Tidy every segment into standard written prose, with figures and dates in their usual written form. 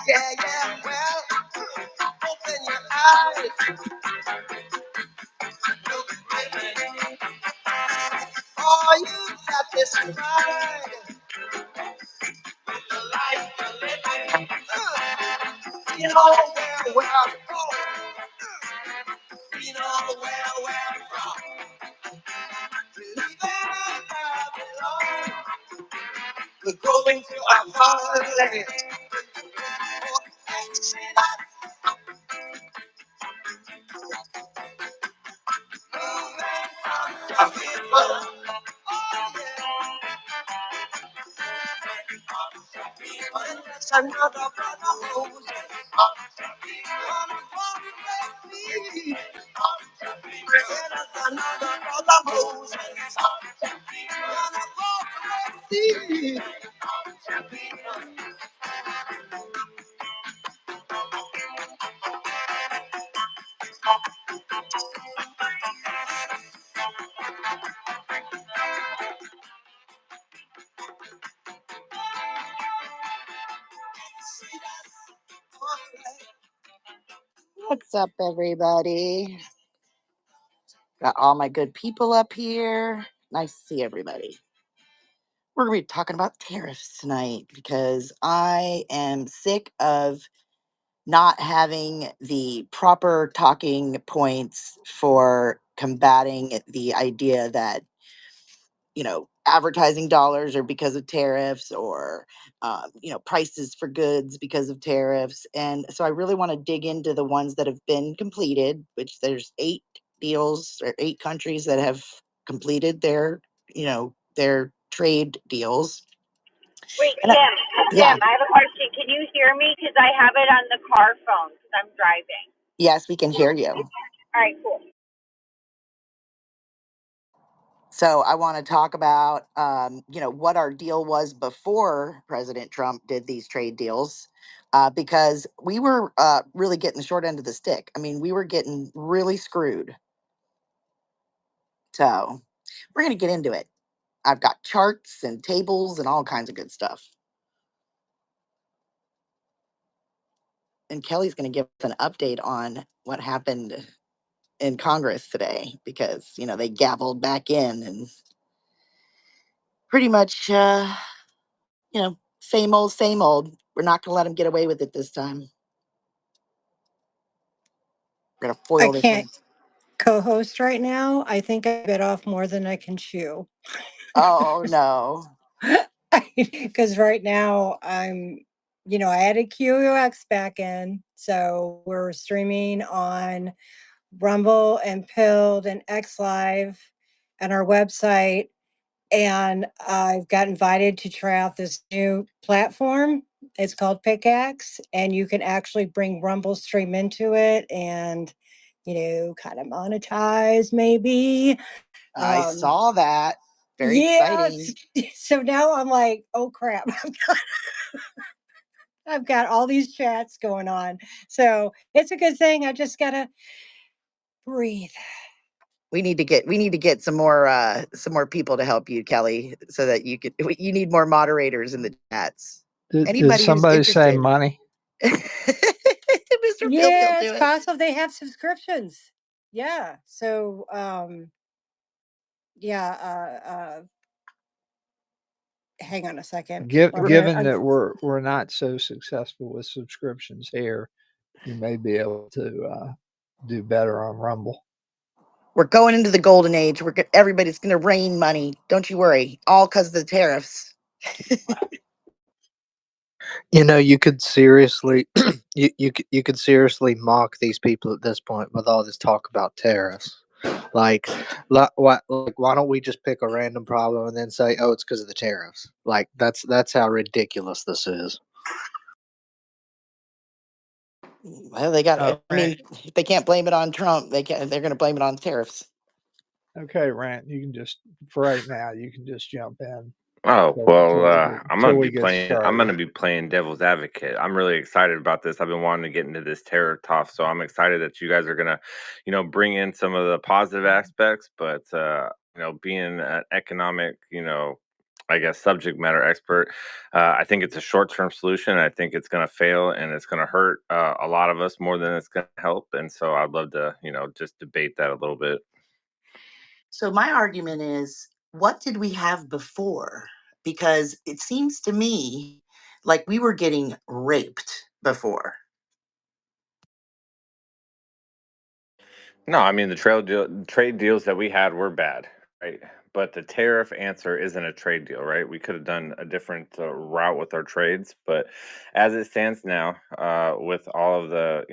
Yeah, yeah, well, open your eyes, look within. Oh, you satisfied with the life you're living. You know where I'm going. You know where from. Leaving where I belong. We're going to a holiday. Another brother Moses. Another brother Moses. What's up, everybody? Got all my good people up here. Nice to see everybody. We're going to be talking about tariffs tonight because I am sick of not having the proper talking points for combating the idea that, advertising dollars are because of tariffs or, prices for goods because of tariffs. And so I really want to dig into the ones that have been completed, which there's 8 deals or 8 countries that have completed their trade deals. Wait, And Kim, I have a question. Can you hear me? Because I have it on the car phone because I'm driving. Yes, we can hear you. All right, cool. So I want to talk about, what our deal was before President Trump did these trade deals, because we were really getting the short end of the stick. I mean, we were getting really screwed. So we're going to get into it. I've got charts and tables and all kinds of good stuff. And Kelly's going to give us an update on what happened in Congress today because, they gavelled back in and pretty much, same old, same old. We're not going to let them get away with it this time. We're going to foil I this can't one. co-host right now. I think I bit off more than I can chew. Oh, no. Because right now I added QUX back in. So we're streaming on Rumble and Pilled and X Live and our website. And I've got invited to try out this new platform. It's called Pickaxe, and you can actually bring Rumble Stream into it and, kind of monetize maybe. I saw that. Very exciting. So now I'm like, oh crap. I've got all these chats going on. So it's a good thing. I just gotta breathe. We need to get some more people to help you, Kelly, so that you need more moderators in the chats. Did somebody say money? Mr. Yeah, Phil, it's possible they have subscriptions. Yeah. So hang on a second. Given that we're not so successful with subscriptions here, you may be able to do better on Rumble. We're going into the golden age. Everybody's going to rain money. Don't you worry. All because of the tariffs. You could seriously, you could seriously mock these people at this point with all this talk about tariffs. Like, why don't we just pick a random problem and then say, oh, it's because of the tariffs? Like, that's how ridiculous this is. Well, they got. If they can't blame it on Trump, they're going to blame it on tariffs. Okay, Rant, you can just, for right now, you can just jump in. Oh, well, I'm going to be playing devil's advocate. I'm really excited about this. I've been wanting to get into this tariff talk, so I'm excited that you guys are going to, bring in some of the positive aspects, but, being an economic, I guess, subject matter expert. I think it's a short-term solution. I think it's going to fail and it's going to hurt a lot of us more than it's going to help. And so I'd love to, just debate that a little bit. So my argument is, what did we have before? Because it seems to me like we were getting raped before. No, I mean the trade deals that we had were bad, right? But the tariff answer isn't a trade deal, right? We could have done a different route with our trades, but as it stands now, with all of the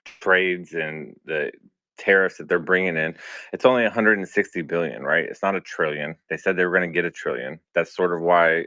trades and the tariffs that they're bringing in, it's only 160 billion, right? It's not a trillion. They said they were going to get a trillion. That's sort of why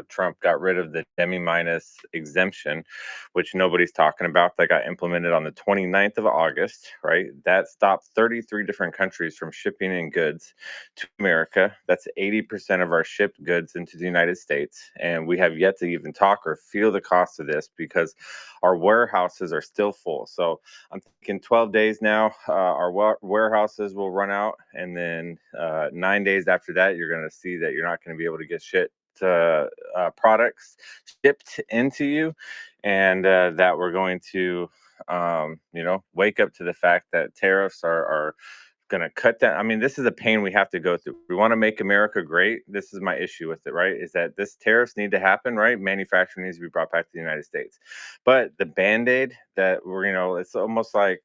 Trump got rid of the demi minus exemption, which nobody's talking about. That got implemented on the 29th of August, right? That stopped 33 different countries from shipping in goods to America. That's 80% of our shipped goods into the United States. And we have yet to even talk or feel the cost of this because our warehouses are still full. So I'm thinking 12 days now, our warehouses will run out. And then 9 days after that, you're going to see that you're not going to be able to get shit products shipped into you, and that we're going to wake up to the fact that tariffs are going to cut down. I mean, this is a pain we have to go through. We want to make America great. This is my issue with it, right? Is that this tariffs need to happen, right? Manufacturing needs to be brought back to the United States. But the Band-Aid that it's almost like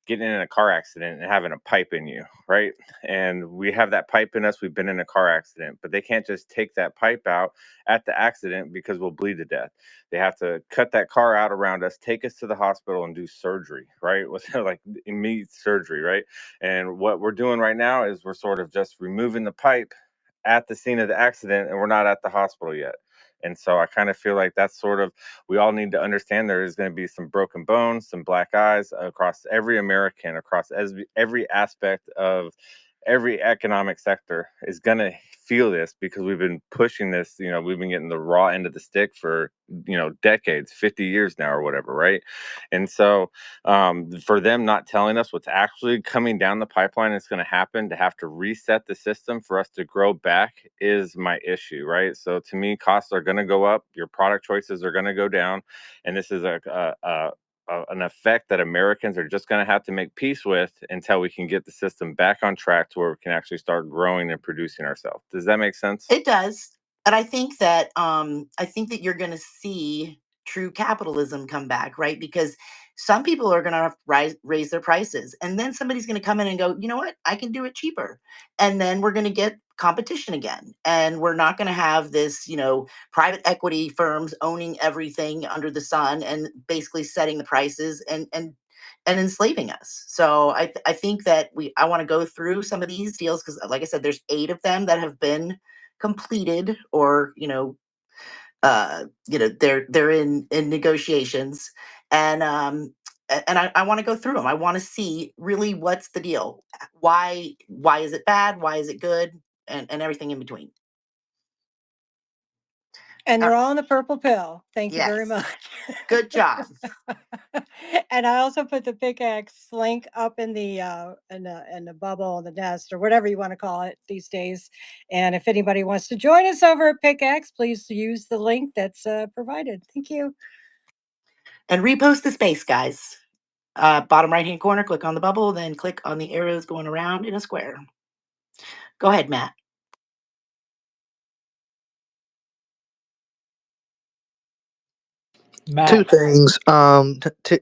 getting in a car accident and having a pipe in you, right? And we have that pipe in us. We've been in a car accident, but they can't just take that pipe out at the accident because we'll bleed to death. They have to cut that car out around us, take us to the hospital and do surgery, right? With like immediate surgery, right? And what we're doing right now is we're sort of just removing the pipe at the scene of the accident and we're not at the hospital yet. And so I kind of feel like that's sort of, we all need to understand there is going to be some broken bones, some black eyes across every American, across every aspect of every economic sector is going to feel this because we've been pushing this, we've been getting the raw end of the stick for, decades, 50 years now or whatever, right? And so for them not telling us what's actually coming down the pipeline is going to happen, to have to reset the system for us to grow back is my issue, right? So to me, costs are going to go up, your product choices are going to go down, and this is an effect that Americans are just going to have to make peace with until we can get the system back on track to where we can actually start growing and producing ourselves. Does that make sense? It does. And I think that you're going to see true capitalism come back, right? Because some people are going to raise their prices, and then somebody's going to come in and go, you know what, I can do it cheaper. And then we're going to get competition again. And we're not going to have this, private equity firms owning everything under the sun and basically setting the prices and enslaving us. So I think that I want to go through some of these deals because, like I said, there's 8 of them that have been completed, or they're in negotiations, and I want to go through them. I want to see really what's the deal. Why is it bad? Why is it good? And everything in between. And they're all in the purple pill. Thank you very Yes. much. Good job. And I also put the pickaxe link up in the bubble, the nest, or whatever you want to call it these days. And if anybody wants to join us over at Pickaxe, please use the link that's provided. Thank you. And repost the space, guys. Bottom right hand corner, click on the bubble, then click on the arrows going around in a square. Go ahead, Matt. Two things.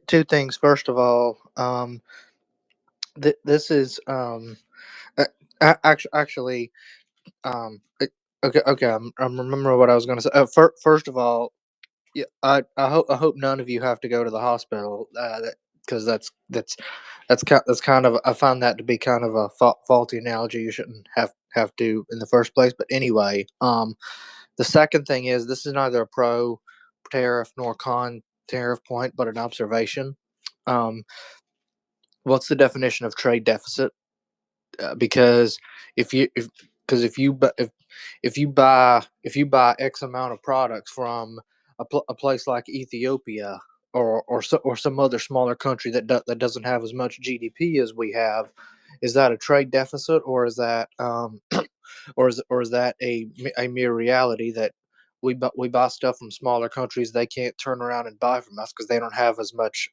Two things. First of all, this is actually okay. I'm remembering what I was going to say. First of all, yeah, I hope none of you have to go to the hospital. Because that's kind of, I find that to be kind of a faulty analogy. You shouldn't have to in the first place. But anyway, the second thing is, this is neither a pro tariff nor con tariff point, but an observation. What's the definition of trade deficit? Because if you buy X amount of products from a place like Ethiopia or some other smaller country that doesn't have as much GDP as we have, is that a trade deficit, or is that or is that a mere reality that we buy stuff from smaller countries they can't turn around and buy from us because they don't have as much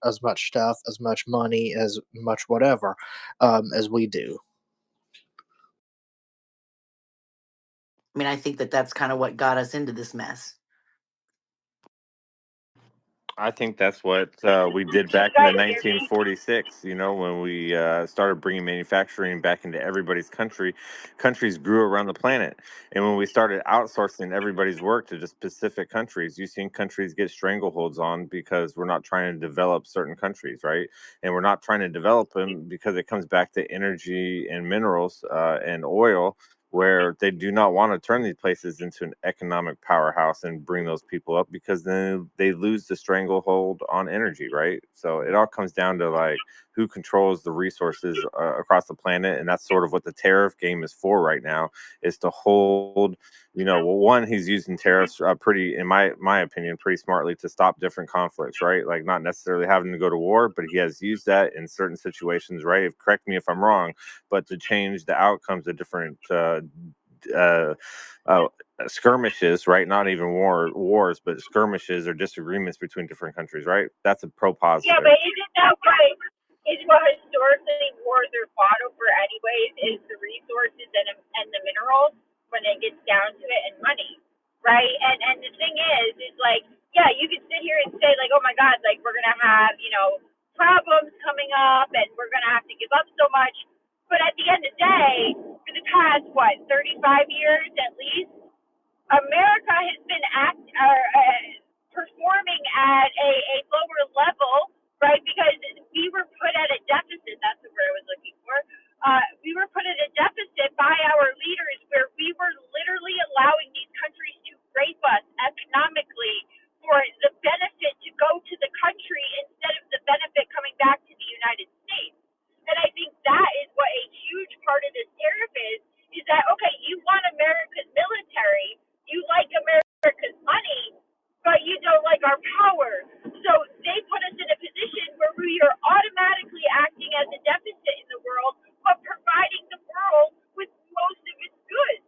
stuff, as much money, as much whatever as we do. I mean, I think that that's kind of what got us into this mess. I think that's what we did Can you back in the guys hear me? 1946. You know, when we started bringing manufacturing back into everybody's country, countries grew around the planet. And when we started outsourcing everybody's work to just specific countries, you've seen countries get strangleholds on because we're not trying to develop certain countries, right? And we're not trying to develop them because it comes back to energy and minerals and oil, where they do not want to turn these places into an economic powerhouse and bring those people up, because then they lose the stranglehold on energy, right? So it all comes down to like who controls the resources across the planet, and that's sort of what the tariff game is for right now, is to hold, you know, well, one, he's using tariffs pretty, in my opinion, pretty smartly to stop different conflicts, right? Like not necessarily having to go to war, but he has used that in certain situations, right? Correct me if I'm wrong, but to change the outcomes of different uh, uh, skirmishes, right? Not even wars, but skirmishes or disagreements between different countries, right? That's a pro Yeah, positive. but isn't that what historically wars are fought over anyways, is the resources and the minerals when it gets down to it, and money, right? And the thing is like, yeah, you can sit here and say like, oh my God, like we're gonna have, problems coming up and we're gonna have to give up so much. But at the end of the day, for the past 35 years at least, America has been performing at a lower level, right? Because we were put at a deficit. That's the word I was looking for. We were put at a deficit by our leaders, where we were literally allowing these countries to rape us economically for the benefit to go to the country instead of the benefit coming back to the United States. And I think that is what a huge part of this tariff is that, okay, you want America's military, you like America's money, but you don't like our power. So they put us in a position where we are automatically acting as a deficit in the world, but providing the world with most of its goods.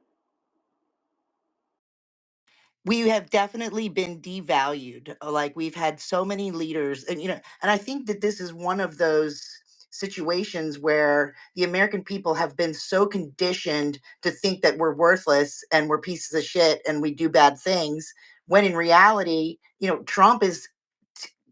We have definitely been devalued. Like we've had so many leaders, and and I think that this is one of those situations where the American people have been so conditioned to think that we're worthless and we're pieces of shit and we do bad things, when in reality, Trump is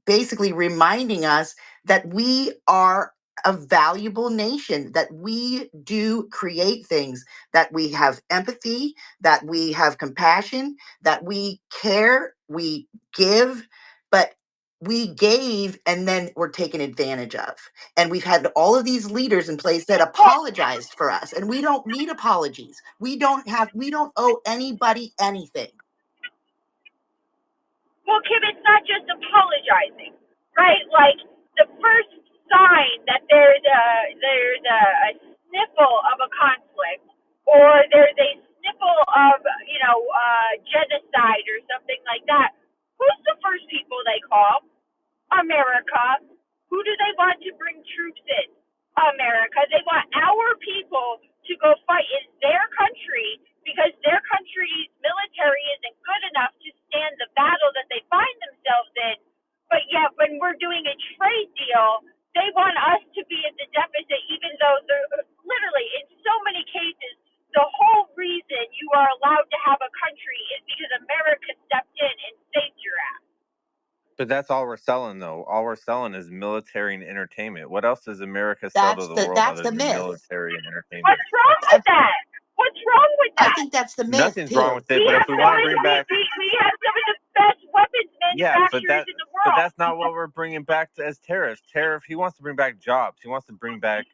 basically reminding us that we are a valuable nation, that we do create things, that we have empathy, that we have compassion, that we care, we give, but we gave and then we're taken advantage of. And we've had all of these leaders in place that apologized for us, and we don't need apologies. We don't owe anybody anything. Well, Kim, it's not just apologizing, right? Like the first sign that there's a sniffle of a conflict, or there's a sniffle of genocide or something like that. Who's the first people they call? America. Who do they want to bring troops in? America. They want our people to go fight in their country because their country's military isn't good enough to stand the battle that they find themselves in. But yet, when we're doing a trade deal, they want us to be at the deficit, even though they're literally, in so many cases, the whole reason you are allowed to have a country is because America stepped in and saved your ass. But that's all we're selling, though. All we're selling is military and entertainment. What else does America sell to the world That's other the than myth. military and entertainment? What's wrong with that? What's wrong with I that? think that's the myth Nothing's wrong too. with it. But if we want to bring back, We have some of the best weapons yeah, manufacturers in the but world. that's not what we're bringing back as tariffs. Tariff. He wants to bring back jobs. He wants to bring back,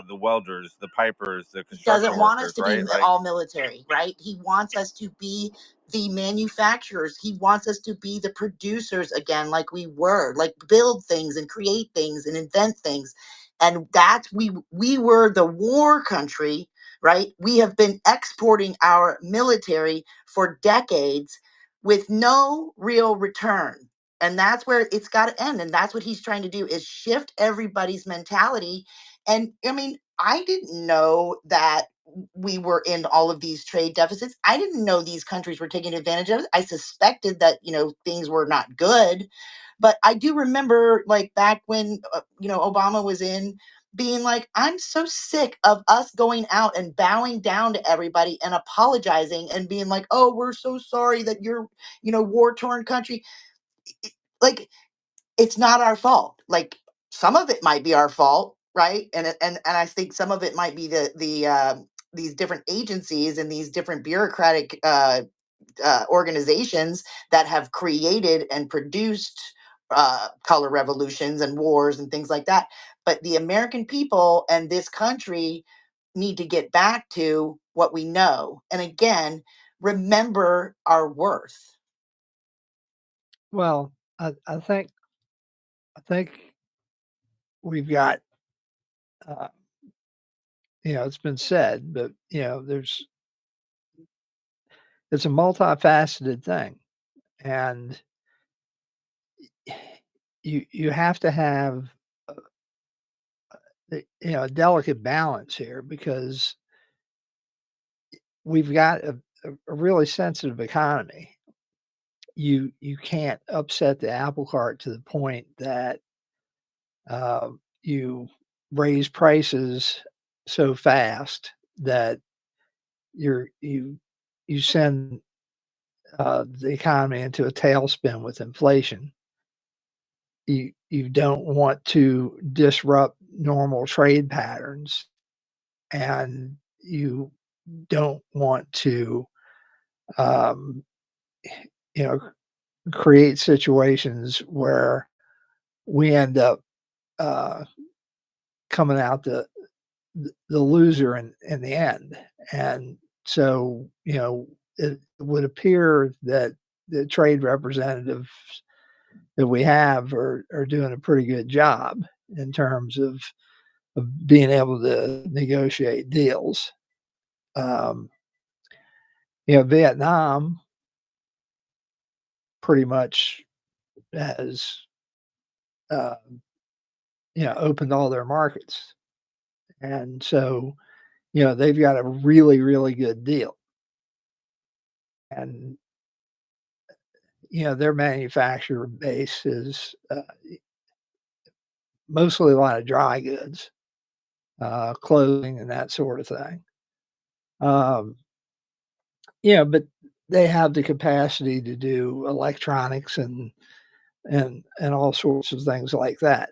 the welders, the pipers, the Doesn't construction want us workers, to be right? Like, all military, right? He wants us to be the manufacturers. He wants us to be the producers again, like we were, like build things and create things and invent things. And that's we were the war country, right? We have been exporting our military for decades with no real return. And that's where it's got to end. And that's what he's trying to do, is shift everybody's mentality. And I mean, I didn't know that we were in all of these trade deficits. I didn't know these countries were taking advantage of it. I suspected that, things were not good. But I do remember, like, back when, Obama was in, being like, I'm so sick of us going out and bowing down to everybody and apologizing and being like, oh, we're so sorry that you're, war torn country. Like, it's not our fault. Like, some of it might be our fault, right? And I think some of it might be these different agencies and these different bureaucratic organizations that have created and produced color revolutions and wars and things like that. But the American people and this country need to get back to what we know. And again, remember our worth. Well, I think we've got, uh, it's been said, but it's a multifaceted thing, and you have to have a delicate balance here, because we've got a really sensitive economy. You can't upset the apple cart to the point that you raise prices so fast that you you send the economy into a tailspin with inflation. You don't want to disrupt normal trade patterns, and you don't want to um, you know create situations where we end up uh, coming out the loser in the end. And so, it would appear that the trade representatives that we have are doing a pretty good job in terms of being able to negotiate deals. Um, Vietnam pretty much has, uh, opened all their markets. And so, they've got a really, really good deal. And, their manufacturer base is mostly a lot of dry goods, clothing and that sort of thing. Um, but they have the capacity to do electronics and all sorts of things like that.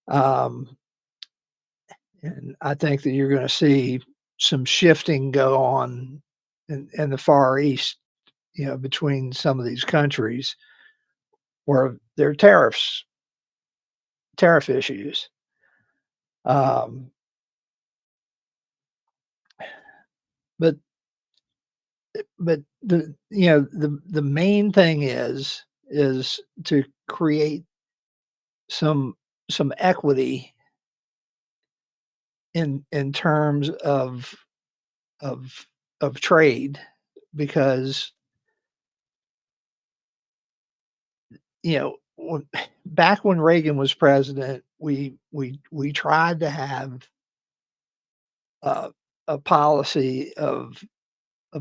Um, and I think that you're going to see some shifting go on in the Far East, between some of these countries where there are tariff issues. Um, but but the main thing is to create some equity in terms of of trade, because when, back when Reagan was president, we tried to have uh, a policy of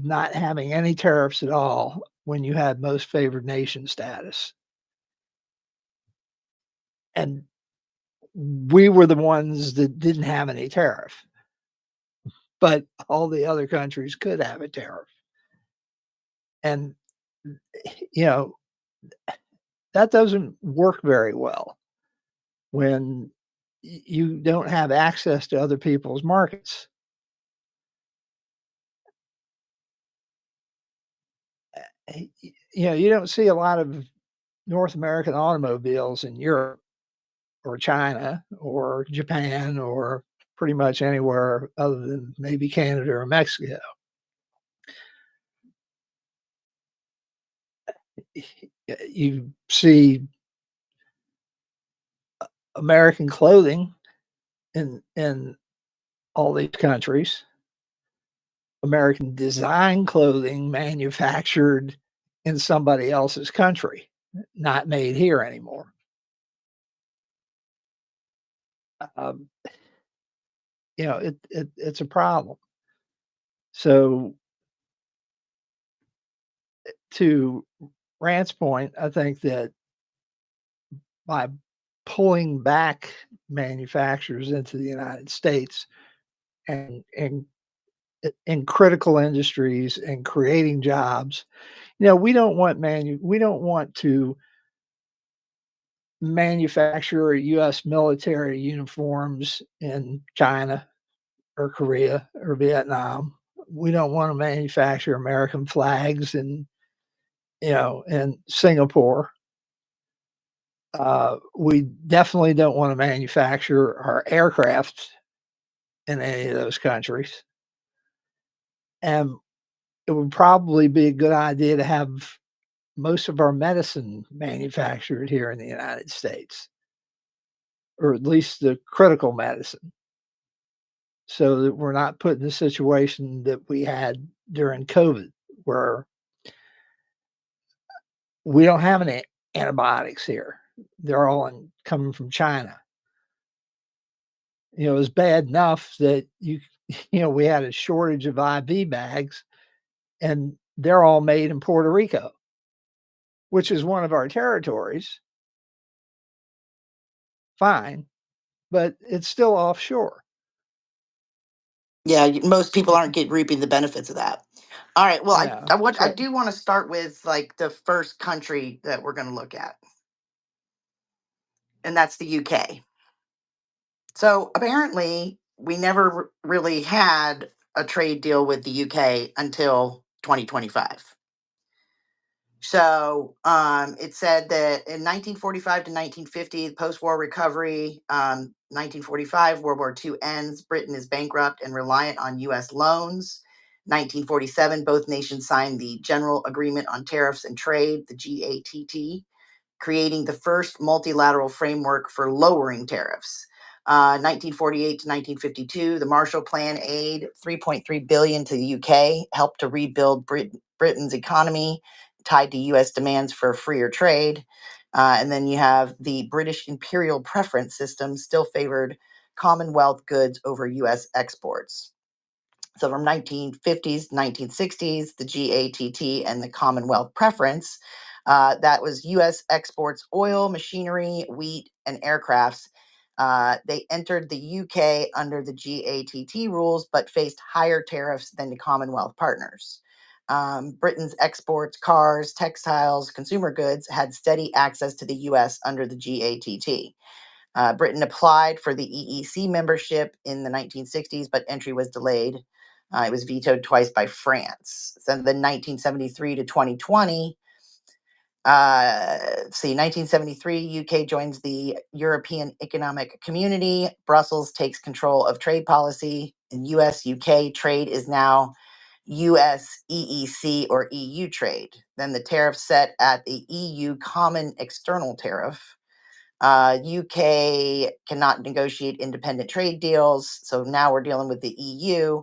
not having any tariffs at all when you had most favored nation status. And we were the ones that didn't have any tariff, but all the other countries could have a tariff. And, you know, that doesn't work very well when you don't have access to other people's markets. You don't see a lot of North American automobiles in Europe or China or Japan or pretty much anywhere other than maybe Canada or Mexico. You see American clothing in all these countries, American design clothing manufactured in somebody else's country, not made here anymore. Um, it's a problem. So, to Rand's point, I think that by pulling back manufacturers into the United States and in critical industries and creating jobs, we don't want we don't want to manufacture U.S. military uniforms in China or Korea or Vietnam. We don't want to manufacture American flags in Singapore. We definitely don't want to manufacture our aircraft in any of those countries. And it would probably be a good idea to have most of our medicine manufactured here in the United States, or at least the critical medicine, so that we're not put in the situation that we had during COVID, where we don't have any antibiotics here. They're all coming from China. It was bad enough that we had a shortage of IV bags, and they're all made in Puerto Rico, which is one of our territories. Fine, but it's still offshore. Yeah, most people aren't reaping the benefits of that. All right. Well, Yeah. I do want to start with like the first country that we're going to look at, and that's the UK. So apparently, we never really had a trade deal with the UK until 2025. So it said that in 1945 to 1950, post-war recovery, 1945, World War II ends, Britain is bankrupt and reliant on U.S. loans. 1947, both nations signed the General Agreement on Tariffs and Trade, the GATT, creating the first multilateral framework for lowering tariffs. 1948 to 1952, the Marshall Plan aid, 3.3 billion to the UK, helped to rebuild Britain's economy, tied to U.S. demands for freer trade. And then you have the British imperial preference system still favored Commonwealth goods over U.S. exports. So from 1950s, 1960s, the GATT and the Commonwealth preference, that was U.S. exports oil, machinery, wheat, and aircrafts. They entered the UK under the GATT rules, but faced higher tariffs than the Commonwealth partners. Britain's exports, cars, textiles, consumer goods had steady access to the U.S. under the GATT. Britain applied for the EEC membership in the 1960s, but entry was delayed. It was vetoed twice by France. So then 1973 to 2020, 1973, UK joins the European Economic Community. Brussels takes control of trade policy. In US UK, trade is now US EEC or EU trade. Then the tariff set at the EU Common External Tariff. UK cannot negotiate independent trade deals. So now we're dealing with the EU.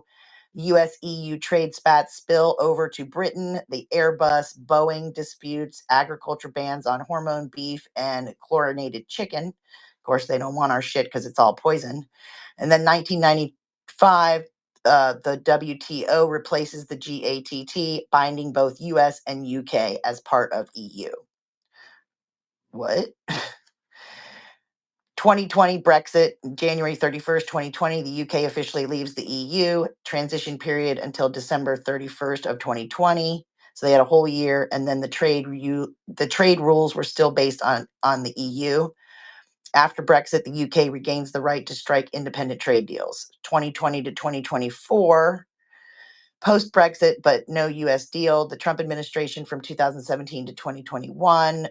US EU trade spats spill over to Britain, the Airbus Boeing disputes, agriculture bans on hormone beef and chlorinated chicken. Of course, they don't want our shit because it's all poison. And then 1995, the WTO replaces the GATT, binding both US and UK as part of EU. What? 2020 Brexit, January 31st, 2020, the UK officially leaves the EU. Transition period until December 31st of 2020. So they had a whole year, and then the trade rules were still based on the EU. After Brexit, the UK regains the right to strike independent trade deals. 2020 to 2024. Post-Brexit, but no U.S. deal. The Trump administration from 2017 to 2021.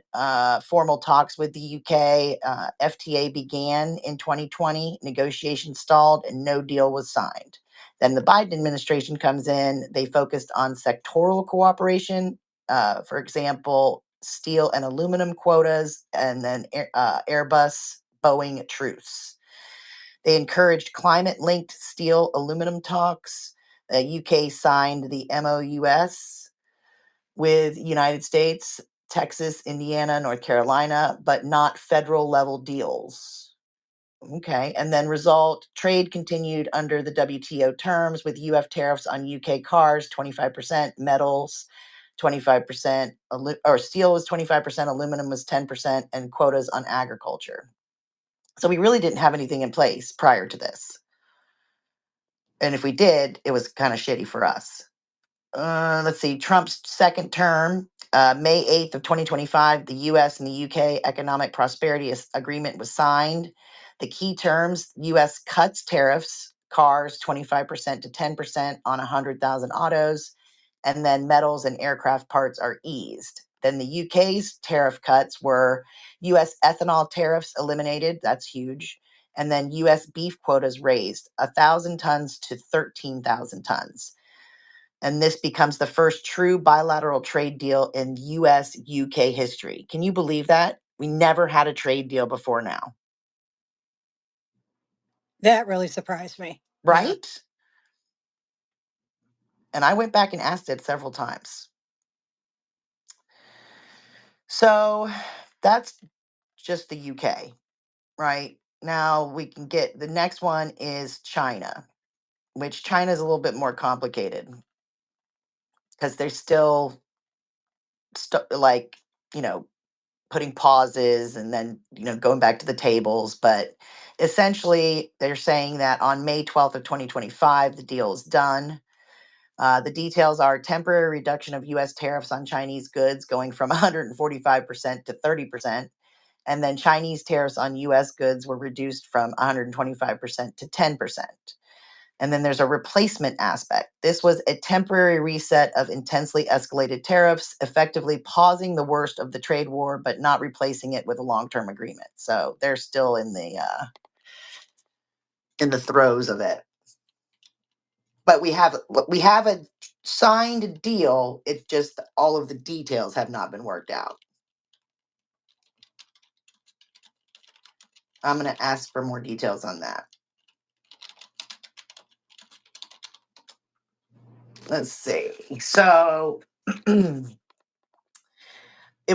Formal talks with the UK. FTA began in 2020. Negotiations stalled and no deal was signed. Then the Biden administration comes in. They focused on sectoral cooperation. For example, steel and aluminum quotas, and then Airbus, Boeing truce. They encouraged climate-linked steel aluminum talks. The UK signed the MOUs with United States, Texas, Indiana, North Carolina, but not federal level deals. Okay, and then result, trade continued under the WTO terms with UF tariffs on UK cars, 25%, metals, 25%, or steel was 25%, aluminum was 10%, and quotas on agriculture. So we really didn't have anything in place prior to this. And if we did, it was kind of shitty for us. Let's see, Trump's second term, May 8th of 2025, the US and the UK Economic Prosperity Agreement was signed. The key terms, US cuts tariffs, cars 25% to 10% on 100,000 autos, and then metals and aircraft parts are eased. Then the UK's tariff cuts were US ethanol tariffs eliminated, that's huge, and then US beef quotas raised 1,000 tons to 13,000 tons. And this becomes the first true bilateral trade deal in US UK history. Can you believe that? We never had a trade deal before now. That really surprised me. Right? Yeah. And I went back and asked it several times. So that's just the UK, right? Now we can get the next one is China, which China is a little bit more complicated because they're still like, putting pauses and then, going back to the tables. But essentially, they're saying that on May 12th of 2025, the deal is done. The details are temporary reduction of U.S. tariffs on Chinese goods going from 145% to 30%. And then Chinese tariffs on U.S. goods were reduced from 125% to 10%. And then there's a replacement aspect. This was a temporary reset of intensely escalated tariffs, effectively pausing the worst of the trade war, but not replacing it with a long-term agreement. So they're still in the throes of it. But we have a signed deal. It's just all of the details have not been worked out. I'm going to ask for more details on that. Let's see. So it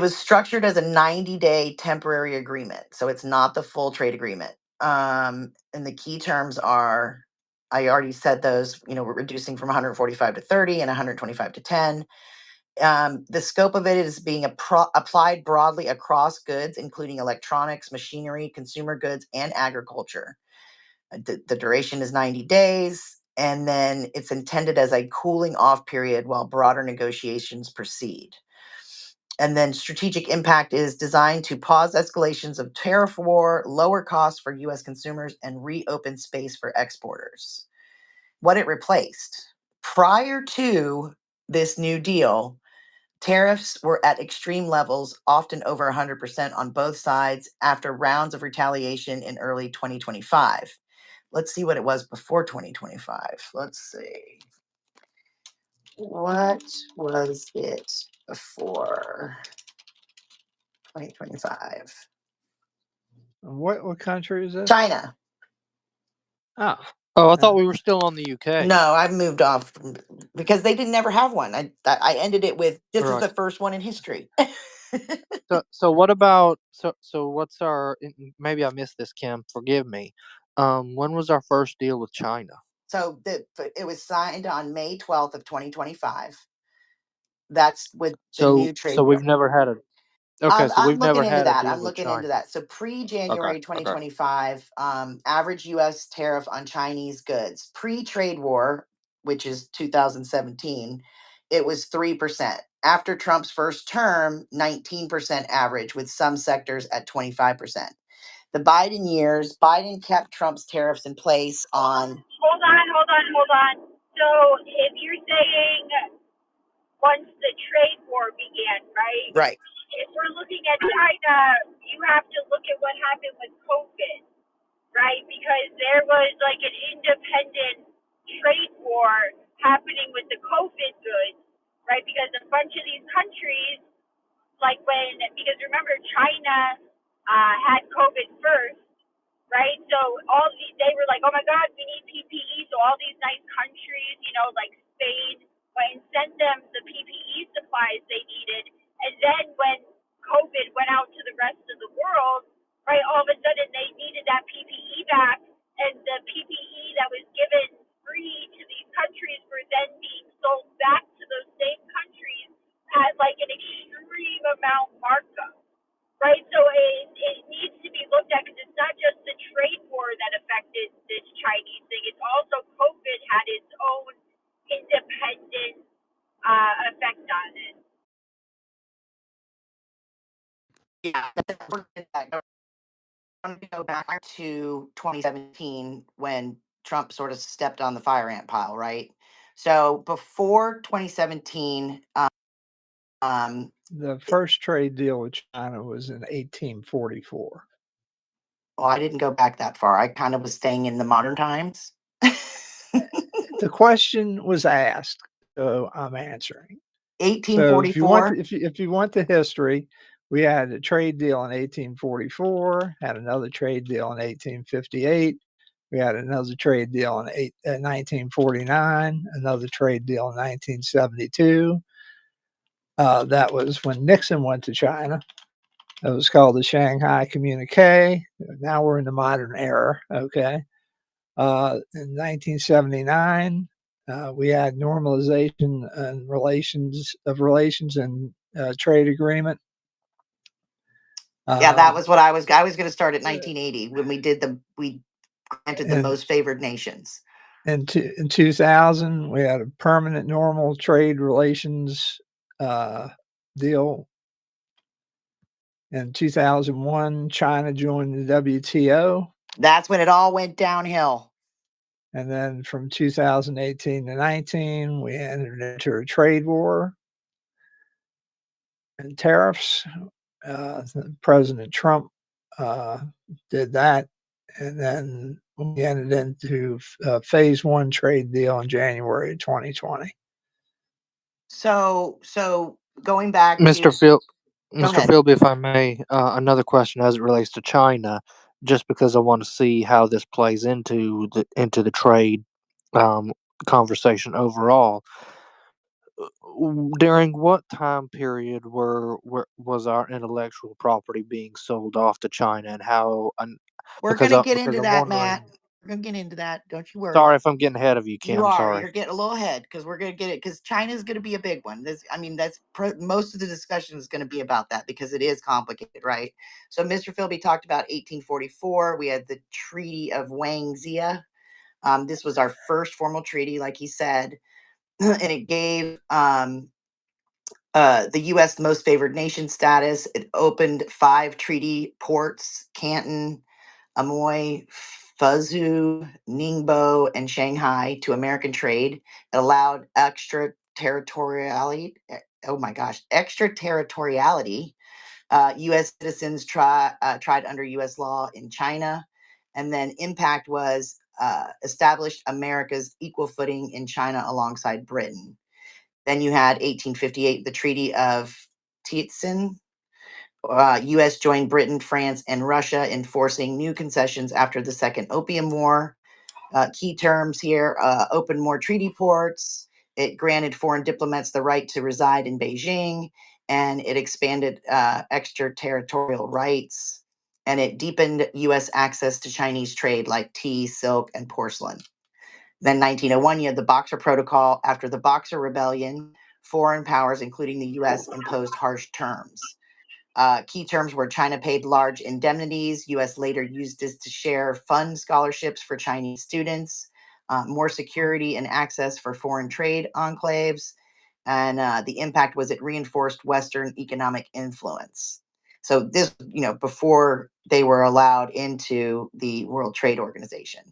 was structured as a 90-day temporary agreement. So it's not the full trade agreement. And the key terms are, I already said those, we're reducing from 145 to 30 and 125 to 10. The scope of it is being applied broadly across goods, including electronics, machinery, consumer goods, and agriculture. The duration is 90 days, and then it's intended as a cooling off period while broader negotiations proceed. And then strategic impact is designed to pause escalations of tariff war, lower costs for U.S. consumers, and reopen space for exporters. What it replaced. Prior to this new deal, tariffs were at extreme levels, often over 100% on both sides after rounds of retaliation in early 2025. Let's see what it was before 2025. Let's see. What was it before 2025? What country is this? China. Oh, I thought we were still on the UK. No, I've moved off because they didn't never have one. I ended it with this is Right. the first one in history. So what about so what's our, maybe I missed this, Kim, forgive me. When was our first deal with China? So it was signed on May 12th of 2025. That's with the new trade. So we've never had a okay, so I'm we've never looking into had a that. deal I'm with looking China. into that. So pre-January Okay. 2025, average U.S. tariff on Chinese goods pre-trade war, which is 2017, it was 3%. After Trump's first term, 19% average, with some sectors at 25%. The Biden years, Biden kept Trump's tariffs in place on. Hold on. So if you're saying once the trade war began, right? Right. If we're looking at China, you have to look at what happened with COVID, right? Because there was like an independent trade war happening with the COVID goods, right? Because a bunch of these countries, because remember, China had COVID first, right? So they were like, oh my God, we need PPE. So all these nice countries, like Spain, went and sent them the PPE supplies they needed. And then when COVID went out to the rest of the world, right, all of a sudden they needed that PPE at like an extreme amount markup, right? So it needs to be looked at because it's not just the trade war that affected this Chinese thing. It's also COVID had its own independent effect on it. Yeah, I'm going to go back to 2017 when Trump sort of stepped on the fire ant pile, right? So before 2017, The first trade deal with China was in 1844. well, I didn't go back that far. I kind of was staying in the modern times. The question was asked, so I'm answering. So 1844. if you want the history, we had a trade deal in 1844, had another trade deal in 1858, we had another trade deal in 1949, another trade deal in 1972. That was when Nixon went to China. It was called the Shanghai Communique. Now we're in the modern era. Okay. In 1979, we had normalization and relations and trade agreement. Yeah, that was what I was going to start at 1980 when we granted the most favored nations. In 2000, we had a permanent normal trade relations deal. In 2001, China joined the WTO. That's when it all went downhill. And then from 2018 to 19, we entered into a trade war and tariffs. President Trump did that. And then we entered into phase one trade deal in January 2020. So going back Mr. to Mr. Philby, if I may, another question as it relates to China, just because I want to see how this plays into the trade conversation overall. During what time period was our intellectual property being sold off to China, and how? We're going to get into that, Matt. We're going to get into that. Don't you worry. Sorry if I'm getting ahead of you, Kim. You are. Sorry. You're getting a little ahead because we're going to get it because China is going to be a big one. Most of the discussion is going to be about that because it is complicated, right? So Mr. Philby talked about 1844. We had the Treaty of Wang Zia. This was our first formal treaty, like he said, and it gave the U.S. the most favored nation status. It opened 5 treaty ports: Canton, Amoy, Fuzhou, Ningbo, and Shanghai to American trade. It allowed extraterritoriality. U.S. citizens tried under U.S. law in China. And then impact was established America's equal footing in China alongside Britain. Then you had 1858, the Treaty of Tietzen. U.S. joined Britain, France, and Russia, enforcing new concessions after the Second Opium War. Key terms here: opened more treaty ports. It granted foreign diplomats the right to reside in Beijing, and it expanded extraterritorial rights. And it deepened U.S. access to Chinese trade like tea, silk, and porcelain. Then 1901, you had the Boxer Protocol. After the Boxer Rebellion, foreign powers, including the U.S., imposed harsh terms. Key terms were China paid large indemnities. U.S. later used this to fund scholarships for Chinese students, more security and access for foreign trade enclaves. And the impact was it reinforced Western economic influence. So this, before they were allowed into the World Trade Organization.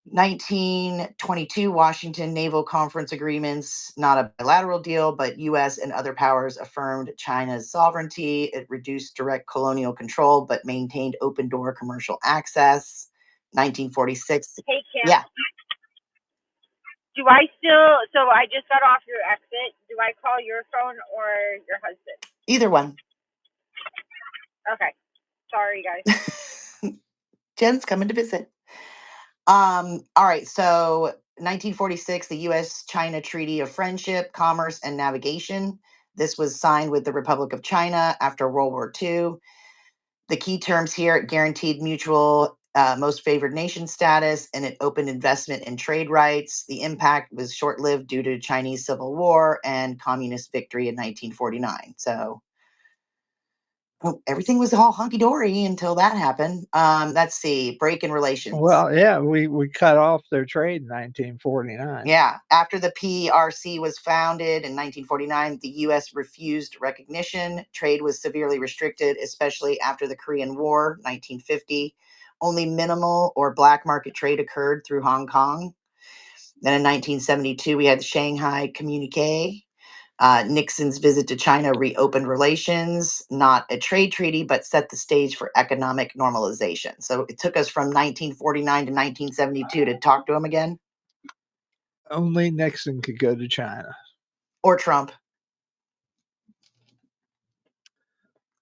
1922 Washington Naval Conference agreements, not a bilateral deal, but U.S. and other powers affirmed China's sovereignty. It reduced direct colonial control, but maintained open door commercial access. 1946. Hey, Kim. Yeah. Do I still? So I just got off your exit. Do I call your phone or your husband? Either one. Okay. Sorry, guys. Jen's coming to visit. All right. So 1946, the U.S.-China Treaty of Friendship, Commerce, and Navigation. This was signed with the Republic of China after World War II. The key terms here: it guaranteed mutual most favored nation status, and it opened investment and trade rights. The impact was short lived due to Chinese Civil War and communist victory in 1949. So everything was all hunky dory until that happened. Let's see, break in relations. Well, yeah, we cut off their trade in 1949. Yeah, after the PRC was founded in 1949, the U.S. refused recognition. Trade was severely restricted, especially after the Korean War, 1950. Only minimal or black market trade occurred through Hong Kong. Then in 1972, we had the Shanghai Communique. Nixon's visit to China reopened relations, not a trade treaty, but set the stage for economic normalization. So it took us from 1949 to 1972 to talk to him again. Only Nixon could go to China. Or Trump.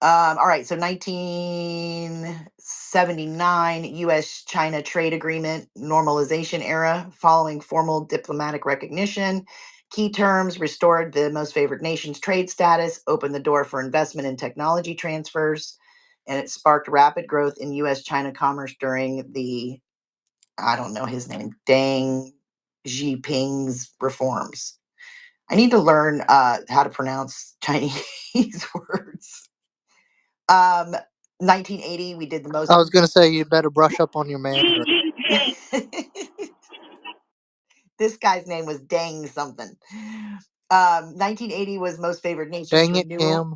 All right, so 1979 U.S.-China trade agreement normalization era following formal diplomatic recognition. Key terms: restored the most favored nations trade status, opened the door for investment and technology transfers, and it sparked rapid growth in U.S.-China commerce during the, I don't know his name, Deng Xiaoping's reforms. I need to learn how to pronounce Chinese words. 1980, we did the most. I was going to say you better brush up on your Xi Mandarin. Jinping. This guy's name was Dang something. 1980 was most favored nations Dang it, renewal. Kim.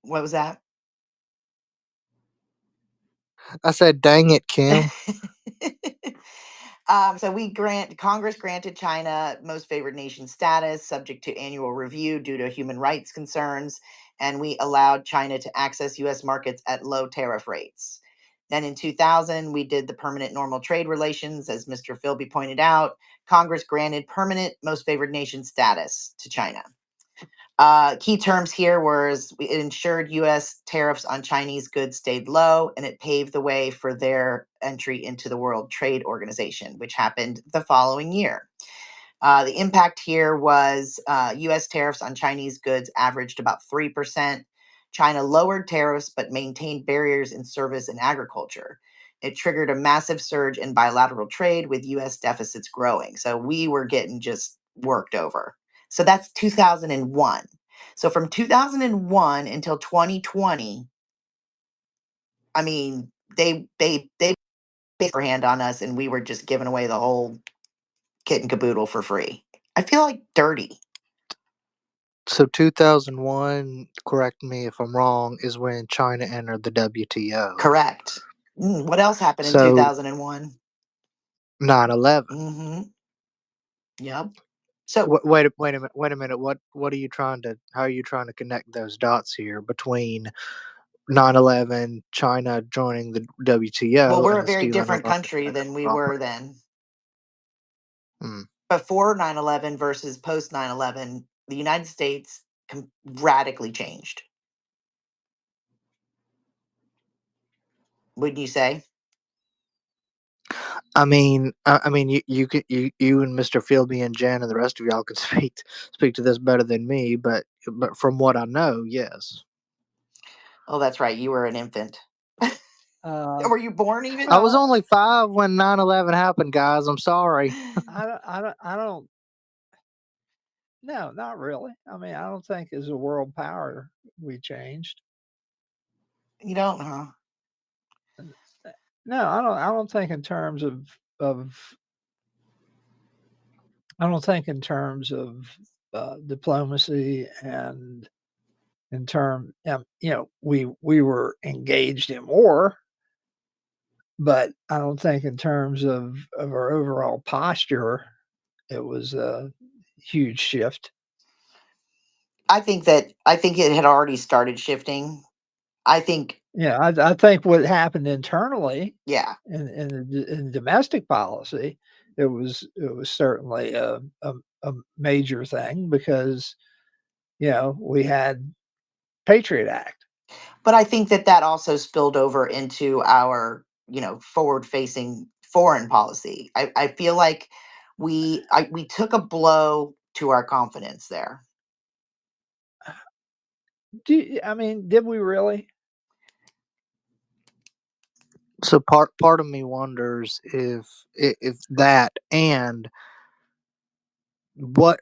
What was that? I said, dang it, Kim. So Congress granted China most favored nation status, subject to annual review due to human rights concerns, and we allowed China to access U.S. markets at low tariff rates. Then in 2000, we did the permanent normal trade relations, as Mr. Philby pointed out. Congress granted permanent most favored nation status to China. Key terms here was it ensured U.S. tariffs on Chinese goods stayed low, and it paved the way for their entry into the World Trade Organization, which happened the following year. The impact here was U.S. tariffs on Chinese goods averaged about 3%. China lowered tariffs but maintained barriers in service and agriculture. It triggered a massive surge in bilateral trade with U.S. deficits growing. So we were getting just worked over. So that's 2001. So from 2001 until 2020, I mean, they based their hand on us, and we were just giving away the whole kit and caboodle for free. I feel like dirty. So 2001, correct me if I'm wrong, is when China entered the WTO. Correct. What else happened in So 2001? 9/11. Mm-hmm. Yep. So, Wait a minute. What are you trying to? How are you trying to connect those dots here between 9/11, China joining the well, WTO, we're and a the very stealing of different our country than we property? were then. Hmm. Before 9/11 versus post 9/11, the United States radically changed. Wouldn't you say? You and Mr. Philby and Jen and the rest of y'all can speak to this better than me, but from what I know, yes. Oh, that's right. You were an infant. Uh, Were you born even? I was well, only 5 when 9/11 happened, guys. I'm sorry. I don't. No, not really. I mean, I don't think as a world power we changed. You don't, huh? No, I don't. I don't think in terms of. I don't think in terms of diplomacy and in term. We were engaged in war, but I don't think in terms of our overall posture, it was a huge shift. I think it had already started shifting. I think, Yeah, I think what happened internally yeah. in domestic policy, it was certainly a major thing because we had Patriot Act. But I think that also spilled over into our, forward facing foreign policy. I feel like we took a blow to our confidence there. I mean, did we really? So part of me wonders if that, and what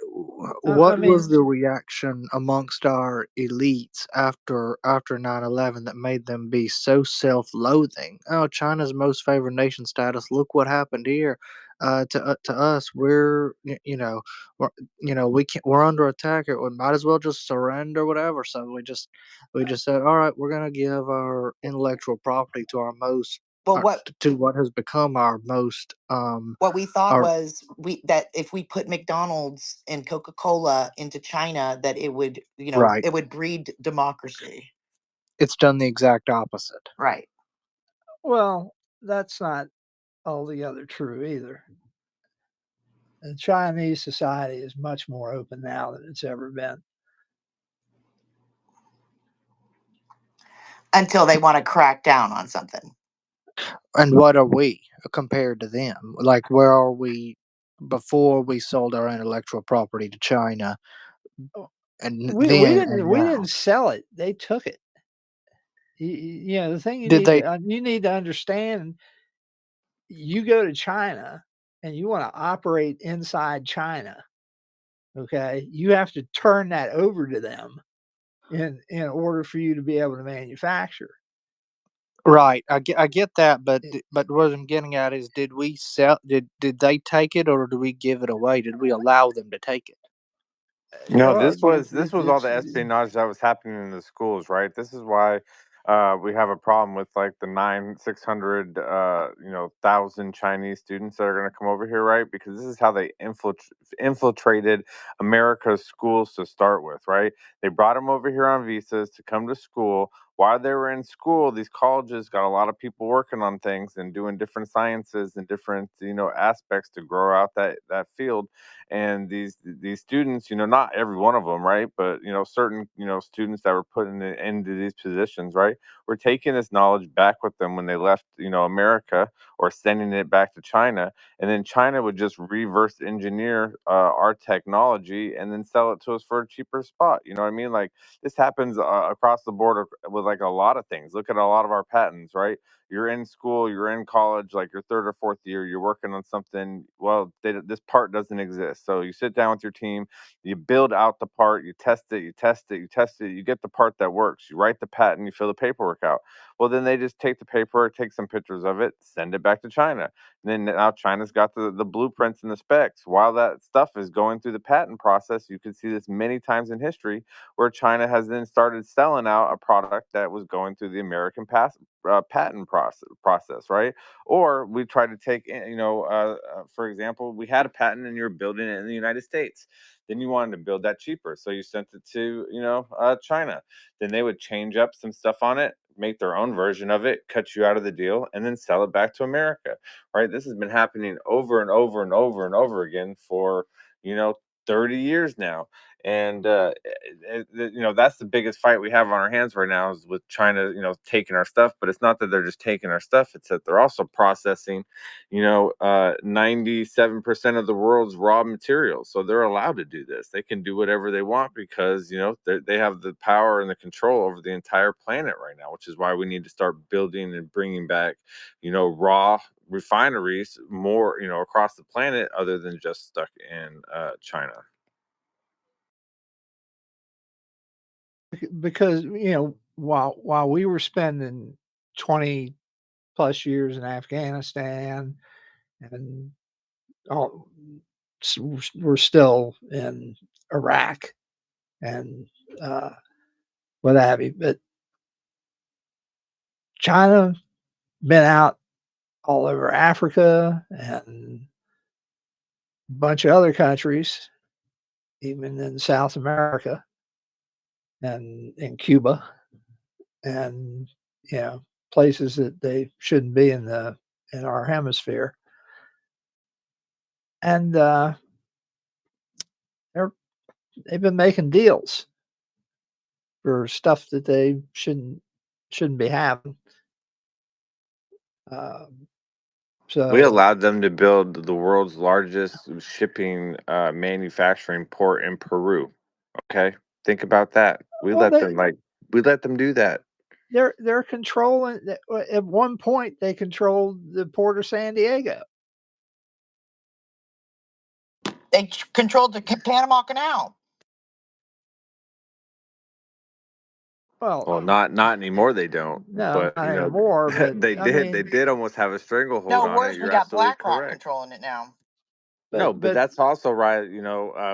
I what was mean, the reaction amongst our elites after 9/11 that made them be so self-loathing? Oh, China's most favored nation status. Look what happened here. To us, we're we can't, we're under attack. We might as well just surrender, whatever. So we just said, all right, we're gonna give our intellectual property to our most Well, what to what has become our most what we thought our was that if we put McDonald's and Coca-Cola into China, that it would, right. it would breed democracy. It's done the exact opposite. Right. well, that's not altogether true either. The Chinese society is much more open now than it's ever been. Until they want to crack down on something. And what are we compared to them? Like, where are we before we sold our intellectual property to China, Oh, and we then didn't and we now? didn't sell it. They took it. The thing Did they? you need to understand, you go to China and you want to operate inside China, okay? You have to turn that over to them in order for you to be able to manufacture. Right, I get that, but It, but what I'm getting at is, did we sell? Did they take it, or did we give it away? Did we allow them to take it? No, well, this was all it's the espionage that was happening in the schools, right? This is why we have a problem with like the 600 thousand Chinese students that are going to come over here, right? Because this is how they infiltrated America's schools to start with, right? They brought them over here on visas to come to school. While they were in school, these colleges got a lot of people working on things and doing different sciences and different aspects to grow out that field. And these students, not every one of them, right, but certain students that were put into these positions, right, were taking this knowledge back with them when they left America, or sending it back to China. And then China would just reverse engineer our technology and then sell it to us for a cheaper spot. You know what I mean? Like, this happens across the board with like a lot of things. Look at a lot of our patents, right? You're in school, you're in college, like your third or fourth year, you're working on something. Well, this part doesn't exist. So you sit down with your team, you build out the part, you test it, you test it, you test it, you get the part that works, you write the patent, you fill the paperwork out. Well, then they just take the paperwork, take some pictures of it, send it back to China. And then now China's got the blueprints and the specs. While that stuff is going through the patent process, you can see this many times in history, where China has then started selling out a product that was going through the American patent process, right? Or we try to take, for example, we had a patent and you're building it in the United States. Then you wanted to build that cheaper, so you sent it to China. Then they would change up some stuff on it, make their own version of it, cut you out of the deal, and then sell it back to America, right? This has been happening over and over and over and over again for you know 30 years now. And that's the biggest fight we have on our hands right now, is with China, taking our stuff. But it's not that they're just taking our stuff; it's that they're also processing, 97% of the world's raw materials. So they're allowed to do this. They can do whatever they want because they have the power and the control over the entire planet right now. Which is why we need to start building and bringing back, raw refineries more, across the planet, other than just stuck in China. because while we were spending 20 plus years in Afghanistan, and all, we're still in Iraq and uh, what have you. But China been out all over Africa and a bunch of other countries, even in South America and in Cuba, and places that they shouldn't be in our hemisphere. And they're they've been making deals for stuff that they shouldn't be having. Um, We so allowed them to build the world's largest shipping manufacturing port in Peru. Okay, think about that. We well, let them do that. they're controlling. At one point, they controlled the port of San Diego. They controlled the Panama Canal. Well, not anymore. They don't. No, But not anymore. But they I did. They mean, did almost have a stranglehold No, on worse, it. we You're got absolutely BlackRock correct. controlling it now. No, but that's also right.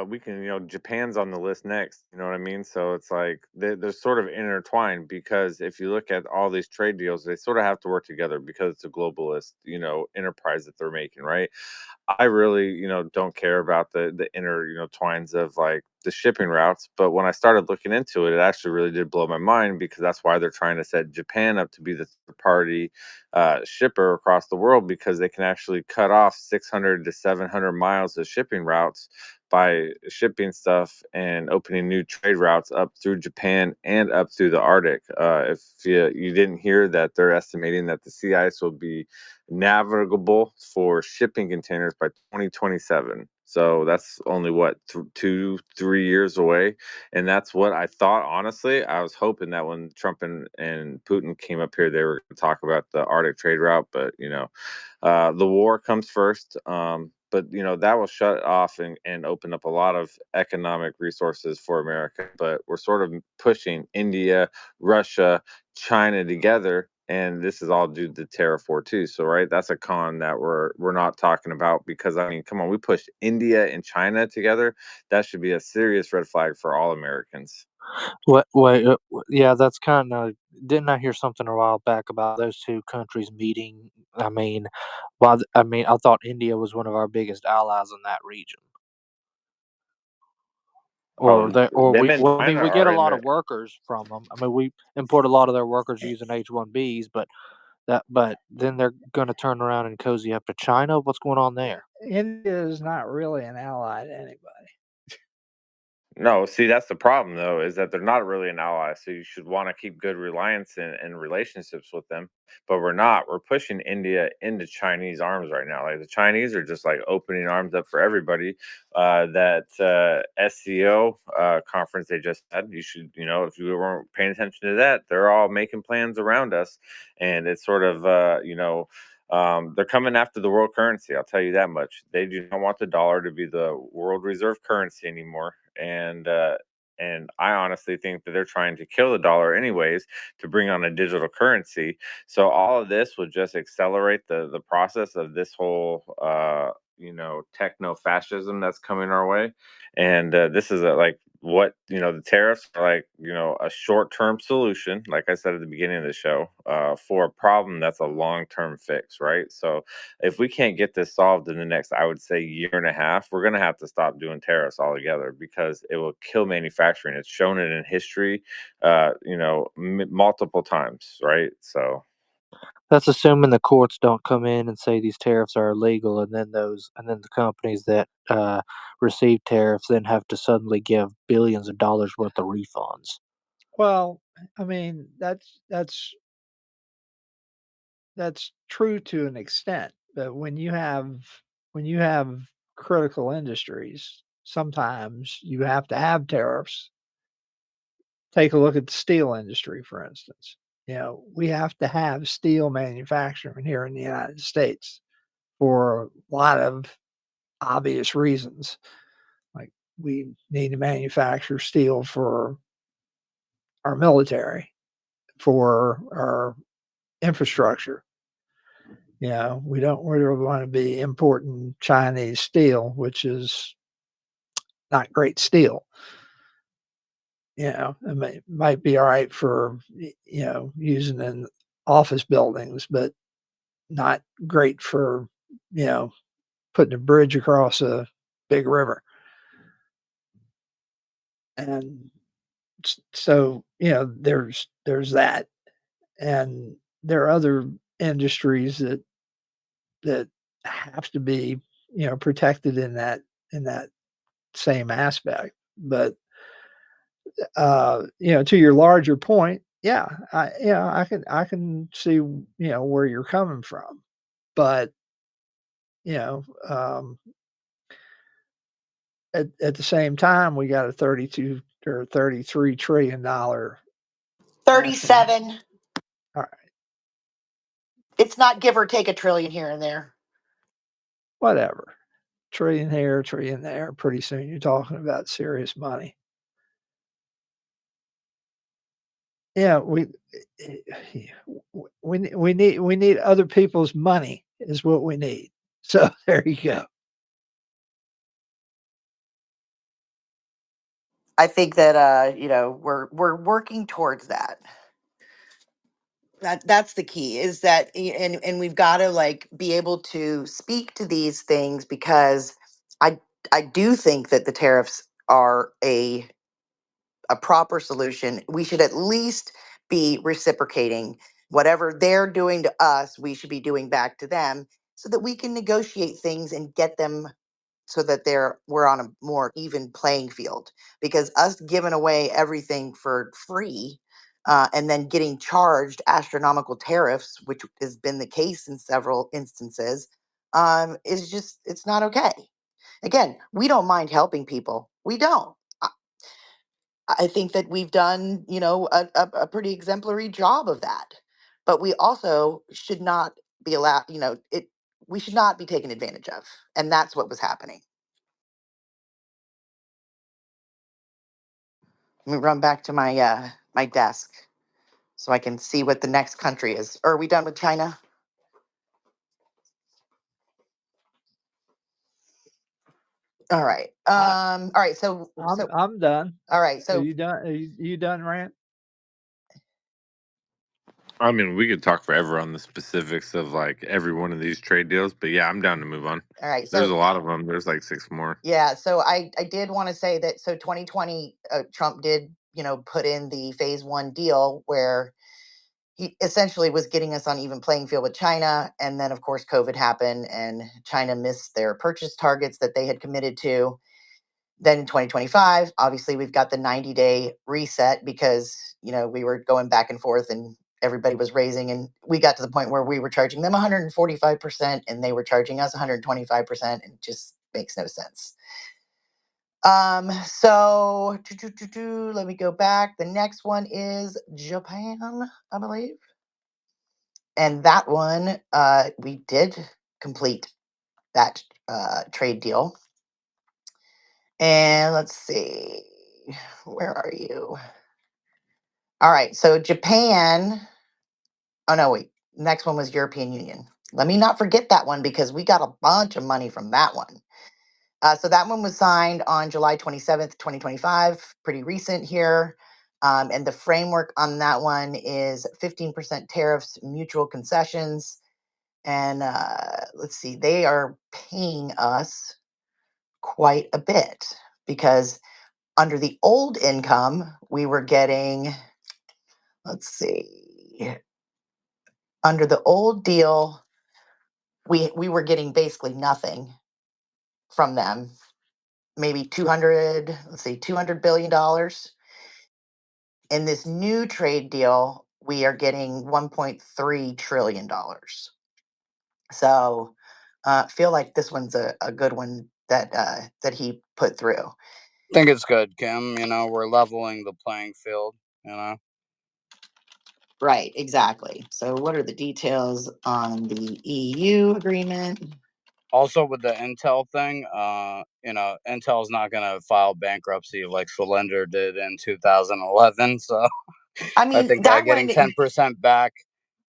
We can, Japan's on the list next. You know what I mean? So it's like they're sort of intertwined because if you look at all these trade deals, they sort of have to work together because it's a globalist, enterprise that they're making, right? I really, don't care about the inner, twines of like the shipping routes. But when I started looking into it, it actually really did blow my mind because that's why they're trying to set Japan up to be the third party shipper across the world because they can actually cut off 600 to 700 miles of shipping routes by shipping stuff and opening new trade routes up through Japan and up through the Arctic. If you didn't hear that, they're estimating that the sea ice will be navigable for shipping containers by 2027. So that's only what 2-3 years away, and that's what I thought. Honestly, I was hoping that when Trump and Putin came up here, they were going to talk about the Arctic trade route, but the war comes first. But that will shut off and open up a lot of economic resources for America. But we're sort of pushing India, Russia, China together, and this is all due to the tariff war too. So right, that's a con that we're not talking about because I mean, come on, we pushed India and China together. That should be a serious red flag for all Americans. What? Wait, yeah, that's kind of. Didn't I hear something a while back about those two countries meeting? I mean, I thought India was one of our biggest allies in that region. Or they, or Them we, and well, I mean, China we get are a in lot the. of workers from them. I mean, we import a lot of their workers using H-1Bs, but then they're going to turn around and cozy up to China. What's going on there? India is not really an ally to anybody. No, see, that's the problem though, is that they're not really an ally. So you should want to keep good reliance and relationships with them. But we're not. We're pushing India into Chinese arms right now. Like the Chinese are just like opening arms up for everybody. That SCO conference they just had, you should, if you weren't paying attention to that, they're all making plans around us. And it's sort of, they're coming after the world currency. I'll tell you that much. They do not want the dollar to be the world reserve currency anymore, and I honestly think that they're trying to kill the dollar anyways to bring on a digital currency. So all of this would just accelerate the process of this whole techno fascism that's coming our way. And this is like what the tariffs are like a short-term solution, like I said at the beginning of the show, for a problem that's a long-term fix, right? So if we can't get this solved in the next, I would say, year and a half, we're going to have to stop doing tariffs altogether because it will kill manufacturing. It's shown it in history, multiple times, right? So That's assuming the courts don't come in and say these tariffs are illegal, and then the companies that receive tariffs then have to suddenly give billions of dollars worth of refunds. Well, I mean, that's true to an extent, but when you have critical industries, sometimes you have to have tariffs. Take a look at the steel industry, for instance. We have to have steel manufacturing here in the United States for a lot of obvious reasons. Like we need to manufacture steel for our military, for our infrastructure. We don't really want to be importing Chinese steel, which is not great steel. It might be all right for using in office buildings, but not great for you know putting a bridge across a big river. And so there's that, and there are other industries that have to be protected in that same aspect. But to your larger point, yeah, I can see where you're coming from, but you know um, at the same time, we got a 32 or $33 trillion national 37. It's not give or take a trillion here and there. Whatever. Trillion here, trillion there. Pretty soon you're talking about serious money. Yeah, we need other people's money is what we need. So there you go. I think that we're working towards that. That's the key, is that and we've got to like be able to speak to these things, because I I do think that the tariffs are a proper solution. We should at least be reciprocating whatever they're doing to us, we should be doing back to them, so that we can negotiate things and get them so that we're on a more even playing field. Because us giving away everything for free, and then getting charged astronomical tariffs, which has been the case in several instances, is just, it's not okay. Again, we don't mind helping people. We don't. I think that we've done, a pretty exemplary job of that. But we also should not be allowed, we should not be taken advantage of. And that's what was happening. Let me run back to my desk so I can see what the next country is. Are we done with China? All right. All right. I'm done. All right. Are So you done? You done, Rand? I mean, we could talk forever on the specifics of like every one of these trade deals, but yeah, I'm down to move on. all right. There's So a lot of them. There's like 6 more. yeah. So I did want to say that, so 2020, Trump did, put in the phase one deal where he essentially was getting us on even playing field with China. And then, of course, COVID happened and China missed their purchase targets that they had committed to. Then in 2025, obviously, we've got the 90-day reset, because, we were going back and forth and everybody was raising. And we got to the point where we were charging them 145% and they were charging us 125%. And it just makes no sense. So let me go back. The next one is Japan, I believe. And that one, we did complete that trade deal. And let's see, where are you? All right, so Japan. Oh no, wait. Next one was European Union. Let me not forget that one, because we got a bunch of money from that one. So that one was signed on July 27th, 2025, pretty recent here. And the framework on that one is 15% tariffs, mutual concessions. And let's see, they are paying us quite a bit, because under the old income, we were getting, let's see, under the old deal, we were getting basically nothing from them. Maybe 200, let's see, $200 billion. In this new trade deal, we are getting $1.3 trillion. So feel like this one's a good one that he put through. I think it's good, Kim. We're leveling the playing field, Right, exactly. So what are the details on the EU agreement? Also, with the Intel thing, Intel's not going to file bankruptcy like Cylinder did in 2011. So I I mean, think that getting one, 10% back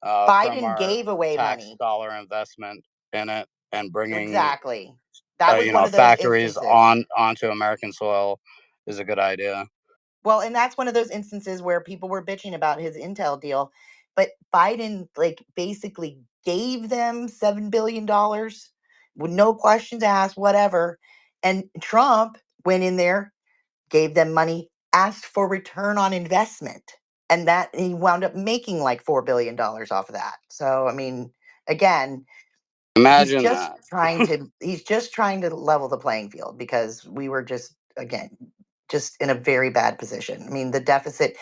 from Biden our gave away tax money. dollar investment in it and bringing Exactly. That was one of those factories instances. onto American soil is a good idea. Well, and that's one of those instances where people were bitching about his Intel deal, but Biden like basically gave them $7 billion with no questions asked, whatever. And Trump went in there, gave them money, asked for return on investment, and that he wound up making like $4 billion off of that. So I mean, again, Imagine that. he's just trying to level the playing field, because we were just, again, just in a very bad position. I mean, the deficit,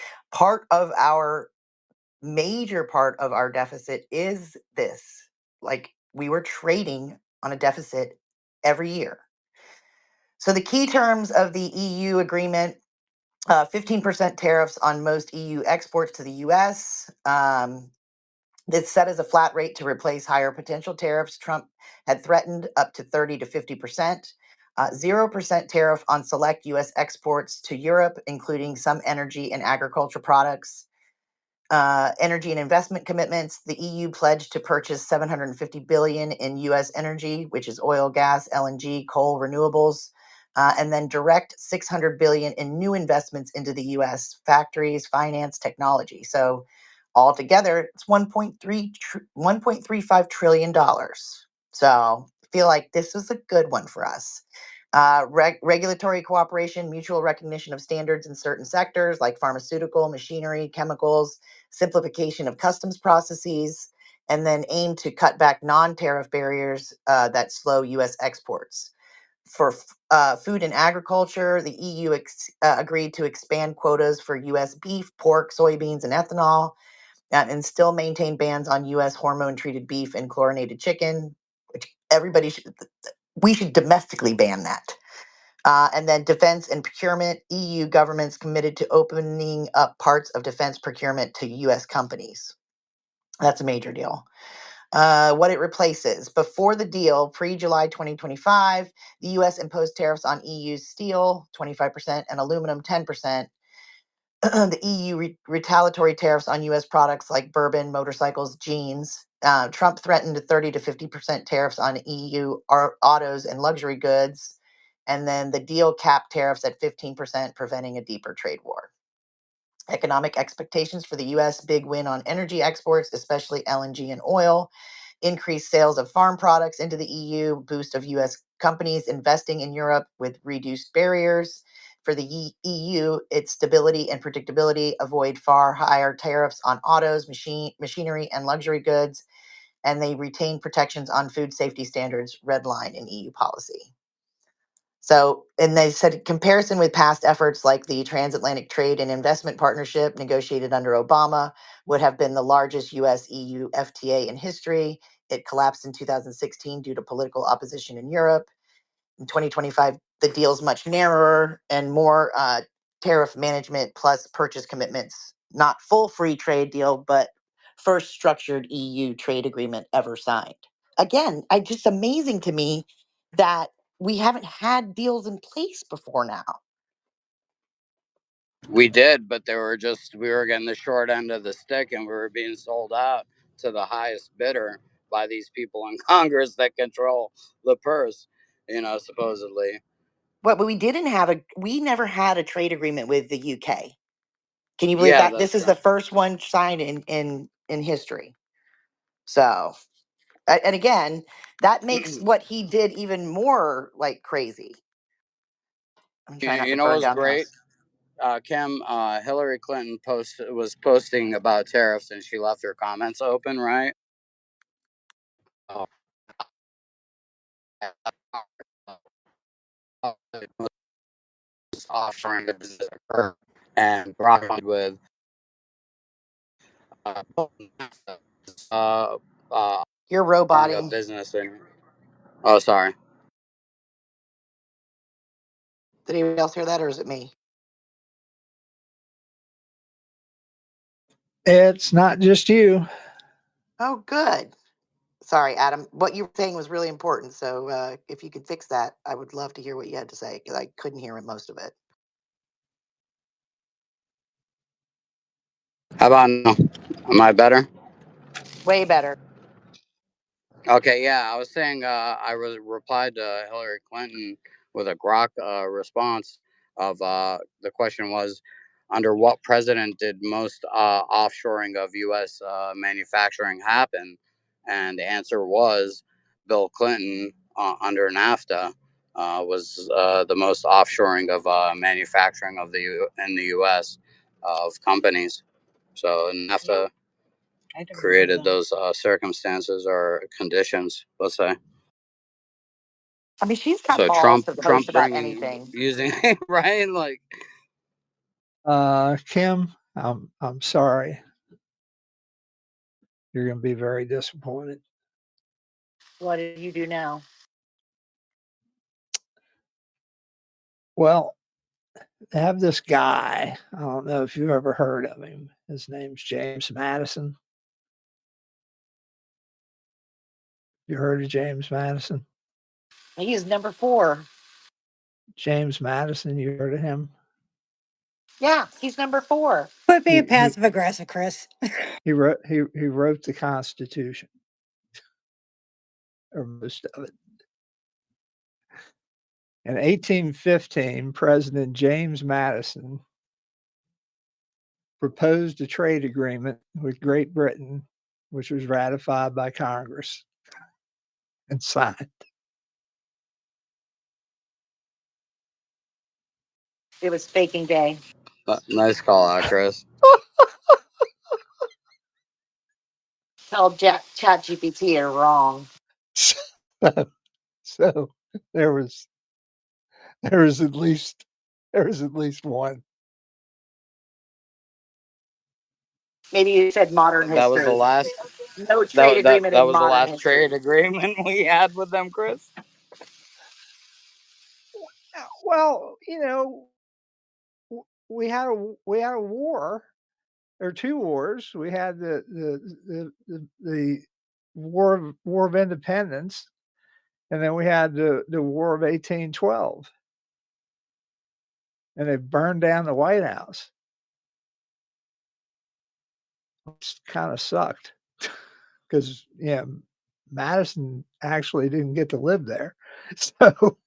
major part of our deficit is this. Like, we were trading on a deficit every year. So the key terms of the EU agreement: 15% tariffs on most EU exports to the US. It's set as a flat rate to replace higher potential tariffs. Trump had threatened up to 30 to 50%. 0% tariff on select U.S. exports to Europe, including some energy and agriculture products. Energy and investment commitments. The EU pledged to purchase 750 billion in U.S. energy, which is oil, gas, LNG, coal, renewables, and then direct 600 billion in new investments into the U.S. factories, finance, technology. So altogether, it's 1.35 trillion dollars. So I feel like this is a good one for us. Regulatory cooperation, mutual recognition of standards in certain sectors like pharmaceutical, machinery, chemicals, simplification of customs processes, and then aim to cut back non-tariff barriers that slow U.S. exports. For food and agriculture, the EU agreed to expand quotas for U.S. beef, pork, soybeans, and ethanol, and still maintain bans on U.S. hormone-treated beef and chlorinated chicken, which we should domestically ban that. And then defense and procurement, EU governments committed to opening up parts of defense procurement to US companies. That's a major deal. What it replaces. Before the deal, pre-July 2025, the US imposed tariffs on EU steel, 25%, and aluminum, 10%. The EU retaliatory tariffs on US products like bourbon, motorcycles, jeans. Trump threatened 30 to 50% tariffs on EU autos and luxury goods. And then the deal capped tariffs at 15%, preventing a deeper trade war. Economic expectations for the U.S. big win on energy exports, especially LNG and oil. Increased sales of farm products into the EU, boost of U.S. companies investing in Europe with reduced barriers. For the EU, its stability and predictability, avoid far higher tariffs on autos, machinery, and luxury goods. And they retain protections on food safety standards, red line in EU policy. So, and they said comparison with past efforts like the Transatlantic Trade and Investment Partnership negotiated under Obama would have been the largest US EU FTA in history. It collapsed in 2016 due to political opposition in Europe. In 2025, the deal is much narrower and more tariff management plus purchase commitments. Not full free trade deal, but first structured EU trade agreement ever signed. Again, just amazing to me that we haven't had deals in place before now. We did, but we were getting the short end of the stick, and we were being sold out to the highest bidder by these people in Congress that control the purse, supposedly. But we never had a trade agreement with the UK. Can you believe Yeah, that? This is the first one signed in history. So, and again, that makes what he did even more like crazy. I'm trying not to burn what's down the great? house. Kim, Hillary Clinton was posting about tariffs, and she left her comments open, right? Oh. Offshoring the business occur, and Brock with You're roboting. business. Oh, sorry. Did anybody else hear that, or is it me? It's not just you. Oh, good. Sorry, Adam. What you were saying was really important. So if you could fix that, I would love to hear what you had to say because I couldn't hear most of it. How about now? Am I better? Way better. Okay, yeah, I was saying I replied to Hillary Clinton with a grok response of the question was, under what president did most offshoring of U.S. Manufacturing happen? And the answer was Bill Clinton under NAFTA was the most offshoring of manufacturing in the U.S. Of companies. So NAFTA created those circumstances or conditions, let's say. I mean, she's got So balls Trump to post about bringing anything. using right, like Kim, I'm sorry. You're going to be very disappointed. What did you do now? Well, they have this guy. I don't know if you've ever heard of him. His name's James Madison. You heard of James Madison? He is number 4. James Madison, you heard of him? Yeah, he's number 4. Quit being He passive aggressive, Chris. he wrote the Constitution, or most of it. In 1815, President James Madison proposed a trade agreement with Great Britain, which was ratified by Congress and signed. It was faking day. Nice call out, Chris. Tell ChatGPT you're wrong. So there was at least one. Maybe you said modern history. That was the last. No trade agreement That in was the modern last history. trade agreement we had with them, Chris. Well, we had a war, or 2 wars. We had the War of Independence, and then we had the War of 1812, and they burned down the White House, which kind of sucked because Madison actually didn't get to live there, so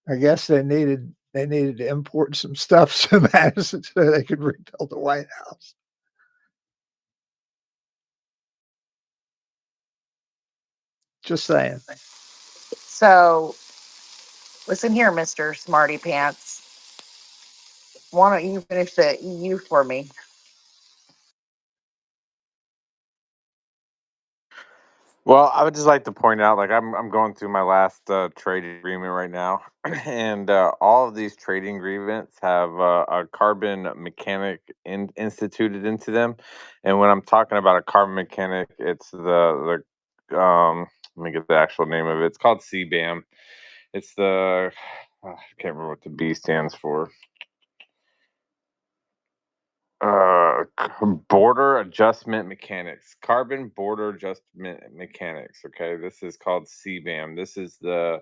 I guess they needed to import some stuff to Madison so they could rebuild the White House. Just saying. So, listen here, Mr. Smarty Pants. Why don't you finish the EU for me? Well, I would just like to point out, like I'm going through my last trade agreement right now, and all of these trading agreements have a carbon mechanic instituted into them. And when I'm talking about a carbon mechanic, it's let me get the actual name of it. It's called CBAM. It's the I can't remember what the B stands for. Border adjustment mechanics, carbon border adjustment mechanics. Okay, this is called CBAM. This is the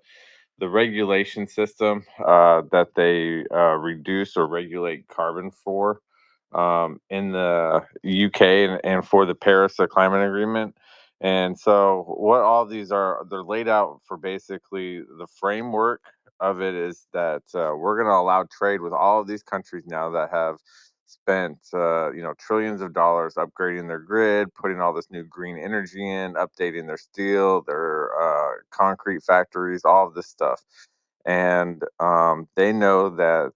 regulation system that they reduce or regulate carbon for in the UK, and for the Paris Climate Agreement. And so, what all these are, they're laid out for basically the framework of it is that we're going to allow trade with all of these countries now that have spent trillions of dollars upgrading their grid, putting all this new green energy in, updating their steel, their concrete factories, all of this stuff. And they know that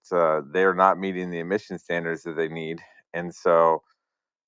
they're not meeting the emission standards that they need, and so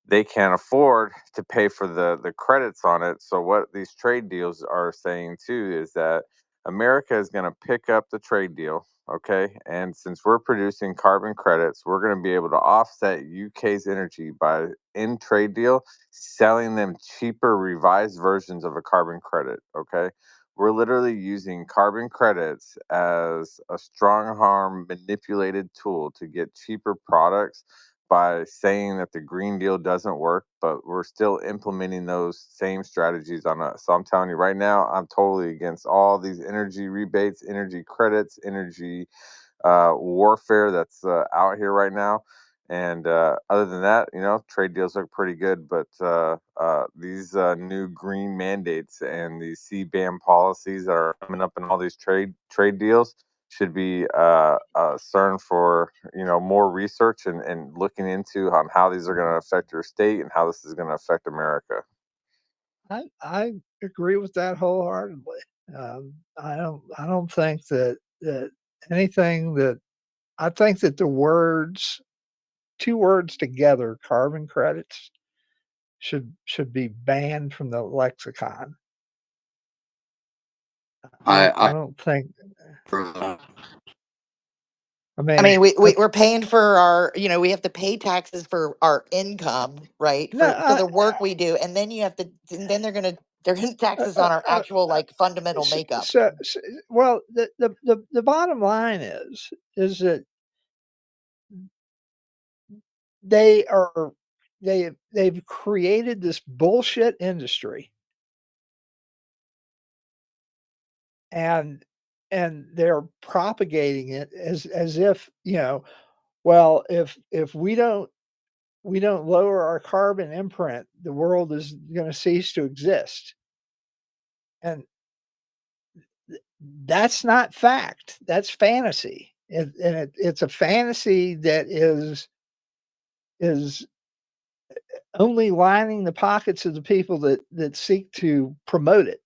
they can't afford to pay for the credits on it. So what these trade deals are saying too is that America is going to pick up the trade deal, okay? And since we're producing carbon credits, we're going to be able to offset UK's energy by in trade deal selling them cheaper revised versions of a carbon credit, okay? We're literally using carbon credits as a strong harm manipulated tool to get cheaper products by saying that the Green Deal doesn't work, but we're still implementing those same strategies on us. So I'm telling you right now, I'm totally against all these energy rebates, energy credits, energy warfare that's out here right now. And other than that, trade deals look pretty good. But these new green mandates and these CBAM policies that are coming up in all these trade deals should be CERN for more research and looking into on how these are going to affect your state and how this is going to affect America. I agree with that wholeheartedly. I don't think that anything that I think that the 2 words together, carbon credits, should be banned from the lexicon. I don't think. I mean, we're paying for our, we have to pay taxes for our income, right? No, For the work we do, and then and then they're gonna tax us on our actual fundamental makeup. Well, the bottom line is that they are they've created this bullshit industry, and they're propagating it as if, well, if we don't lower our carbon imprint, the world is going to cease to exist. And that's not fact. That's fantasy. It's a fantasy that is only lining the pockets of the people that seek to promote it.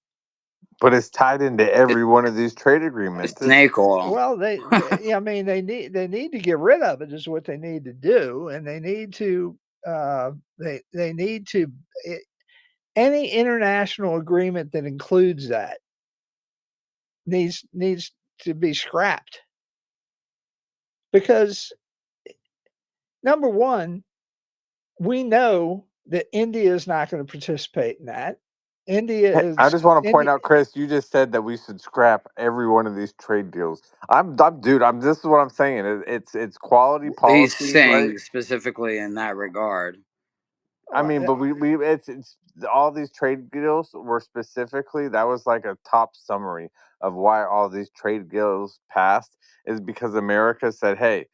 But it's tied into every one of these trade agreements. Snake oil. Well, they I mean, they need to get rid of it is what they need to do, and they need to they need to any international agreement that includes that needs to be scrapped, because number one, we know that India is not going to participate in that. India is. I just want to point out, Chris, you just said that we should scrap every one of these trade deals. Dude. This is what I'm saying. It's quality policy. He's saying right? specifically in that regard. I mean, but it's all these trade deals were specifically, that was like a top summary of why all these trade deals passed, is because America said, hey,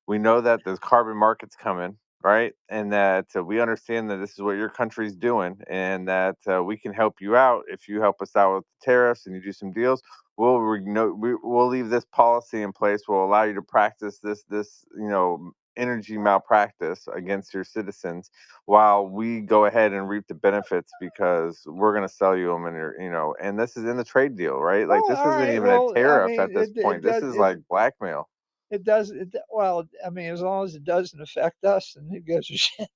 we know that there's carbon markets coming, right? And that we understand that this is what your country's doing, and that we can help you out if you help us out with the tariffs and you do some deals. We'll leave this policy in place. We'll allow you to practice this energy malpractice against your citizens, while we go ahead and reap the benefits because we're going to sell you them, and this is in the trade deal, right? Like, this isn't even a tariff at this point. This is like blackmail. It does. Well, I mean, as long as it doesn't affect us, then who gives a shit?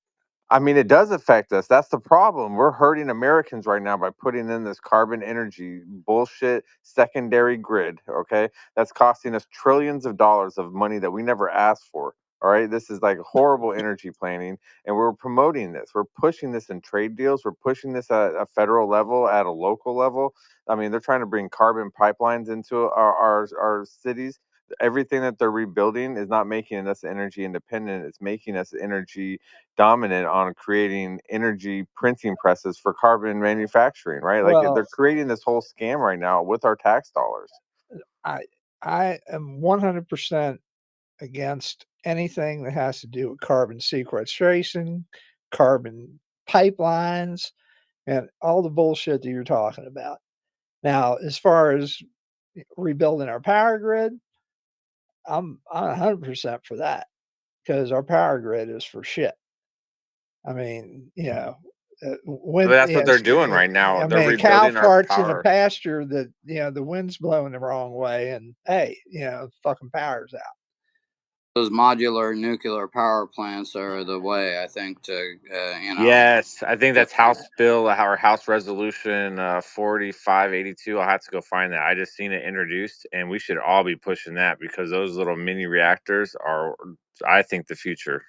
I mean, it does affect us. That's the problem. We're hurting Americans right now by putting in this carbon energy bullshit secondary grid, okay? That's costing us trillions of dollars of money that we never asked for. All right. This is like horrible energy planning, and we're promoting this. We're pushing this in trade deals. We're pushing this at a federal level, at a local level. I mean, they're trying to bring carbon pipelines into our cities. Everything that they're rebuilding is not making us energy independent. It's making us energy dominant on creating energy printing presses for carbon manufacturing, right? Like, Well, they're creating this whole scam right now with our tax dollars. I am 100% against anything that has to do with carbon sequestration, carbon pipelines, and all the bullshit that you're talking about. Now, as far as rebuilding our power grid, I'm 100% for that, because our power grid is for shit. I mean, when That's what they're doing right now. I They're mean, cow rebuilding our farts in a power. pasture that the wind's blowing the wrong way, and hey, fucking power's out. Those modular nuclear power plants are the way, I think, to Yes, I think that's House Bill or House Resolution 4582. I'll have to go find that. I just seen it introduced, and we should all be pushing that, because those little mini reactors are, I think, the future.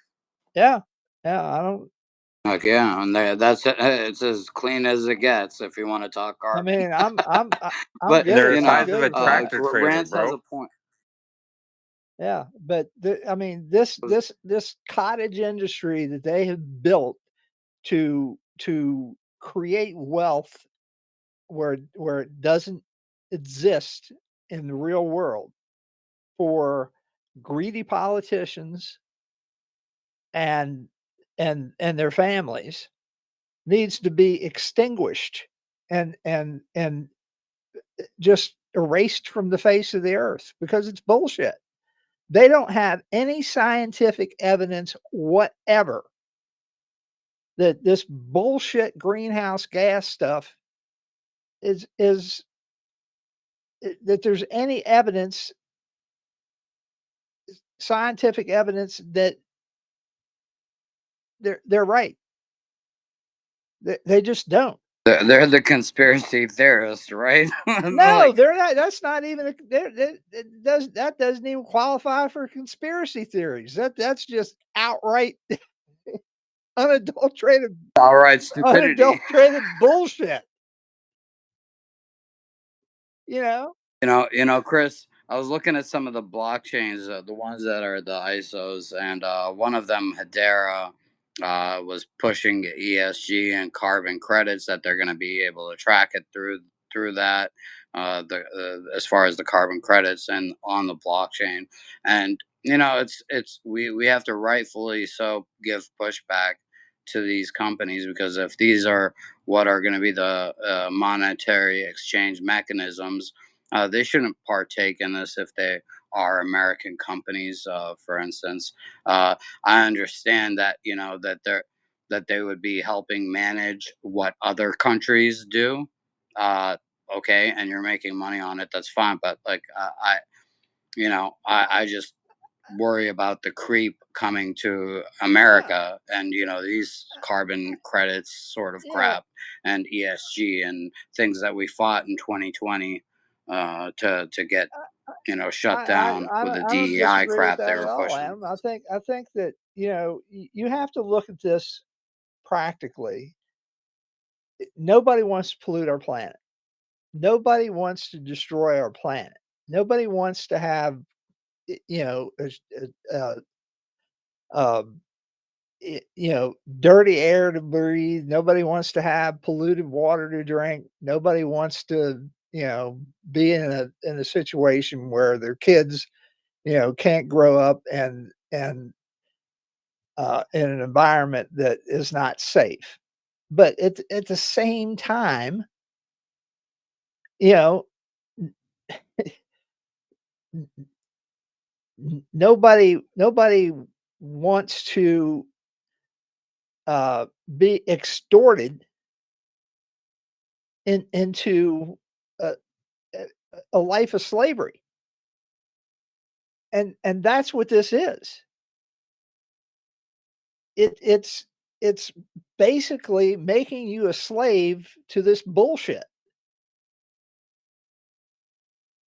Yeah, I don't. Like, yeah, and that's it's as clean as it gets if you want to talk I carbon. mean, I'm But good. They're I'm the size good of a with that. tractor trailer, Rance has bro. a point. Yeah, but I mean, this cottage industry that they have built to create wealth where it doesn't exist in the real world, for greedy politicians and their families, needs to be extinguished and just erased from the face of the earth, because it's bullshit. They don't have any scientific evidence whatever that this bullshit greenhouse gas stuff is that there's any evidence, scientific evidence, that they're right. They just don't. They're the conspiracy theorists, right? No, they're not. That's not even that doesn't even qualify for conspiracy theories. That's just outright unadulterated stupidity. unadulterated bullshit. Chris, I was looking at some of the blockchains, the ones that are the ISOs, and one of them, Hedera, was pushing ESG and carbon credits, that they're going to be able to track it through that, as far as the carbon credits and on the blockchain. And we have to rightfully so give pushback to these companies, because if these are what are going to be the monetary exchange mechanisms, they shouldn't partake in this if they are American companies, for instance. I understand that that they would be helping manage what other countries do. Uh, okay, and you're making money on it. That's fine, but like I just worry about the creep coming to America, and these carbon credits sort of crap, and ESG and things that we fought in 2020 to get shut down with the I don't DEI disagree with crap they that at were all, pushing. Adam. I think that you have to look at this practically. Nobody wants to pollute our planet. Nobody wants to destroy our planet. Nobody wants to have uh, um, dirty air to breathe. Nobody wants to have polluted water to drink. Nobody wants to be in a situation where their kids can't grow up and in an environment that is not safe. But at the same time, you know, nobody wants to be extorted into a, a life of slavery, and that's what this is. It's basically making you a slave to this bullshit.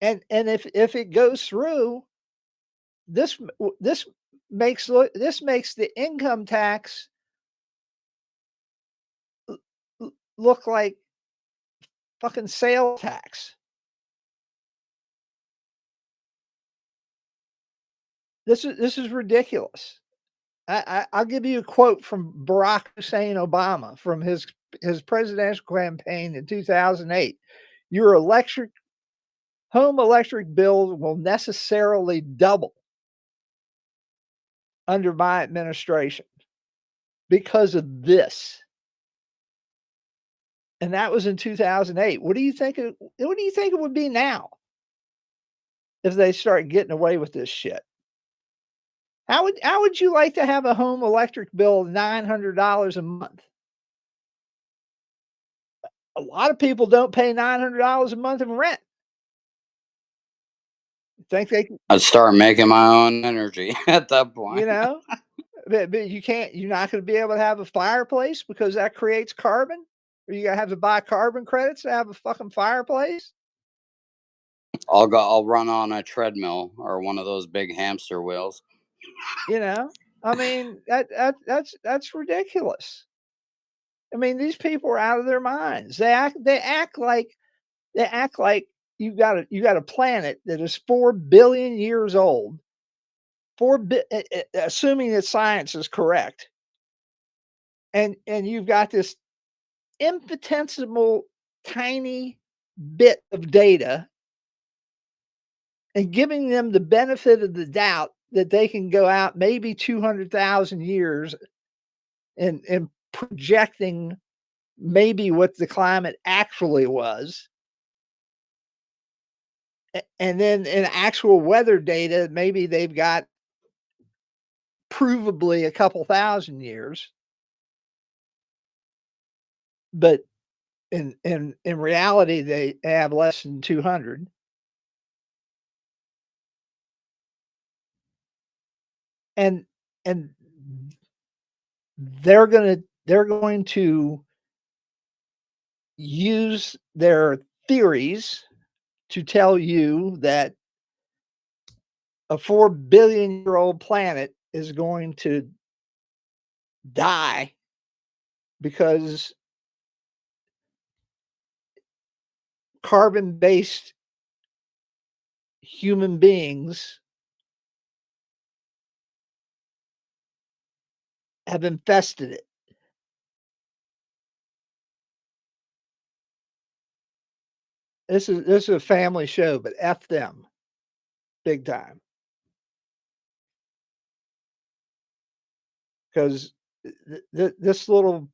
And if it goes through, this makes the income tax look like fucking sales tax. This is ridiculous. I'll give you a quote from Barack Hussein Obama from his presidential campaign in 2008. Your home electric bill will necessarily double under my administration because of this. And that was in 2008. What do you think it would be now if they start getting away with this shit? How would you like to have a home electric bill of $900 a month? A lot of people don't pay $900 a month in rent. Think they can, I'd start making my own energy at that point. but you're not going to be able to have a fireplace because that creates carbon, or you got to have to buy carbon credits to have a fucking fireplace. I'll run on a treadmill or one of those big hamster wheels. I mean that's ridiculous. I mean, these people are out of their minds. They act like you got a planet that is 4 billion years old. Assuming that science is correct, and you've got this infinitesimal tiny bit of data, and giving them the benefit of the doubt that they can go out maybe 200,000 years and projecting maybe what the climate actually was. And then in actual weather data, maybe they've got provably a couple thousand years. But in reality, they have less than 200. And they're going to use their theories to tell you that a 4 billion year old planet is going to die because carbon based human beings have infested it. This is a family show, but F them big time. Because this little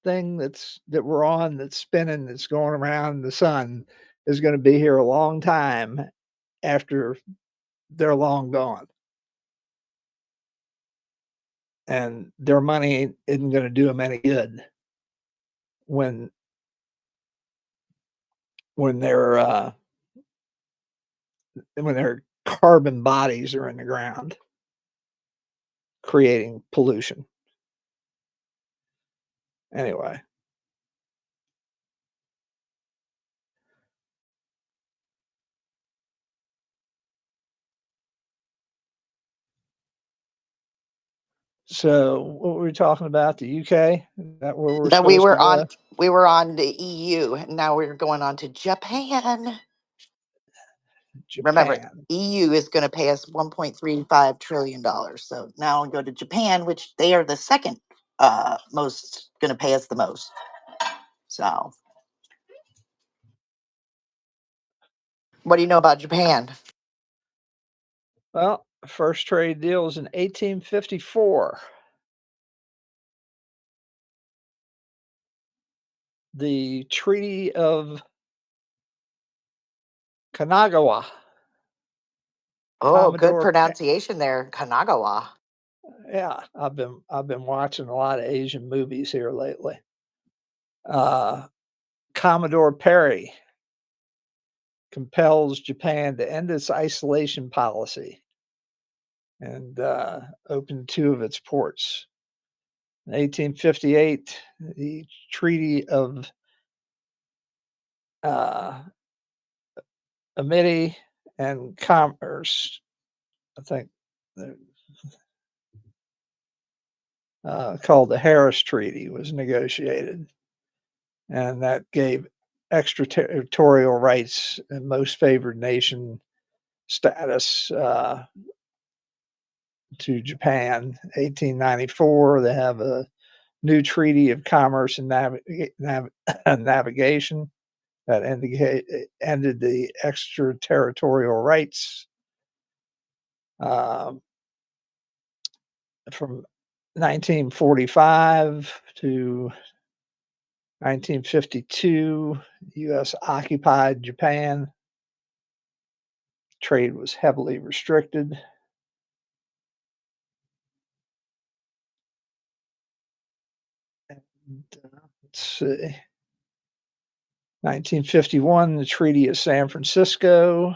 thing that we're on that's spinning, that's going around the sun, is going to be here a long time after they're long gone, and their money isn't going to do them any good when when their when their carbon bodies are in the ground creating pollution. Anyway. So what were we talking about? The UK? Is that where we're No, we supposed to were go? on the EU, and now we're going on to Japan. Remember, Japan. EU is going to pay us $1.35 trillion. So now we go to Japan, which they are the second most going to pay us the most. So, what do you know about Japan? Well, first trade deal was in 1854. The Treaty of Kanagawa. Oh, good Commodore. pronunciation there, Kanagawa. Yeah, I've been watching a lot of Asian movies here lately. Uh, Commodore Perry compels Japan to end its isolation policy and open two of its ports. In 1858, the Treaty of Amity and Commerce, I think, called the Harris Treaty, was negotiated, and that gave extraterritorial rights and most favored nation status to Japan. 1894, they have a new Treaty of Commerce and Navigation that ended the extraterritorial rights. From 1945 to 1952, U.S. occupied Japan. Trade was heavily restricted. And, let's see. 1951, the Treaty of San Francisco.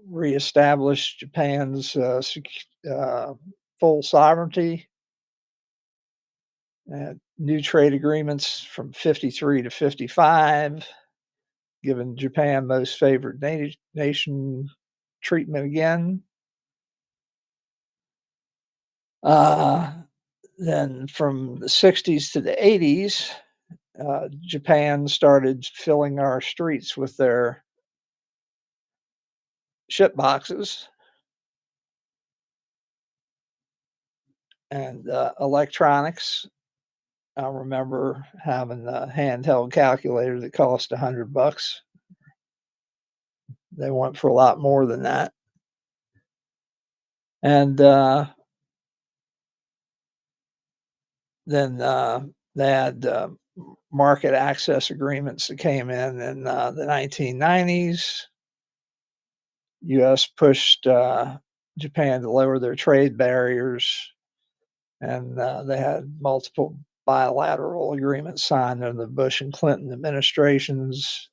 Reestablished Japan's full sovereignty. New trade agreements from 53 to 55, giving Japan most favored nation treatment again. Then from the 60s to the 80s, Japan started filling our streets with their ship boxes and electronics. I remember having a handheld calculator that cost $100. They went for a lot more than that. And then they had market access agreements that came in the 1990s. U.S. pushed Japan to lower their trade barriers, and they had multiple bilateral agreements signed under the Bush and Clinton administrations.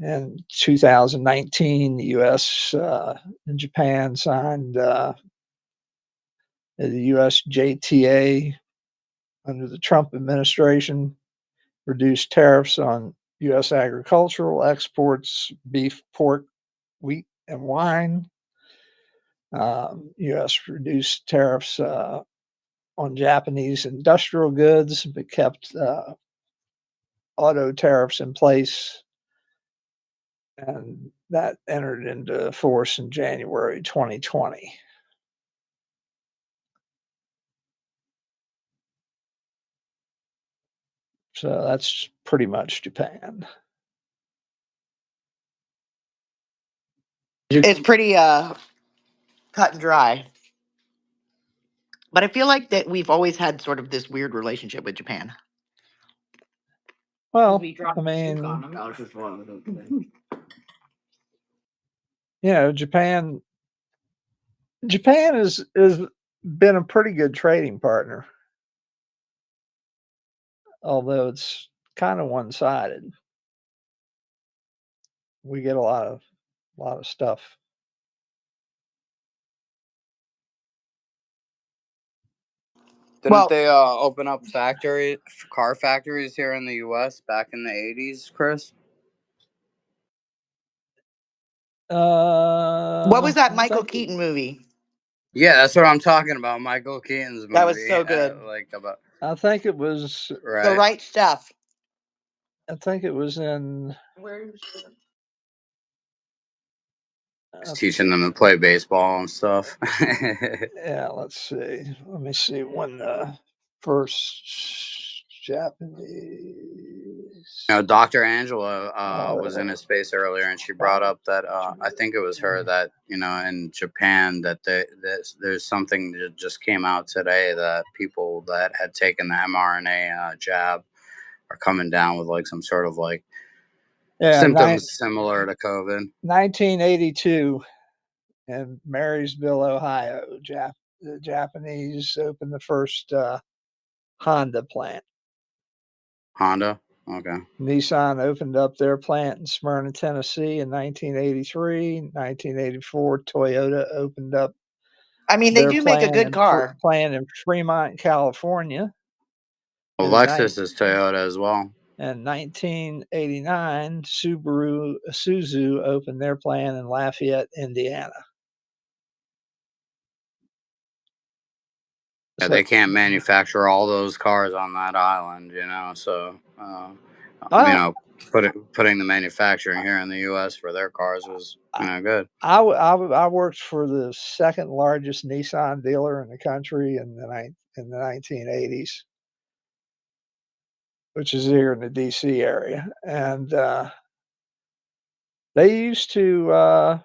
In 2019, the U.S. And Japan signed the USJTA under the Trump administration, reduced tariffs on U.S. agricultural exports, beef, pork, wheat, and wine. U.S. reduced tariffs on Japanese industrial goods, but kept auto tariffs in place. and that entered into force in January 2020. So that's pretty much Japan. It's pretty cut and dry. But I feel like that we've always had sort of this weird relationship with Japan. Well, We dropped I the nuke on mean, them. Japan has been a pretty good trading partner, although it's kind of one-sided. We get a lot of stuff. Didn't they open up car factories here in the U.S. back in the 80s, Chris? What was that I Michael think- Keaton movie? Yeah, that's what I'm talking about. Michael Keaton's movie. That was so good. I think it was Right. The Right Stuff. I think it was in. He's teaching them to play baseball and stuff. Yeah, let's see. Let me see when the first Japanese. Dr. Angela was in his space earlier, and she brought up that I think it was her that in Japan that there's something that just came out today that people that had taken the mRNA jab are coming down with like some sort of like symptoms similar to COVID. 1982 in Marysville, Ohio, the Japanese opened the first Honda plant. Honda? Okay. Nissan opened up their plant in Smyrna, Tennessee in 1983. 1984, Toyota opened up. I mean, they do make a good car. Plant in Fremont, California. Well, Lexus is Toyota as well. In 1989, Isuzu opened their plant in Lafayette, Indiana. Yeah, they can't manufacture all those cars on that island, so putting the manufacturing here in the U.S. for their cars was good. I worked for the second largest Nissan dealer in the country in the 1980s, which is here in the D.C. area, and they used to, I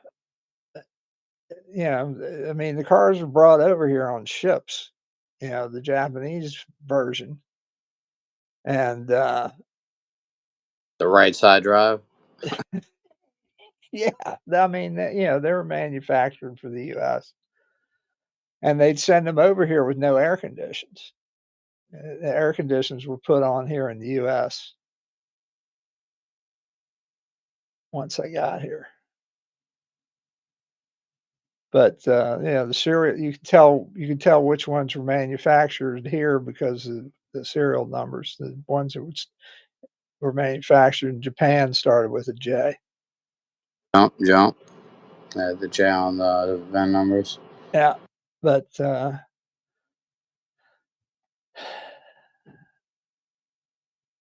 mean, the cars were brought over here on ships, the Japanese version, and the right side drive. Yeah, I mean, they were manufactured for the U.S. and they'd send them over here with no air conditions. The air conditions were put on here in the U.S. once they got here. But the serial, you could tell which ones were manufactured here because of the serial numbers. The ones that were manufactured in Japan started with a J. Jump. The J on the VIN numbers. Yeah, but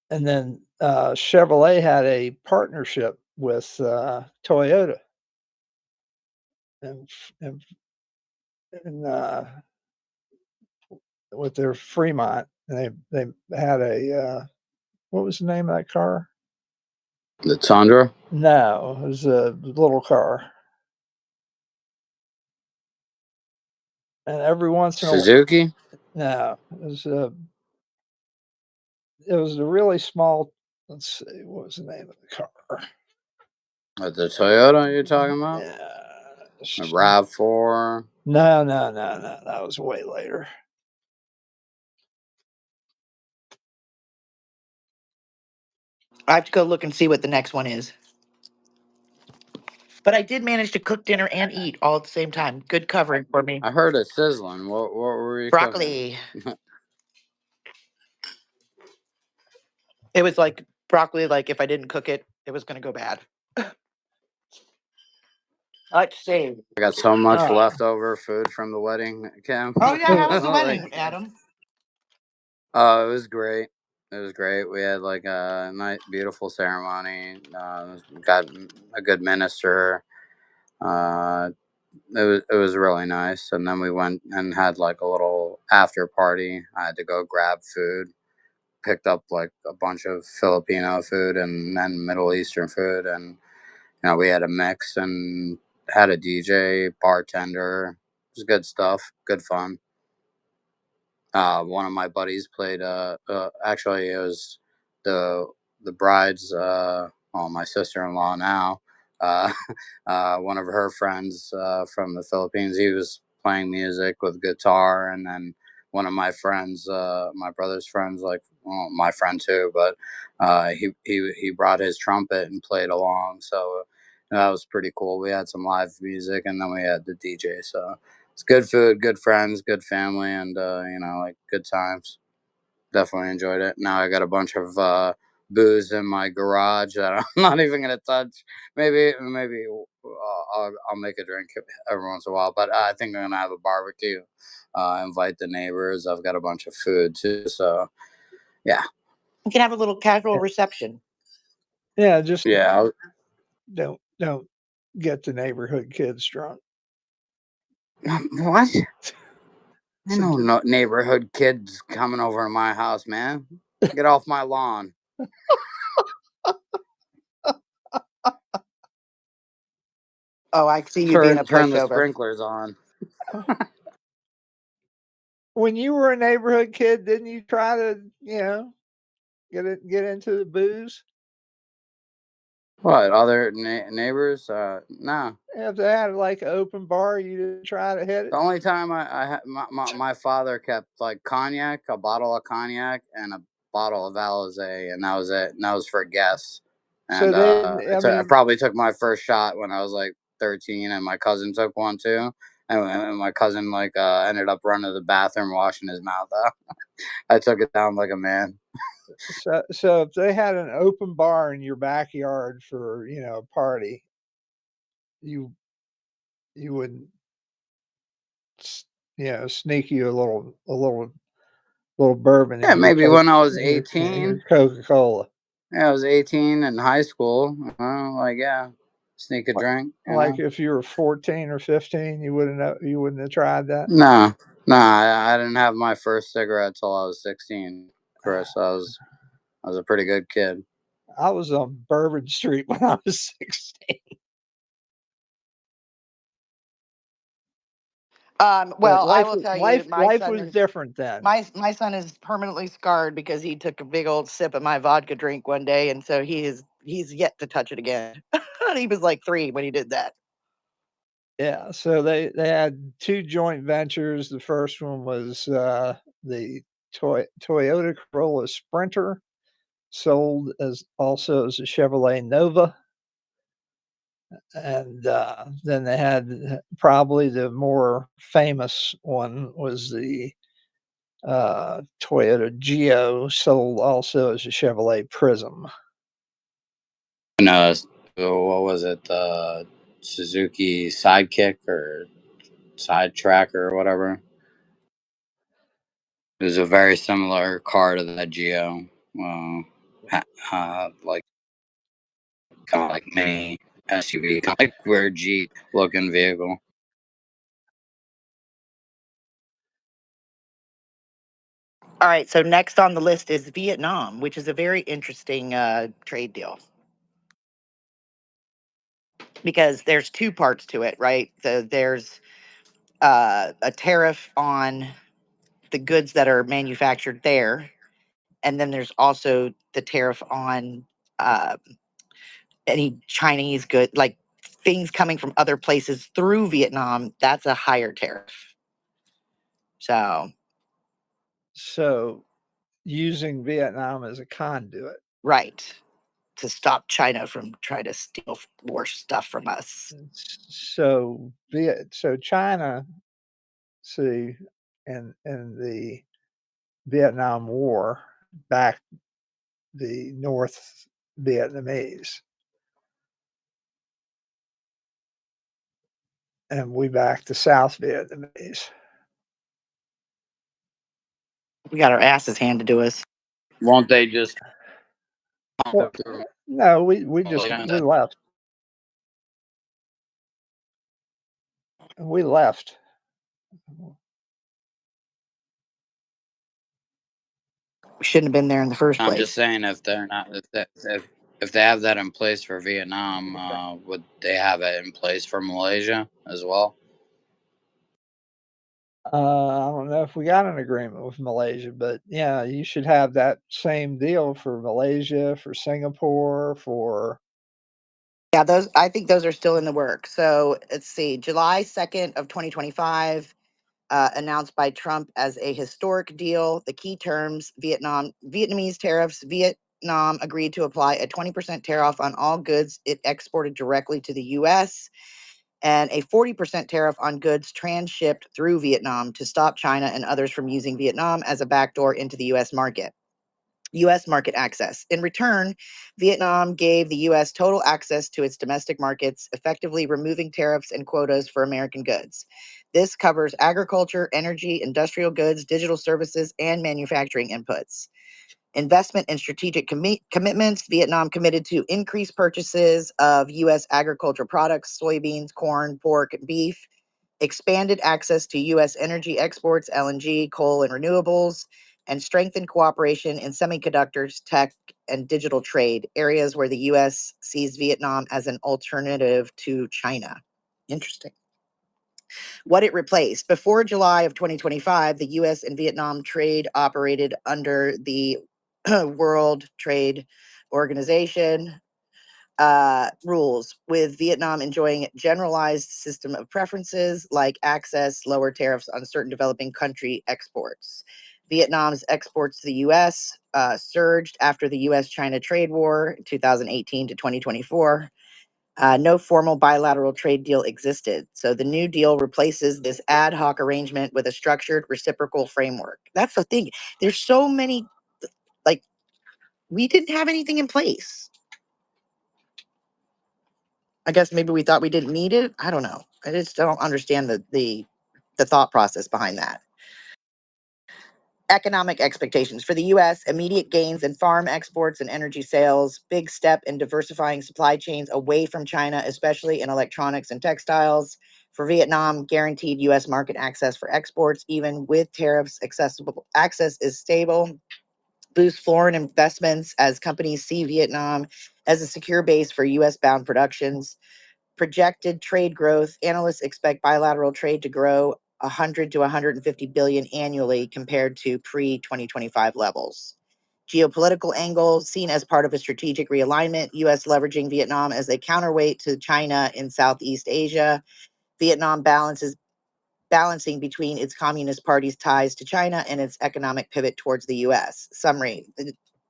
and then Chevrolet had a partnership with Toyota, and with their Fremont. They had a what was the name of that car? The Tundra? No, it was a little car. And every once in a while, Suzuki? No, it was a really small. Let's see, what was the name of the car? The Toyota you're talking about? Yeah. The RAV4? No. That was way later. I have to go look and see what the next one is. But I did manage to cook dinner and eat all at the same time. Good covering for me. I heard it sizzling. What were you Broccoli. It was like broccoli, like if I didn't cook it, it was going to go bad. Let's see. I got so much leftover food from the wedding, Cam. Oh, yeah, how was the wedding, Adam? Oh, it was great. It was great. We had like a nice, beautiful ceremony. Got a good minister. Uh, it was really nice. And then we went and had like a little after party. I had to go grab food. Picked up like a bunch of Filipino food and then Middle Eastern food, and we had a mix and had a DJ, bartender. It was good stuff, good fun. One of my buddies played. Actually, it was the the bride's. Well, my sister-in-law now. Uh, one of her friends from the Philippines. He was playing music with guitar, and then one of my friends, my brother's friends, like well, my friend too, but he brought his trumpet and played along. So that was pretty cool. We had some live music, and then we had the DJ. So it's good food, good friends, good family, and like good times. Definitely enjoyed it. Now I got a bunch of booze in my garage that I'm not even gonna touch. Maybe I'll make a drink every once in a while, but I think I'm gonna have a barbecue. Invite the neighbors. I've got a bunch of food too, so yeah, You can have a little casual reception. Yeah, just yeah. don't get the neighborhood kids drunk. What? I So know no neighborhood kids coming over to my house, man. Get off my lawn. Oh, I see you being a Turn the pushover. sprinklers on. when you were a neighborhood kid, didn't you try to, get into the booze? What other neighbors? No. If they had like an open bar, you didn't try to hit it. The only time my father kept like cognac, a bottle of cognac, and a bottle of Alizé, and that was it. And that was for guests. So And they didn't. I I mean, probably took my first shot when I was like 13, and my cousin took one too. And my cousin like ended up running to the bathroom, washing his mouth out. I took it down like a man. so if they had an open bar in your backyard for a party, you would sneak you a little bourbon Yeah, in your maybe when I was in your 18. Coca-Cola. Yeah, I was 18 in high school. Like yeah, sneak a drink. Like if you were 14 or 15, you wouldn't have tried that. No, no, I didn't have my first cigarette till I was 16. Chris, I was a pretty good kid. I was on Bourbon Street when I was 16. But Well, I will tell you, my life son was is different then. my son is permanently scarred because he took a big old sip of my vodka drink one day, and so he's yet to touch it again. He was like 3 when he did that. Yeah, so they had 2 joint ventures. The first one was the Toyota Corolla Sprinter, sold as also as a Chevrolet Nova. And then they had probably the more famous one was the Toyota Geo, sold also as a Chevrolet Prism. And what was it? Suzuki Sidekick or Sidetrack or whatever. It was a very similar car to that Geo. Like kind of like mini SUV, kind of like weird Jeep looking vehicle. All right, so next on the list is Vietnam, which is a very interesting trade deal because there's 2 parts to it, right? So there's a tariff on the goods that are manufactured there, and then there's also the tariff on uh, any Chinese good, like things coming from other places through Vietnam. That's a higher tariff. So using Vietnam as a conduit. Right, to stop China from trying to steal more stuff from us. So China, see, in the Vietnam War, backed the North Vietnamese, and we backed the South Vietnamese. We got our asses handed to us. Won't they just Well, no, we left. We left. We shouldn't have been there in the first I'm just place. saying, if they're not, if they have that in place for Vietnam, would they have it in place for Malaysia as well? I don't know if we got an agreement with Malaysia, but yeah, you should have that same deal for Malaysia, for Singapore, for Yeah, those I think those are still in the work. So let's see, July 2nd of 2025, announced by Trump as a historic deal. The key terms: Vietnamese tariffs. Vietnam agreed to apply a 20% tariff on all goods it exported directly to the U.S. and a 40% tariff on goods transshipped through Vietnam to stop China and others from using Vietnam as a backdoor into the U.S. market. U.S. market access. In return, Vietnam gave the U.S. total access to its domestic markets, effectively removing tariffs and quotas for American goods. This covers agriculture, energy, industrial goods, digital services, and manufacturing inputs. Investment and strategic commitments. Vietnam committed to increase purchases of U.S. agricultural products, soybeans, corn, pork, beef, expanded access to U.S. energy exports, LNG, coal, and renewables, and strengthened cooperation in semiconductors, tech, and digital trade, areas where the U.S. sees Vietnam as an alternative to China. Interesting. What it replaced. Before July of 2025, the U.S. and Vietnam trade operated under the World Trade Organization rules, with Vietnam enjoying a generalized system of preferences like access, lower tariffs on certain developing country exports. Vietnam's exports to the U.S. Surged after the U.S.-China trade war 2018 to 2024. No formal bilateral trade deal existed. So the new deal replaces this ad hoc arrangement with a structured reciprocal framework. That's the thing. There's so many, like, we didn't have anything in place. I guess maybe we thought we didn't need it. I don't know. I just don't understand the thought process behind that. Economic expectations for the U.S. Immediate gains in farm exports and energy sales. Big step in diversifying supply chains away from China, especially in electronics and textiles. For Vietnam, guaranteed U.S. market access for exports, even with tariffs. Access is stable. Boost foreign investments as companies see Vietnam as a secure base for U.S. bound productions. Projected trade growth. Analysts expect bilateral trade to grow 100 to 150 billion annually compared to pre-2025 levels. Geopolitical angle seen as part of a strategic realignment, U.S. leveraging Vietnam as a counterweight to China in Southeast Asia. Vietnam balancing between its Communist Party's ties to China and its economic pivot towards the U.S. Summary.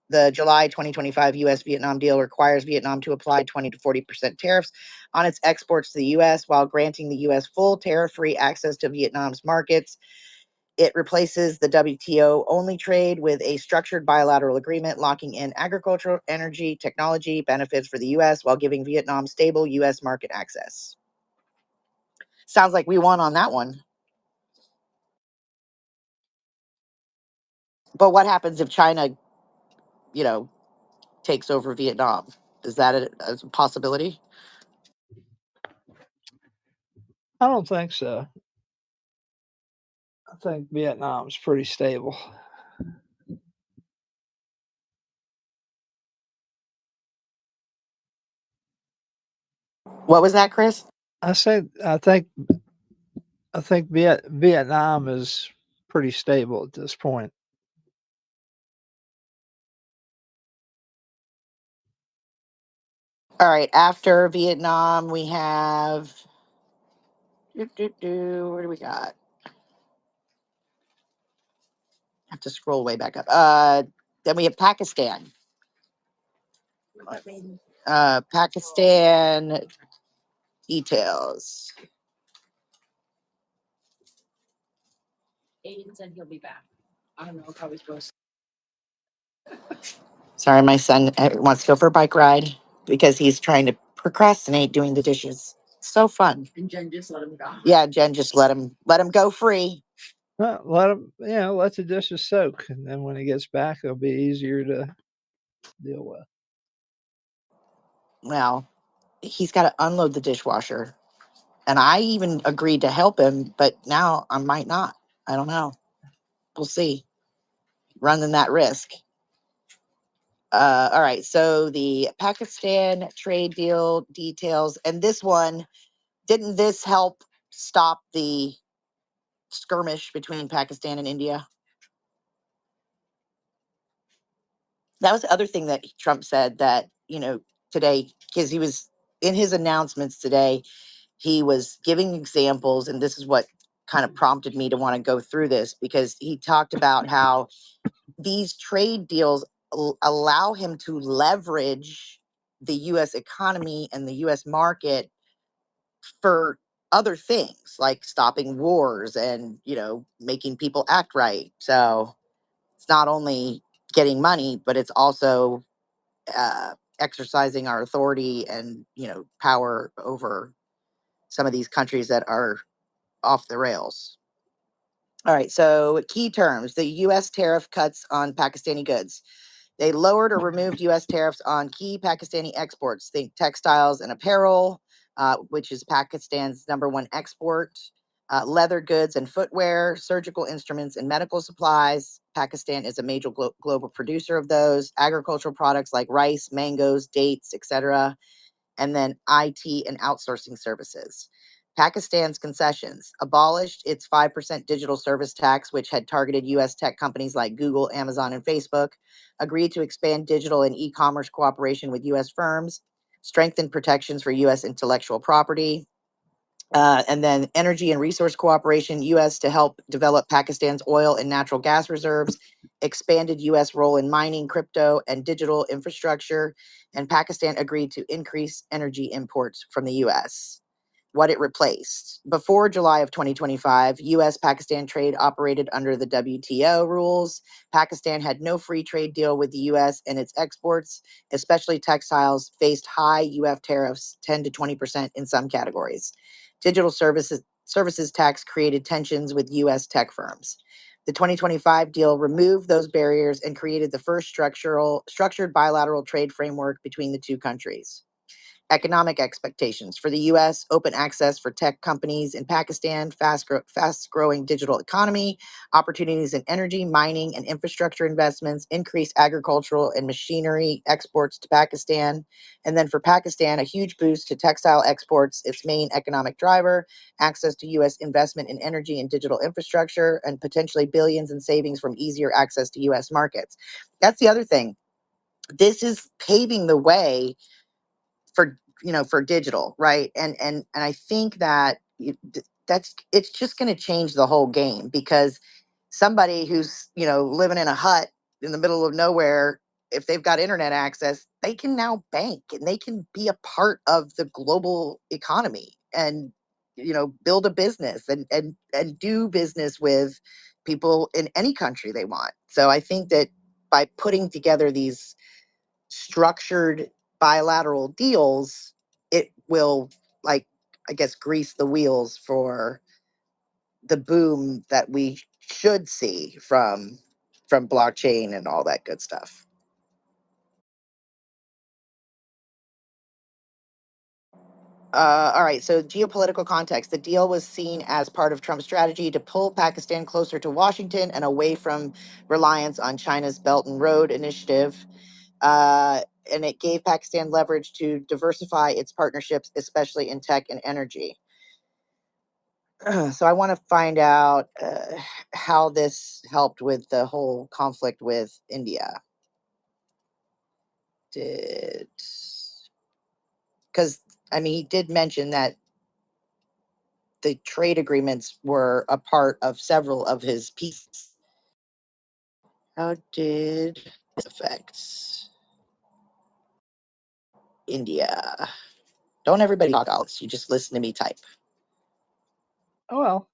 The July 2025 U.S. Vietnam deal requires Vietnam to apply 20 to 40% tariffs on its exports to the U.S. while granting the U.S. full tariff-free access to Vietnam's markets. It replaces the WTO only trade with a structured bilateral agreement locking in agricultural, energy, technology benefits for the U.S. while giving Vietnam stable U.S. market access. Sounds like we won on that one. But what happens if China, you know, takes over Vietnam? Is that a possibility? I don't think so. I think Vietnam's pretty stable. What was that, Chris? I said I think Vietnam is pretty stable at this point. All right. After Vietnam, we have. Where do we got? I have to scroll way back up. Then we have Pakistan. Pakistan details. Aiden said he'll be back. I don't know if I was supposed to. Sorry, my son wants to go for a bike ride because he's trying to procrastinate doing the dishes. So fun. And Jen just let him go. Yeah, Jen just let him go free. Let him, let the dishes soak, and then when he gets back, it'll be easier to deal with. Well, he's got to unload the dishwasher. And I even agreed to help him, but now I might not. I don't know. We'll see. Running that risk. All right. So the Pakistan trade deal details. And this one, didn't this help stop the skirmish between Pakistan and India? That was the other thing that Trump said that, today, because he was in his announcements today, he was giving examples. And this is what kind of prompted me to want to go through this, because he talked about how these trade deals allow him to leverage the U.S. economy and the U.S. market for other things like stopping wars and, making people act right. So it's not only getting money, but it's also exercising our authority and, power over some of these countries that are off the rails. All right. So key terms: the U.S. tariff cuts on Pakistani goods. They lowered or removed U.S. tariffs on key Pakistani exports. Think textiles and apparel, which is Pakistan's #1 export, leather goods and footwear, surgical instruments and medical supplies. Pakistan is a major global producer of those. Agricultural products like rice, mangoes, dates, etc. And then IT and outsourcing services. Pakistan's concessions: abolished its 5% digital service tax, which had targeted U.S. tech companies like Google, Amazon, and Facebook, agreed to expand digital and e-commerce cooperation with U.S. firms, strengthened protections for U.S. intellectual property, and then energy and resource cooperation, U.S. to help develop Pakistan's oil and natural gas reserves, expanded U.S. role in mining, crypto, and digital infrastructure, and Pakistan agreed to increase energy imports from the U.S. What it replaced: before July of 2025, U.S.-Pakistan trade operated under the WTO rules. Pakistan had no free trade deal with the U.S., and its exports, especially textiles, faced high UF tariffs, 10 to 20% in some categories. Digital services tax created tensions with U.S. tech firms. The 2025 deal removed those barriers and created the first structured bilateral trade framework between the two countries. Economic expectations for the U.S.: open access for tech companies in Pakistan, fast-growing digital economy, opportunities in energy, mining, and infrastructure investments, increased agricultural and machinery exports to Pakistan. And then for Pakistan, a huge boost to textile exports, its main economic driver, access to U.S. investment in energy and digital infrastructure, and potentially billions in savings from easier access to U.S. markets. That's the other thing. This is paving the way for digital, right? And I think that it's just going to change the whole game, because somebody who's living in a hut in the middle of nowhere, if they've got internet access, they can now bank and they can be a part of the global economy and build a business and do business with people in any country they want. So I think that by putting together these structured bilateral deals, it will, like, I guess, grease the wheels for the boom that we should see from blockchain and all that good stuff. All right, so geopolitical context. The deal was seen as part of Trump's strategy to pull Pakistan closer to Washington and away from reliance on China's Belt and Road Initiative. And it gave Pakistan leverage to diversify its partnerships, especially in tech and energy. So I want to find out how this helped with the whole conflict with India. Because he did mention that the trade agreements were a part of several of his pieces. How did this affect India? Don't everybody talk else. You just listen to me type. Well,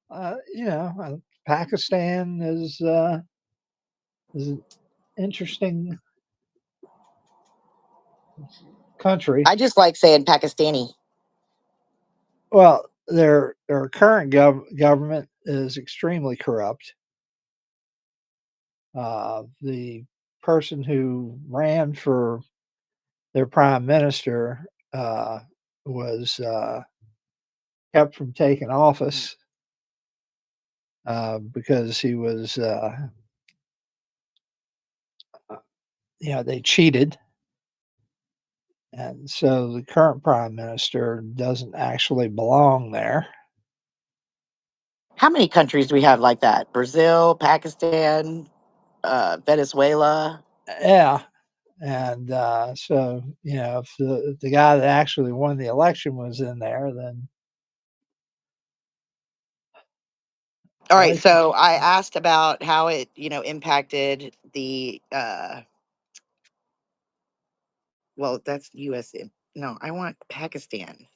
Pakistan is an interesting country. I just like saying Pakistani. Well, their current government is extremely corrupt. The person who ran for their prime minister was kept from taking office because he was, they cheated. And so the current prime minister doesn't actually belong there. How many countries do we have like that? Brazil, Pakistan, Venezuela. Yeah. And so, if the guy that actually won the election was in there, then All right, life. so I asked about how it, impacted the well, that's US. No, I want Pakistan.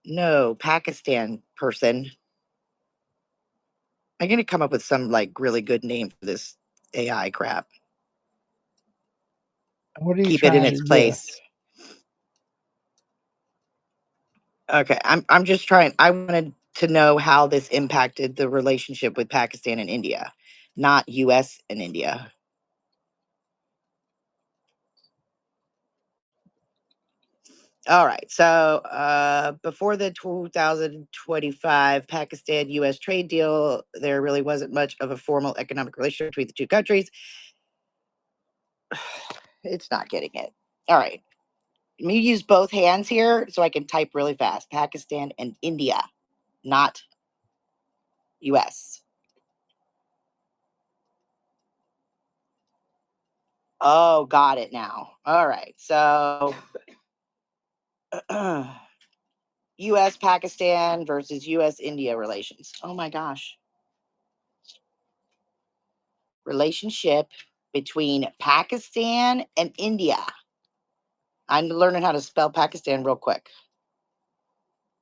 No, Pakistan person. I'm going to come up with some like really good name for this AI crap. What are you Keep it in trying its to do? place. Okay, I'm just trying. I wanted to know how this impacted the relationship with Pakistan and India, not US and India. All right. So before the 2025 Pakistan US trade deal, there really wasn't much of a formal economic relationship between the two countries. It's not getting it. All right. Let me use both hands here so I can type really fast. Pakistan and India, not US. Oh, got it now. All right. So US Pakistan versus US India relations. Oh my gosh. Relationship between Pakistan and India. I'm learning how to spell Pakistan real quick.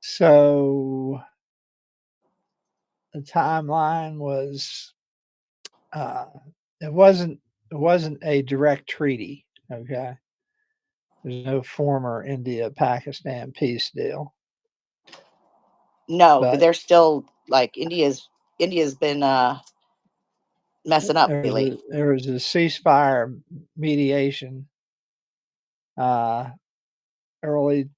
So the timeline was uh, it wasn't a direct treaty. Okay, there's no former India-Pakistan peace deal, No, but but they're still like India's been messing up lately. there was a ceasefire mediation uh, early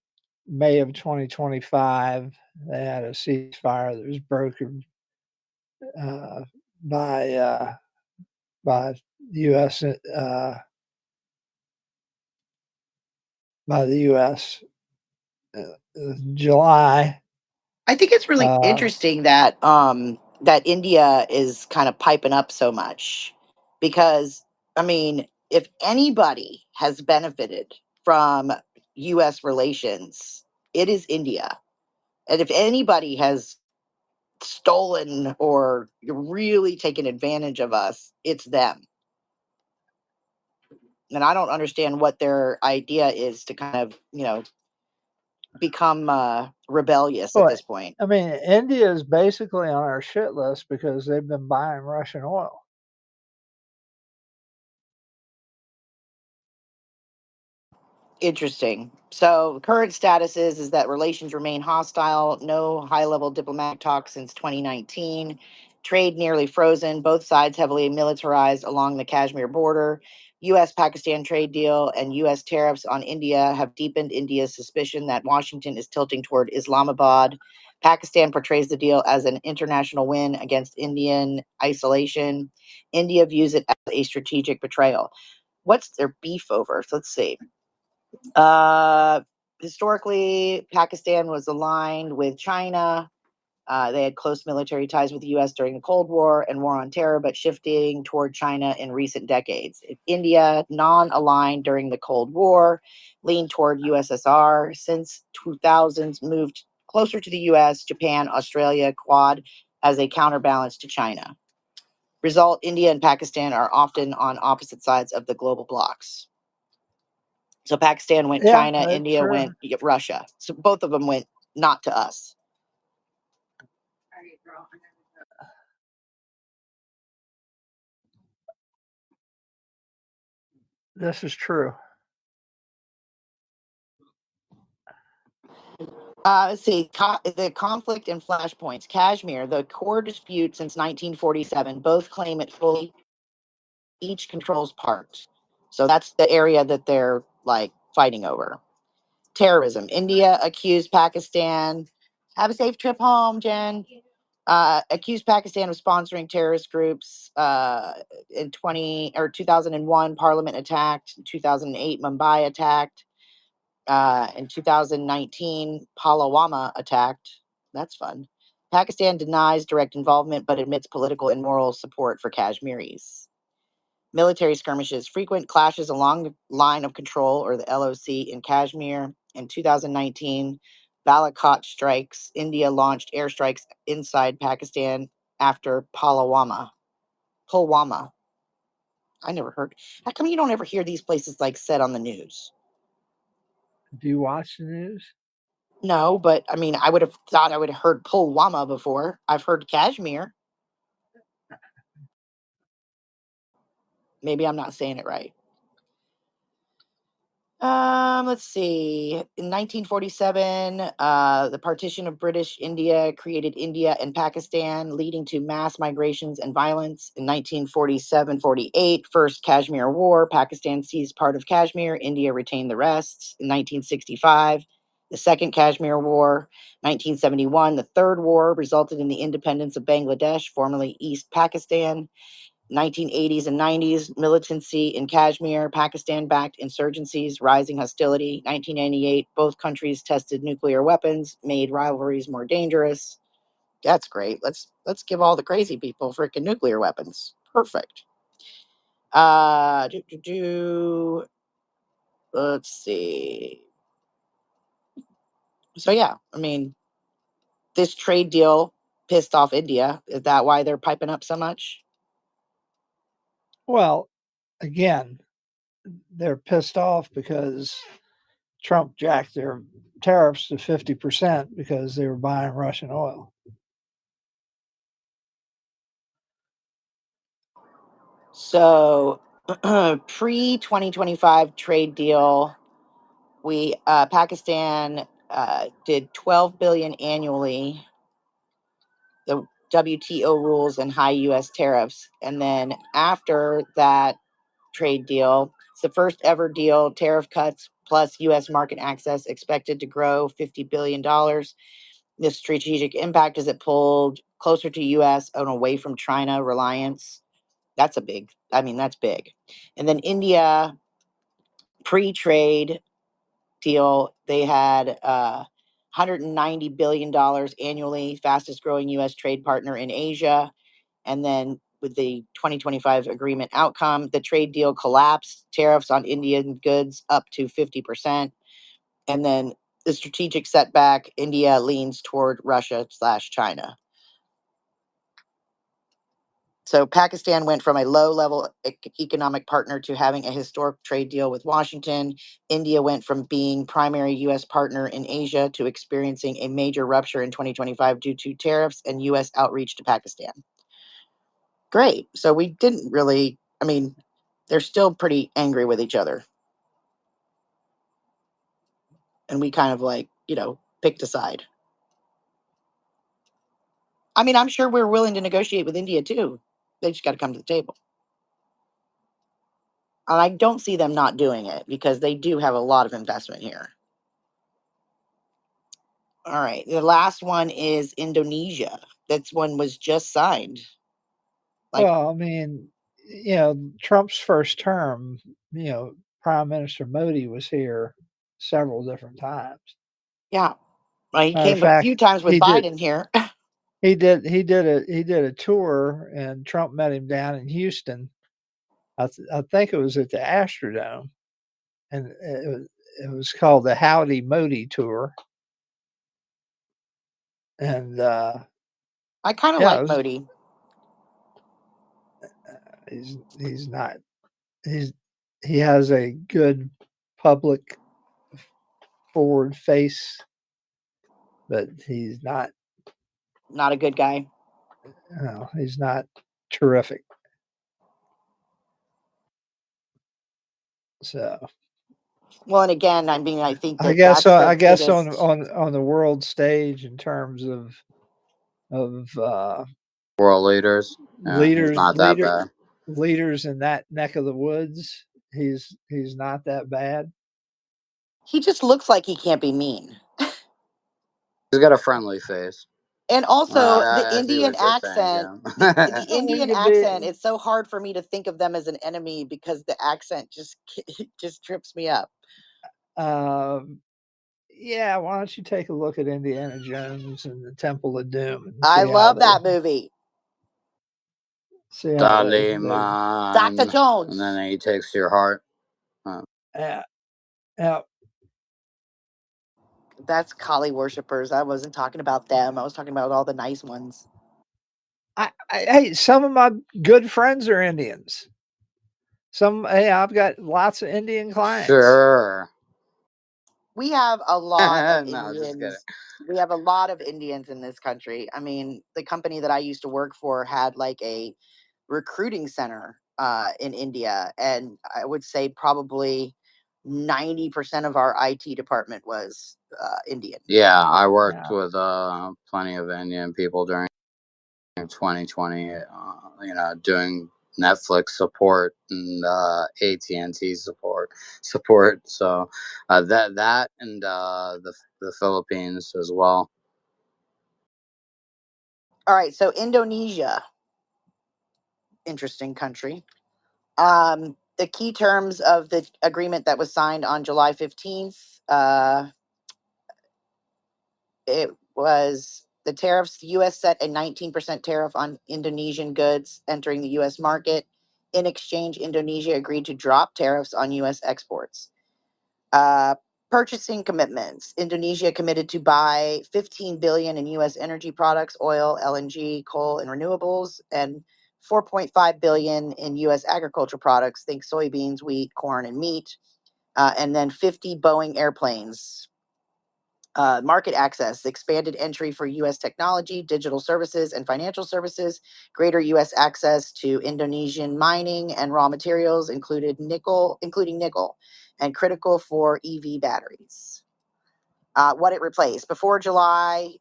May of 2025. They had a ceasefire that was brokered uh, by by the U.S. By the U.S. July. I think it's really Uh, interesting that that India is kind of piping up so much because I mean, if anybody has benefited from US relations, it is India. And if anybody has stolen or really taken advantage of us, it's them. And I don't understand what their idea is to kind of, become rebellious at but this point. I mean, India is basically on our shit list because they've been buying Russian oil. Interesting. So current status is that relations remain hostile. No high-level diplomatic talks since 2019. Trade nearly frozen. Both sides heavily militarized along the Kashmir border. U.S.-Pakistan trade deal and U.S. tariffs on India have deepened India's suspicion that Washington is tilting toward Islamabad. Pakistan portrays the deal as an international win against Indian isolation. India views it as a strategic betrayal. What's their beef over? So let's see. Uh, Historically, Pakistan was aligned with China. They had close military ties with the U.S. during the Cold War and War on Terror, but shifting toward China in recent decades. India, non-aligned during the Cold War, leaned toward USSR. Since 2000s, moved closer to the U.S., Japan, Australia, Quad as a counterbalance to China. Result: India and Pakistan are often on opposite sides of the global blocks. So Pakistan went Yeah, China, that's India true. went Russia. So both of them went not to us. This is true. Let's see. The conflict and flashpoints. Kashmir, the core dispute since 1947. Both claim it fully. Each controls part. So that's the area that they're like fighting over. Terrorism. India accused Pakistan. Have a safe trip home, Jen. Accused Pakistan of sponsoring terrorist groups. In 2001, Parliament attacked. In 2008, Mumbai attacked. In 2019, Palawama attacked. That's fun. Pakistan denies direct involvement but admits political and moral support for Kashmiris. Military skirmishes, frequent clashes along the line of control, or the LOC, in Kashmir. In 2019, Balakot strikes. India launched airstrikes inside Pakistan after Pulwama. Pulwama. I never heard. How come you don't ever hear these places like said on the news? Do you watch the news? No, but I mean, I would have thought I would have heard Pulwama before. I've heard Kashmir. Maybe I'm not saying it right. Let's see. In 1947, the partition of British India created India and Pakistan, leading to mass migrations and violence. In 1947-48, First Kashmir War, Pakistan seized part of Kashmir, India retained the rest. In 1965, the Second Kashmir War. 1971, the Third War resulted in the independence of Bangladesh, formerly East Pakistan. 1980s and 90s, militancy in Kashmir, Pakistan-backed insurgencies, rising hostility. 1998, both countries tested nuclear weapons, made rivalries more dangerous. That's great. Let's give all the crazy people freaking nuclear weapons. Perfect. Let's see. So yeah, I mean, this trade deal pissed off India. Is that why they're piping up so much? Well, again, they're pissed off because Trump jacked their tariffs to 50% because they were buying Russian oil. So pre 2025 trade deal, we Pakistan did 12 billion annually. The WTO rules and high U.S. tariffs, and then after that trade deal, it's the first ever deal. Tariff cuts plus U.S. market access expected to grow $50 billion. The strategic impact is it pulled closer to U.S. and away from China reliance. That's that's big. And then India, pre-trade deal, they had $190 billion annually, fastest growing U.S. trade partner in Asia. And then with the 2025 agreement outcome, the trade deal collapsed, tariffs on Indian goods up to 50%. And then the strategic setback, India leans toward Russia/China. So Pakistan went from a low-level economic partner to having a historic trade deal with Washington. India went from being primary U.S. partner in Asia to experiencing a major rupture in 2025 due to tariffs and U.S. outreach to Pakistan. Great. So we didn't really, I mean, they're still pretty angry with each other. And we kind of like, picked a side. I mean, I'm sure we're willing to negotiate with India too. They just got to come to the table. And I don't see them not doing it because they do have a lot of investment here. All right. The last one is Indonesia. That one was just signed. Well, I mean, Trump's first term, Prime Minister Modi was here several different times. Yeah. Well, he Matter of came a fact, few times with he did Biden here. he did a tour, and Trump met him down in Houston. I think it was at the Astrodome, and it was called the Howdy Modi Tour. And I kind of like Modi. He's not he has a good public forward face, but he's not a good guy. No, he's not terrific. So Well, and again, I mean, I think I that guess that's the I guess biggest. on the world stage in terms of World leaders. Yeah, he's leaders not that bad. leaders in that neck of the woods. He's not that bad. He just looks like he can't be mean. He's got a friendly face. And also the I see Indian what you're saying, accent, yeah. the Well, he Indian could be. accent, it's so hard for me to think of them as an enemy because the accent just just trips me up. Um, yeah, why don't you take a look at Indiana Jones and the Temple of Doom and I love that movie. see how they Dr. Dr. Jones. And then he takes your heart. yeah. That's Kali worshippers. I wasn't talking about them. I was talking about all the nice ones. Hey, some of my good friends are Indians. Hey, I've got lots of Indian clients. Sure. We have a lot of No, just kidding. Indians. We have a lot of Indians in this country. I mean, the company that I used to work for had like a recruiting center in India, and I would say probably 90% of our IT department was Indian. Yeah, I worked with plenty of Indian people during 2020. Doing Netflix support and AT&T support. So that and the Philippines as well. All right, so Indonesia, interesting country. The key terms of the agreement that was signed on July 15th, it was the tariffs. The U.S. set a 19% tariff on Indonesian goods entering the U.S. market. In exchange, Indonesia agreed to drop tariffs on U.S. exports. Purchasing commitments. Indonesia committed to buy $15 billion in U.S. energy products, oil, LNG, coal, and renewables, and $4.5 billion in U.S. agriculture products, think soybeans, wheat, corn, and meat, and then 50 Boeing airplanes. Market access, expanded entry for U.S. technology, digital services, and financial services, greater U.S. access to Indonesian mining and raw materials, including nickel, and critical for EV batteries. What it replaced. Before July,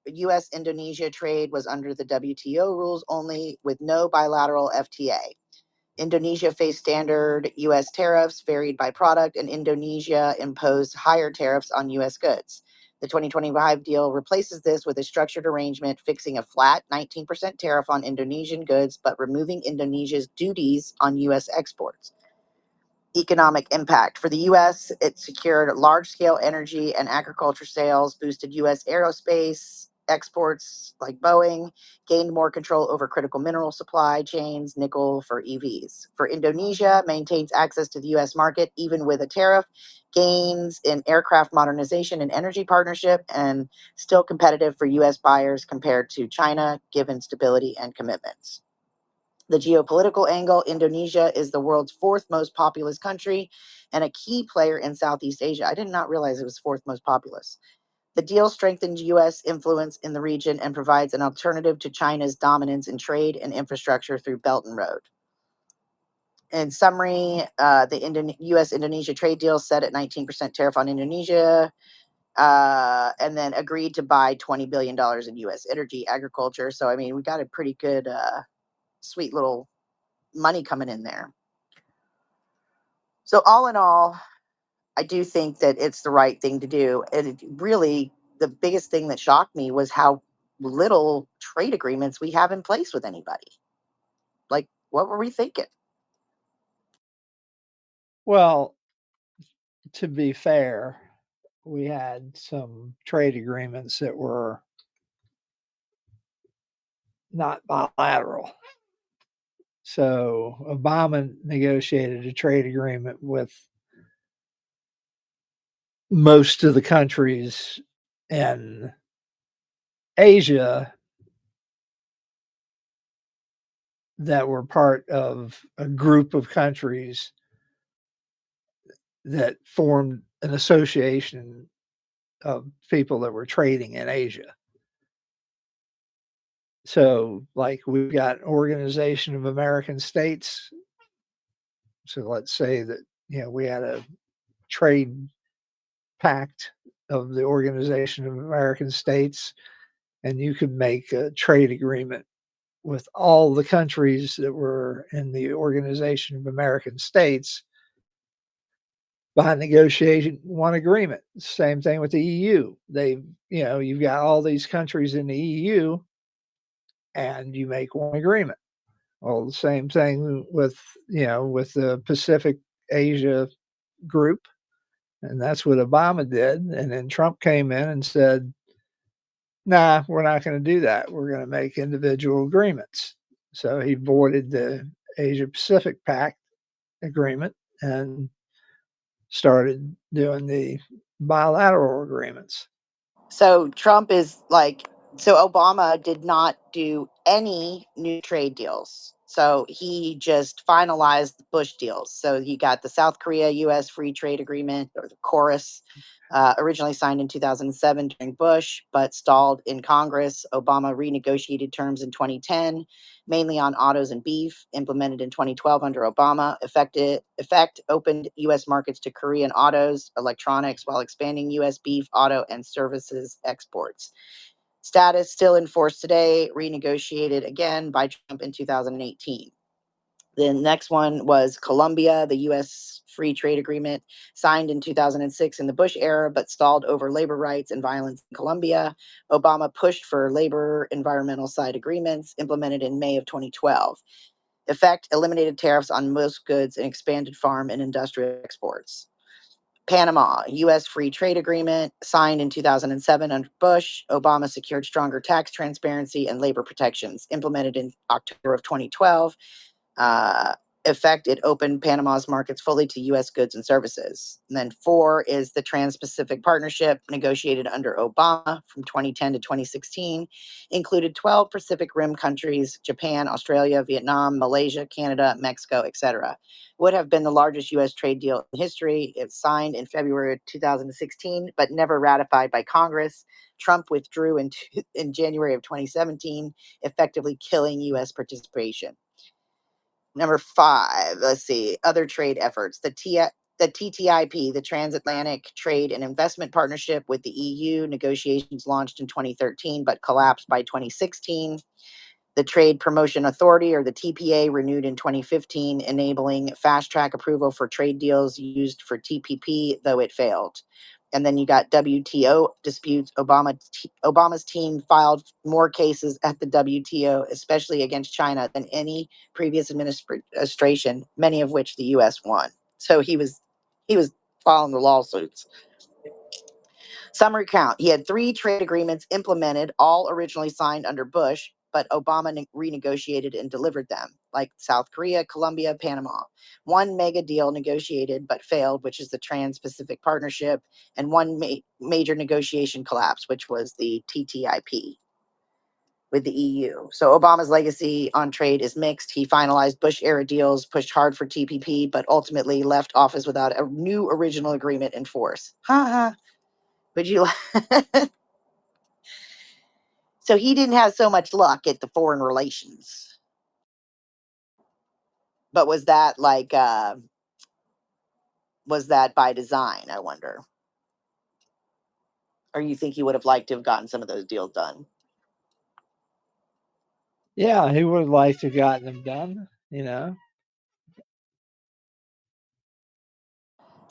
U.S. Indonesia trade was under the WTO rules only, with no bilateral FTA. Indonesia faced standard U.S. tariffs varied by product, and Indonesia imposed higher tariffs on U.S. goods. The 2025 deal replaces this with a structured arrangement fixing a flat 19% tariff on Indonesian goods, but removing Indonesia's duties on U.S. exports. Economic impact. For the U.S., it secured large-scale energy and agriculture sales, boosted U.S. aerospace exports like Boeing, gained more control over critical mineral supply chains, nickel for EVs. For Indonesia, maintains access to the U.S. market even with a tariff, gains in aircraft modernization and energy partnership, and still competitive for U.S. buyers compared to China, given stability and commitments. The geopolitical angle. Indonesia is the world's fourth most populous country and a key player in Southeast Asia. I did not realize it was fourth most populous. The deal strengthens U.S. influence in the region and provides an alternative to China's dominance in trade and infrastructure through Belt and Road. In summary, the U.S.-Indonesia trade deal set at 19% tariff on Indonesia, and then agreed to buy $20 billion in U.S. energy, agriculture. So, I mean, we got a pretty good, sweet little money coming in there. So all in all, I do think that it's the right thing to do. And it really, the biggest thing that shocked me was how little trade agreements we have in place with anybody. Like, what were we thinking? Well, to be fair, we had some trade agreements that were not bilateral. So Obama negotiated a trade agreement with most of the countries in Asia that were part of a group of countries that formed an association of people that were trading in Asia. So, like, we've got Organization of American States. So let's say that, we had a trade pact of the Organization of American States, and you could make a trade agreement with all the countries that were in the Organization of American States by negotiating one agreement. Same thing with the EU. You've got all these countries in the EU, and you make one agreement. Well, the same thing with the Pacific Asia group, and that's what Obama did. And then Trump came in and said, "Nah, we're not going to do that. We're going to make individual agreements." So he voided the Asia Pacific Pact agreement and started doing the bilateral agreements. So Trump is like, so Obama did not do any new trade deals. So he just finalized the Bush deals. So you got the South Korea U.S. Free Trade Agreement, or the Chorus, originally signed in 2007 during Bush, but stalled in Congress. Obama renegotiated terms in 2010, mainly on autos and beef, implemented in 2012 under Obama. Effect opened U.S. markets to Korean autos, electronics, while expanding U.S. beef, auto, and services exports. Status still in force today, renegotiated again by Trump in 2018. The next one was Colombia, the U.S. Free Trade Agreement, signed in 2006 in the Bush era, but stalled over labor rights and violence in Colombia. Obama pushed for labor environmental side agreements, implemented in May of 2012. Effect eliminated tariffs on most goods and expanded farm and industrial exports. Panama, U.S. Free Trade Agreement, signed in 2007 under Bush. Obama secured stronger tax transparency and labor protections, implemented in October of 2012. Effect, it opened Panama's markets fully to U.S. goods and services. And then 4 is the Trans-Pacific Partnership, negotiated under Obama from 2010 to 2016, included 12 Pacific Rim countries: Japan, Australia, Vietnam, Malaysia, Canada, Mexico, etc. Would have been the largest U.S. trade deal in history. It was signed in February 2016, but never ratified by Congress. Trump withdrew in January of 2017, effectively killing U.S. participation. Number 5, let's see, other trade efforts. The TTIP, the Transatlantic Trade and Investment Partnership with the EU, negotiations launched in 2013 but collapsed by 2016. The Trade Promotion Authority, or the TPA, renewed in 2015, enabling fast-track approval for trade deals used for TPP, though it failed. And then you got WTO disputes. Obama's team filed more cases at the WTO, especially against China, than any previous administration, many of which the U.S. won. So he was filing the lawsuits. Summary count: he had 3 trade agreements implemented, all originally signed under Bush, but Obama renegotiated and delivered them, like South Korea, Colombia, Panama. 1 mega deal negotiated but failed, which is the Trans-Pacific Partnership, and 1 major negotiation collapse, which was the TTIP with the EU. So Obama's legacy on trade is mixed. He finalized Bush-era deals, pushed hard for TPP, but ultimately left office without a new original agreement in force. Ha ha. Would you So he didn't have so much luck at the foreign relations. But was that was that by design, I wonder? Or you think he would have liked to have gotten some of those deals done? Yeah, he would have liked to have gotten them done.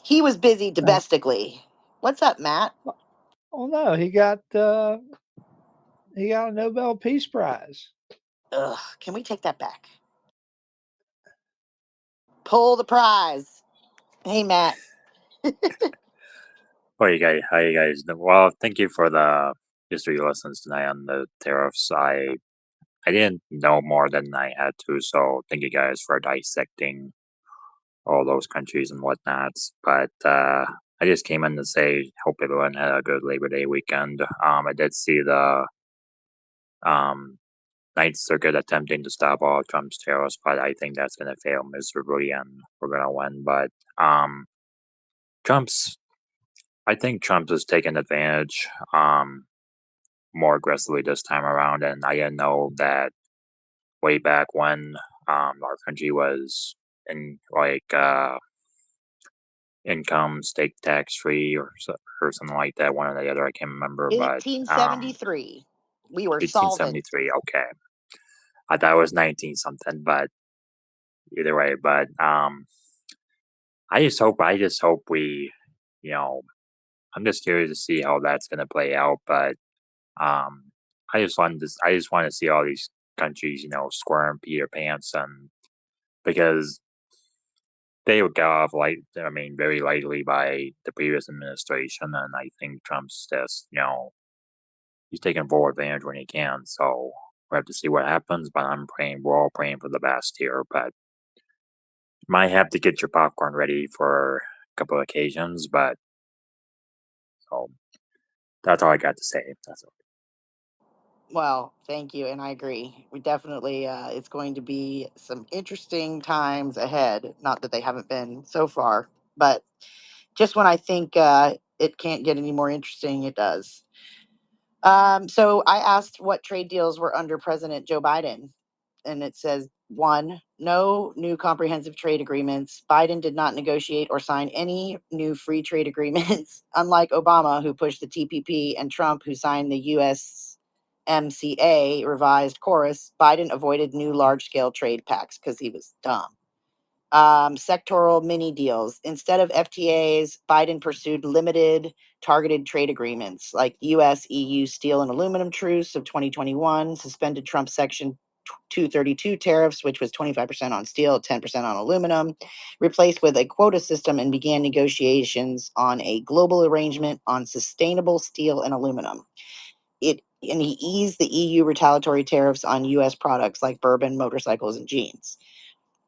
He was busy domestically. What's up, Matt? Oh no, he got a Nobel Peace Prize. Ugh, can we take that back? Pull the prize. Hey, Matt. How you guys doing? Well, thank you for the history lessons tonight on the tariffs. I didn't know more than I had to, so thank you guys for dissecting all those countries and whatnot. But I just came in to say, hope everyone had a good Labor Day weekend. I did see the um Ninth Circuit attempting to stop all Trump's tariffs, but I think that's going to fail miserably, and we're going to win. But Trump's I think Trump has taken advantage more aggressively this time around, and I didn't know that way back when our country was in income stake tax free or something like that. One or the other, I can't remember. But 1873. We were solvent. 1873. Okay, I thought it was 19 something, but either way. But I just hope we, you know, I'm just curious to see how that's going to play out. But um, I just want to see all these countries, squirm Peter Pants, and because they were got off very lightly by the previous administration, and I think Trump's just, he's taking full advantage when he can. So we'll have to see what happens. But we're all praying for the best here. But might have to get your popcorn ready for a couple of occasions. But so that's all I got to say. That's all. Well, thank you, and I agree. We definitely, it's going to be some interesting times ahead. Not that they haven't been so far, but just when I think it can't get any more interesting, it does. So I asked what trade deals were under President Joe Biden, and it says one, no new comprehensive trade agreements. Biden did not negotiate or sign any new free trade agreements, unlike Obama, who pushed the TPP, and Trump, who signed the USMCA revised chorus. Biden avoided new large scale trade pacts because he was dumb. Sectoral mini deals. Instead of FTAs, Biden pursued limited targeted trade agreements like US EU steel and aluminum truce of 2021, suspended Trump Section 232 tariffs, which was 25% on steel, 10% on aluminum, replaced with a quota system, and began negotiations on a global arrangement on sustainable steel and aluminum. And he eased the EU retaliatory tariffs on US products like bourbon, motorcycles, and jeans.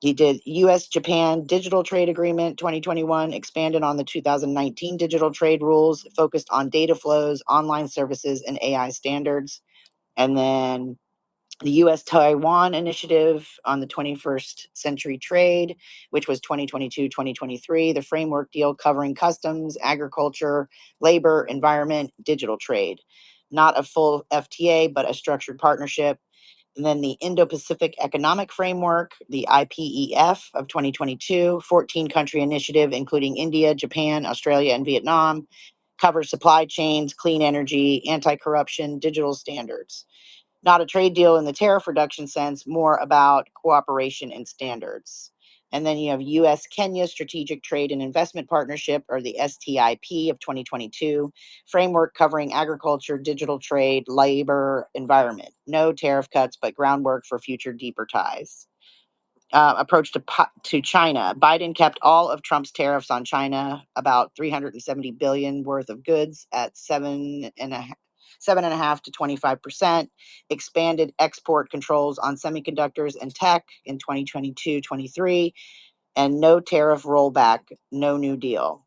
He did US Japan Digital Trade Agreement 2021, expanded on the 2019 digital trade rules, focused on data flows, online services, and AI standards. And then the US Taiwan Initiative on the 21st Century Trade, which was 2022-2023, the framework deal covering customs, agriculture, labor, environment, digital trade. Not a full FTA, but a structured partnership. And then the Indo-Pacific Economic Framework, the IPEF of 2022, 14-country initiative, including India, Japan, Australia, and Vietnam, covers supply chains, clean energy, anti-corruption, digital standards. Not a trade deal in the tariff reduction sense, more about cooperation and standards. And then you have US Kenya Strategic Trade and Investment Partnership, or the STIP of 2022, framework covering agriculture, digital trade, labor, environment. No tariff cuts, but groundwork for future deeper ties. Approach to China. Biden kept all of Trump's tariffs on China, about 370 billion worth of goods, at 7.5 to 25%. Expanded export controls on semiconductors and tech in 2022-23, and no tariff rollback, no new deal.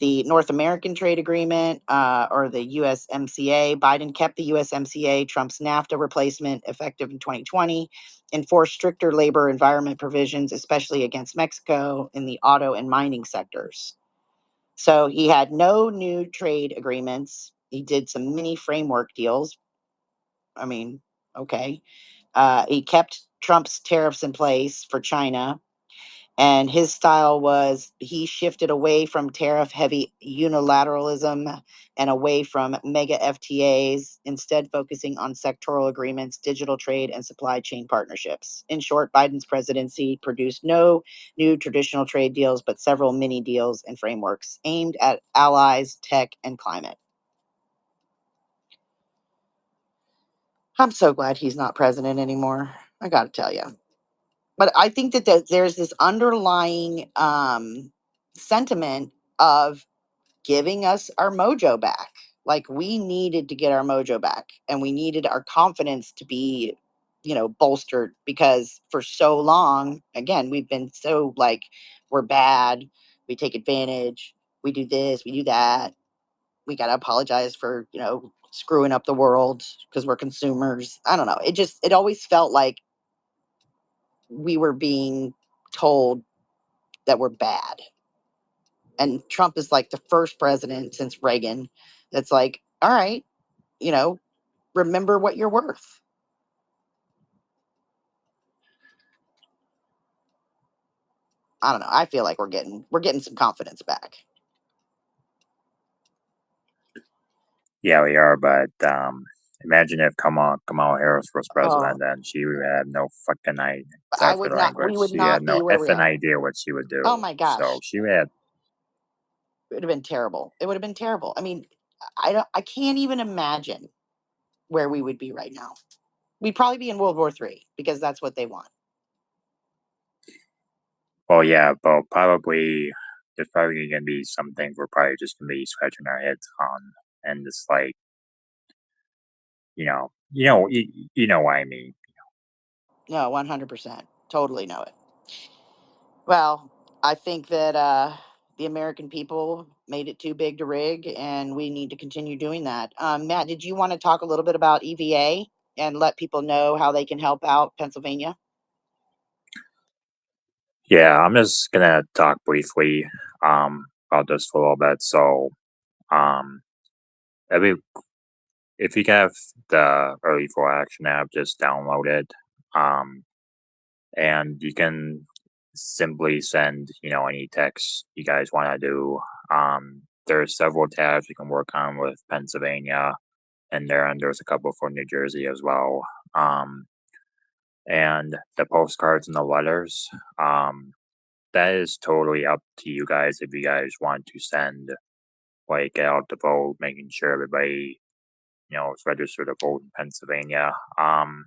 The North American Trade Agreement, or the USMCA. Biden kept the USMCA, Trump's NAFTA replacement, effective in 2020, enforced stricter labor environment provisions, especially against Mexico in the auto and mining sectors. So he had no new trade agreements. He did some mini framework deals. I mean, okay. He kept Trump's tariffs in place for China. And his style was he shifted away from tariff heavy unilateralism and away from mega FTAs, instead focusing on sectoral agreements, digital trade, and supply chain partnerships. In short, Biden's presidency produced no new traditional trade deals, but several mini deals and frameworks aimed at allies, tech, and climate. I'm so glad he's not president anymore. I got to tell you. But I think that there's this underlying sentiment of giving us our mojo back. Like, we needed to get our mojo back, and we needed our confidence to be, bolstered, because for so long, again, we've been so like, we're bad, we take advantage, we do this, we do that. We got to apologize for, screwing up the world because we're consumers. I don't know. It always felt like we were being told that we're bad. And Trump is like the first president since Reagan that's like, all right, you know, remember what you're worth. I don't know. I feel like we're getting some confidence back. Yeah, we are, but imagine if Kamala Harris was president, then she would have no fucking idea. I Sorry for would the not. We language. would She had not be no where we effing are. idea what she would do. Oh my gosh. So she had. It would have been terrible. It would have been terrible. I mean, I can't even imagine where we would be right now. We'd probably be in World War III because that's what they want. Well, yeah, but probably there's probably gonna be some things we're probably just gonna be scratching our heads on, and it's like, you know what I mean. No, 100%. Totally know it. Well, I think that the American people made it too big to rig, and we need to continue doing that. Matt, did you want to talk a little bit about EVA and let people know how they can help out Pennsylvania? Yeah, I'm just gonna talk briefly about this for a little bit. So, um, every if you have the Early for Action app, just download it. And you can simply send, any text you guys want to do. There are several tabs you can work on with Pennsylvania, and there's a couple for New Jersey as well. And the postcards and the letters, that is totally up to you guys if you guys want to send, like, get out the vote, making sure everybody, is registered to vote in Pennsylvania. I'm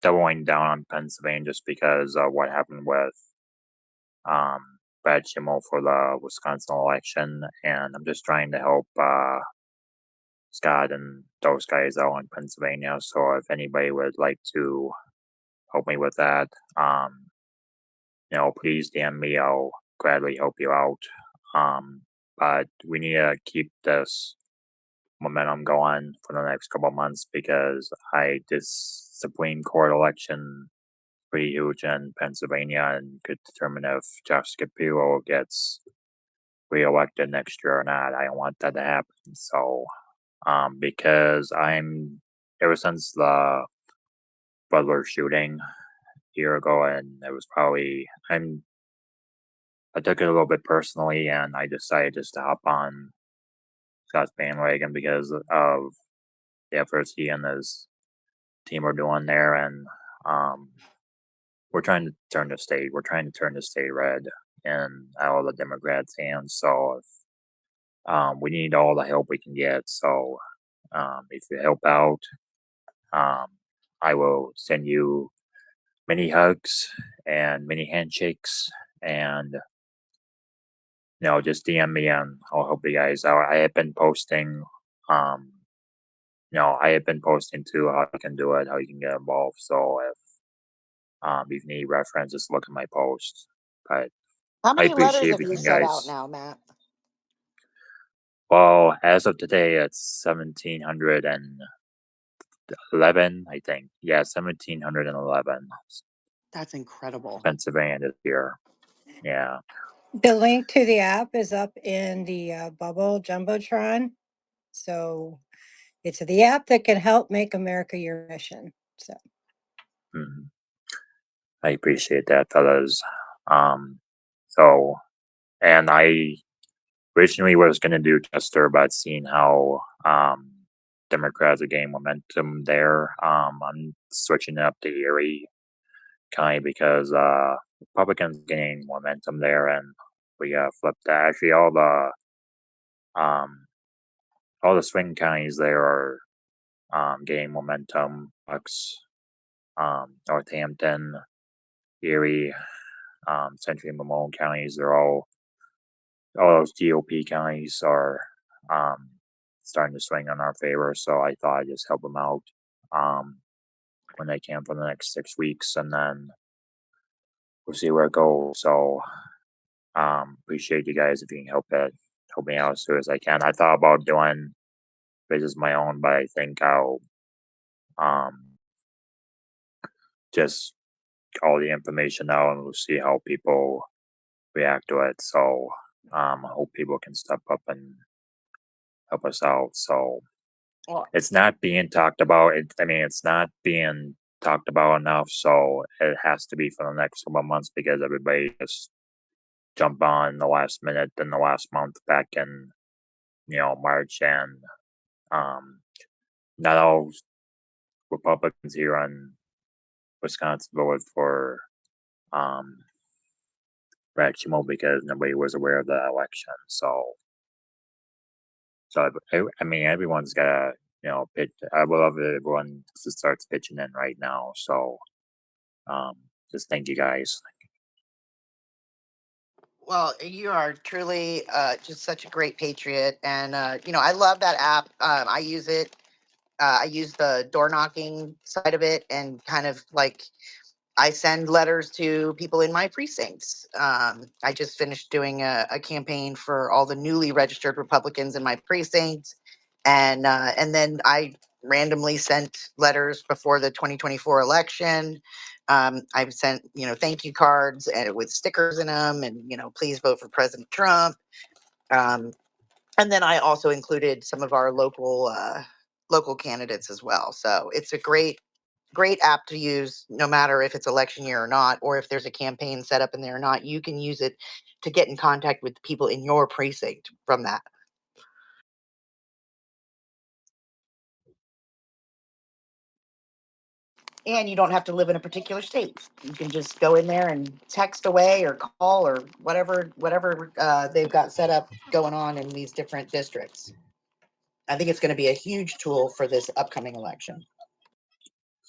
doubling down on Pennsylvania just because of what happened with um, Brad Schimmel for the Wisconsin election, and I'm just trying to help Scott and those guys out in Pennsylvania. So if anybody would like to help me with that, please DM me. I'll gladly help you out. But we need to keep this momentum going for the next couple of months because this Supreme Court election pretty huge in Pennsylvania and could determine if Jeff Shapiro gets reelected next year or not. I don't want that to happen. So, because ever since the Butler shooting a year ago, and it was probably, I took it a little bit personally, and I decided just to hop on Scott's bandwagon because of the efforts he and his team are doing there, and we're trying to turn the state. We're trying to turn the state red in all the Democrats' hands. So we need all the help we can get. So if you help out, I will send you many hugs and many handshakes, and just DM me and I'll help you guys out. I have been posting. I have been posting too how you can do it, how you can get involved. So if you need reference, just look at my post. But How I many letters appreciate have you everything, sent out guys. now, Matt? Well, as of today, it's 1,711, I think. Yeah, 1,711. That's incredible. Pennsylvania this year. Yeah. The link to the app is up in the bubble jumbotron. So it's the app that can help make America your mission. So Mhm. I appreciate that, fellas. So, and I originally was going to do Chester, but seeing how Democrats are gaining momentum there, I'm switching it up to Erie County because Republicans gaining momentum there, and we flipped that. Actually, um, all the swing counties there are gaining momentum. Bucks, Northampton, Erie, Century and Mamone counties, they're all those GOP counties are starting to swing in our favor. So I thought I'd just help them out when they can for the next 6 weeks, and then we'll see where it goes. So appreciate you guys if you can help me out as soon as I can. I thought about doing business my own, but I think I'll um, just all the information out and we'll see how people react to it. So I hope people can step up and help us out. So Well, it's not being talked about. I mean, it's not being talked about enough, so it has to be for the next couple of months because everybody just jump on the last minute in the last month back in March, and not all Republicans here in Wisconsin voted for Brad Schimel because nobody was aware of the election. So I mean, everyone's got to pitch. I would love if everyone starts pitching in right now. So just thank you guys. Well, you are truly just such a great patriot, and I love that app. I use it. I use the door knocking side of it, and kind of like I send letters to people in my precincts. I just finished doing a campaign for all the newly registered Republicans in my precincts, and then I randomly sent letters before the 2024 election. I've sent thank you cards and with stickers in them, and please vote for President Trump. Um, and then I also included some of our local candidates as well. So it's a great app to use no matter if it's election year or not, or if there's a campaign set up in there or not. You can use it to get in contact with people in your precinct from that. And you don't have to live in a particular state. You can just go in there and text away or call or whatever they've got set up going on in these different districts. I think it's going to be a huge tool for this upcoming election.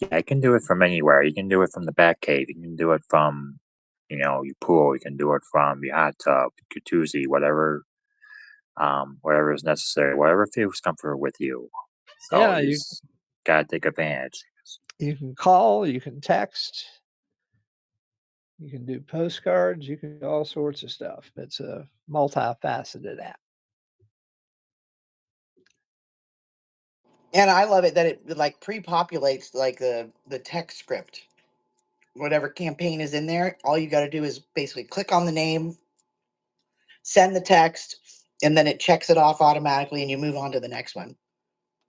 Yeah, you can do it from anywhere. You can do it from the back cave. You can do it from your pool. You can do it from your hot tub, jacuzzi, whatever is necessary, whatever feels comfortable with you. So Yeah, you you just gotta take advantage. you can call, you can text, you can do postcards, you can do all sorts of stuff. It's a multifaceted app. And I love it that it like pre-populates like the text script. Whatever campaign is in there, all you got to do is basically click on the name, send the text, and then it checks it off automatically and you move on to the next one.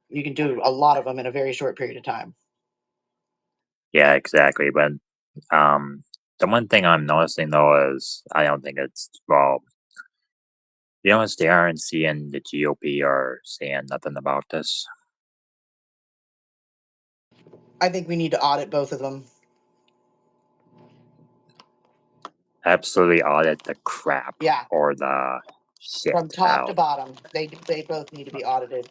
You can do a lot of them in a very short period of time. Yeah, exactly. But the one thing I'm noticing though is I don't think it's the RNC and the GOP are saying nothing about this. I think we need to audit both of them. Absolutely audit the crap Yeah, or the shit from top to out. bottom. They both need to be audited.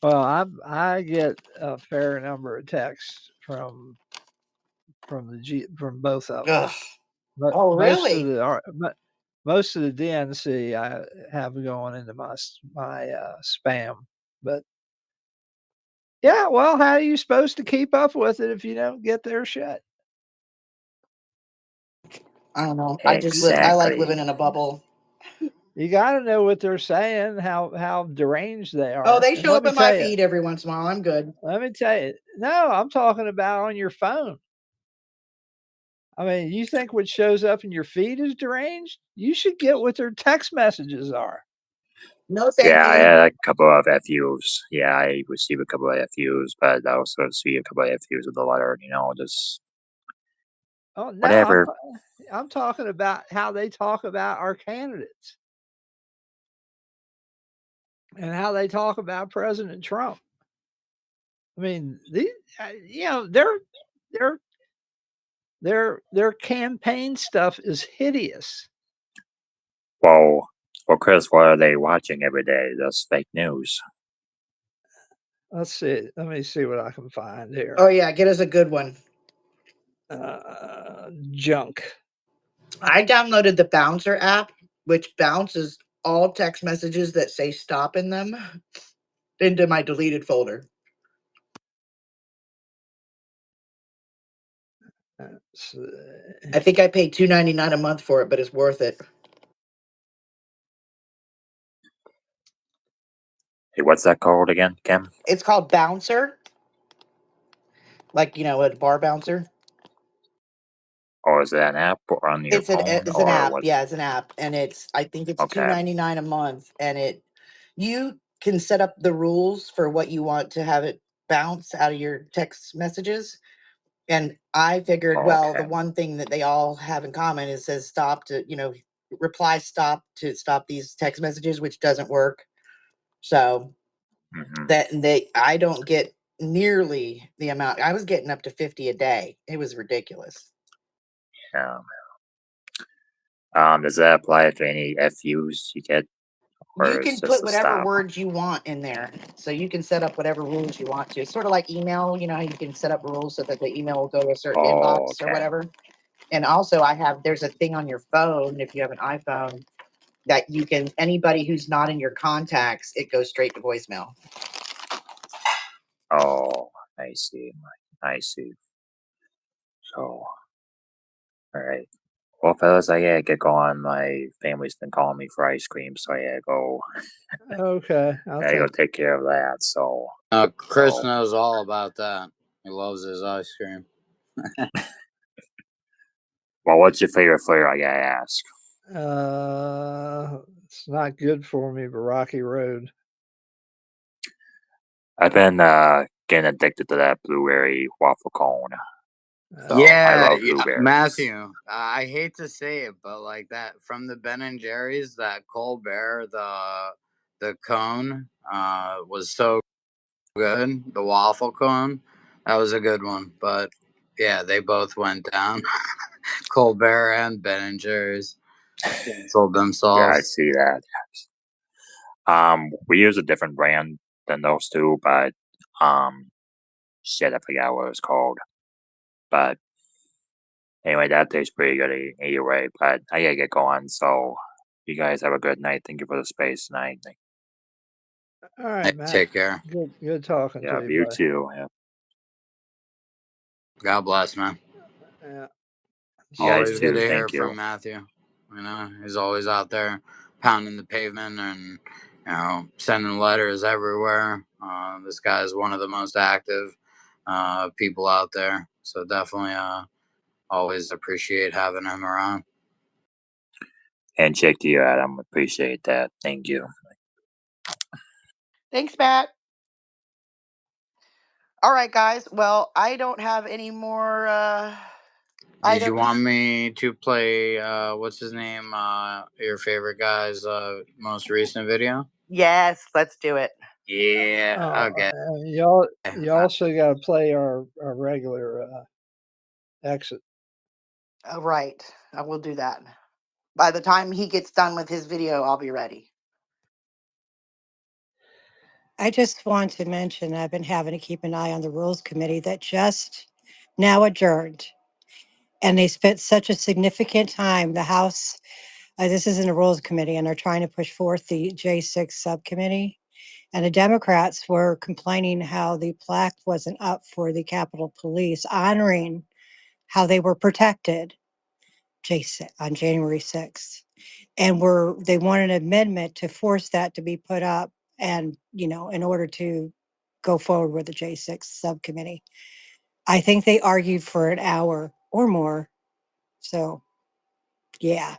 Well, I get a fair number of texts from from both of them. Ugh. But Oh, most of really? most of the DNC I have going into my spam. But yeah, well, how are you supposed to keep up with it if you don't get their shit? I don't know. I like Exactly. living in a bubble. You got to know what they're saying, how deranged they Oh, are. they And show up in my feed every once in a while. I'm good. let me tell you. No, I'm talking about on your phone. I mean, you think what shows up in your feed is deranged? You should get what their text messages are. No, thank Yeah, I you. had a couple of FUs. Yeah, I received a couple of FUs, but I also received a couple of FUs with the letter. Just Oh no, whatever. I'm talking about how they talk about our candidates and how they talk about President Trump. I mean, these, their their campaign stuff is hideous. Well, Chris, what are they watching every day? That's fake news. Let's see. Let me see what I can find here. Oh yeah, get us a good one. Junk. I downloaded the Bouncer app, which bounces all text messages that say stop in them into my deleted folder. I think I paid $2.99 a month for it, but it's worth it. Hey, what's that called again, Kim? It's called Bouncer, like a bar bouncer. Or is it an app or on your phone It's an or app. what? Yeah, it's an app, and I think it's Okay. $2.99 a month, and you can set up the rules for what you want to have it bounce out of your text messages, And I figured, well, the Okay. one thing that they all have in common is says stop to, reply stop to stop these text messages, which doesn't work. So I don't get nearly the amount. I was getting up to 50 a day. It was ridiculous. Yeah. Does that apply to any FUs you get, You or can is just put a whatever stop? words you want in there. So you can set up whatever rules you want to. It's sort of like email, how you can set up rules so that the email will go to a certain Oh, inbox or okay. whatever. And also there's a thing on your phone, if you have an iPhone, that you can, anybody who's not in your contacts, it goes straight to voicemail. Oh, I see. I see. So, all right. Well, fellas, I gotta get going. My family's been calling me for ice cream, so I gotta go. Okay, I'll I gotta go take. take care of that. So, Chris knows all about that. He loves his ice cream. well, what's your favorite flavor? I gotta ask. It's not good for me, but Rocky Road. I've been getting addicted to that blueberry waffle cone. So I Yeah, love blueberries. Matthew. I hate to say it, but like that from the Ben and Jerry's, that Colbert, the cone, was so good. The waffle cone, that was a good one. But yeah, they both went down. Colbert and Ben and Jerry's canceled Yeah, I themselves. see that. We use a different brand than those two, but shit, I forgot what it was called. But anyway, that tastes pretty good either way. But I gotta get going. So you guys have a good night. Thank you for the space tonight. All right, Matt. Take care. Good talking Yeah, to you, you buddy. too. Yeah. God bless, man. Yeah. You guys Always good too. to hear Thank you. from Matthew. He's always out there pounding the pavement and sending letters everywhere. This guy is one of the most active people out there, so definitely always appreciate having him around. Handshake to you, Adam. Appreciate that. Thank you. Thanks, Matt. All right, guys. Well, I don't have any more Did you items. want me to play what's his name? Your favorite guy's most recent video? Yes, let's do it. Yeah. Okay. You also got to play our regular exit. All right. I will do that. By the time he gets done with his video, I'll be ready. I just want to mention I've been having to keep an eye on the Rules Committee that just now adjourned. And they spent such a significant time. The House, this is in the Rules Committee, and they're trying to push forth the J6 subcommittee. And the Democrats were complaining how the plaque wasn't up for the Capitol Police, honoring how they were protected on January 6th. And they want an amendment to force that to be put up and, in order to go forward with the J6 subcommittee. I think they argued for an hour or more. So, yeah.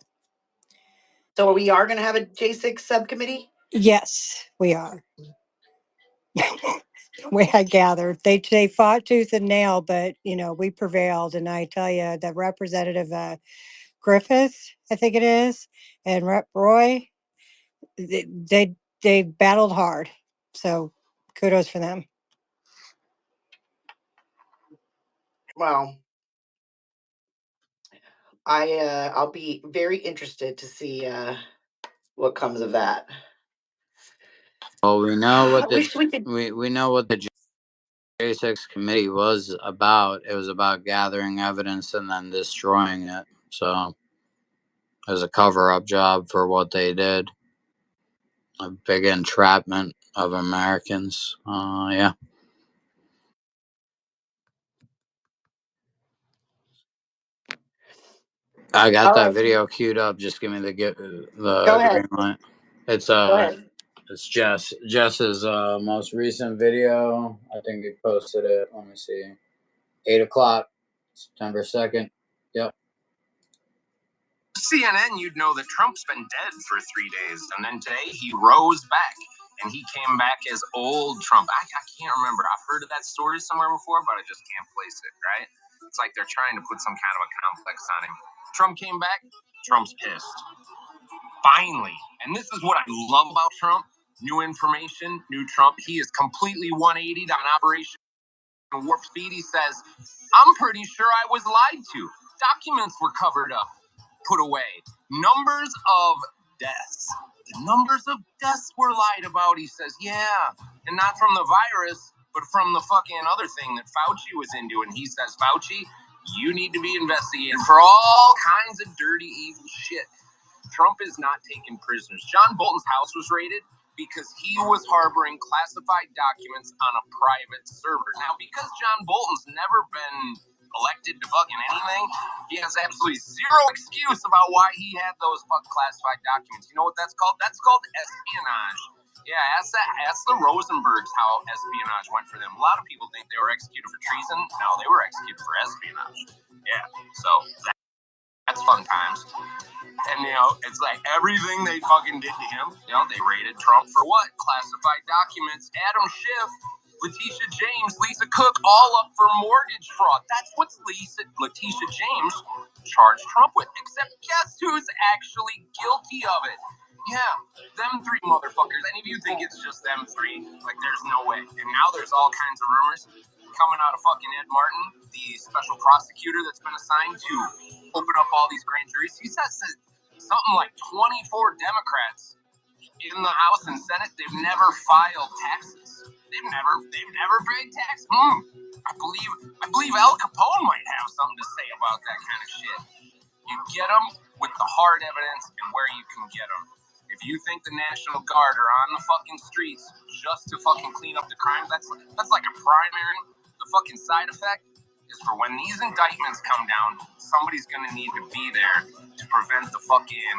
So we are going to have a J6 subcommittee? Yes, we are. Way I gathered. They fought tooth and nail, but we prevailed. And I tell you, that Representative Griffith, I think it is, and Rep Roy, they battled hard. So kudos for them. Well, I'll be very interested to see what comes of that. Well, we know what could... we know what the J6 committee was about. It was about gathering evidence and then destroying it. So it was a cover-up job for what they did. A big entrapment of Americans. Yeah. I got that video queued up. Just give me the green light. It's it's Jess's most recent video. I think he posted it. Let me see. 8:00, September 2nd. Yep. CNN, you'd know that Trump's been dead for 3 days, and then today he rose back, and he came back as old Trump. I can't remember. I've heard of that story somewhere before, but I just can't place it, right? It's like they're trying to put some kind of a complex on him. Trump came back. Trump's pissed. Finally. And this is what I love about Trump. New information, new Trump. He is completely 180'd on Operation Warp Speed. He says, I'm pretty sure I was lied to. Documents were covered up, put away. Numbers of deaths. The numbers of deaths were lied about. He says, yeah. And not from the virus, but from the fucking other thing that Fauci was into. And he says, Fauci, you need to be investigated for all kinds of dirty, evil shit. Trump is not taking prisoners. John Bolton's house was raided because he was harboring classified documents on a private server. Now, because John Bolton's never been elected to fucking anything, he has absolutely zero excuse about why he had those classified documents. You know what that's called? That's called espionage. Yeah, ask the Rosenbergs how espionage went for them. A lot of people think they were executed for treason. No, they were executed for espionage. Yeah, so that's fun times. And, it's like everything they fucking did to him, they raided Trump for what? Classified documents. Adam Schiff, Letitia James, Lisa Cook, all up for mortgage fraud. That's what Letitia James charged Trump with. Except guess who's actually guilty of it? Yeah, them three motherfuckers. Any of you think it's just them three? Like, there's no way. And now there's all kinds of rumors coming out of fucking Ed Martin, the special prosecutor that's been assigned to open up all these grand juries. He says that something like 24 Democrats in the House and Senate, they've never filed taxes. They've never paid tax. I believe Al Capone might have something to say about that kind of shit. You get them with the hard evidence and where you can get them. If you think the National Guard are on the fucking streets just to fucking clean up the crime, that's like a primary. The fucking side effect is for when these indictments come down, somebody's gonna need to be there to prevent the fucking.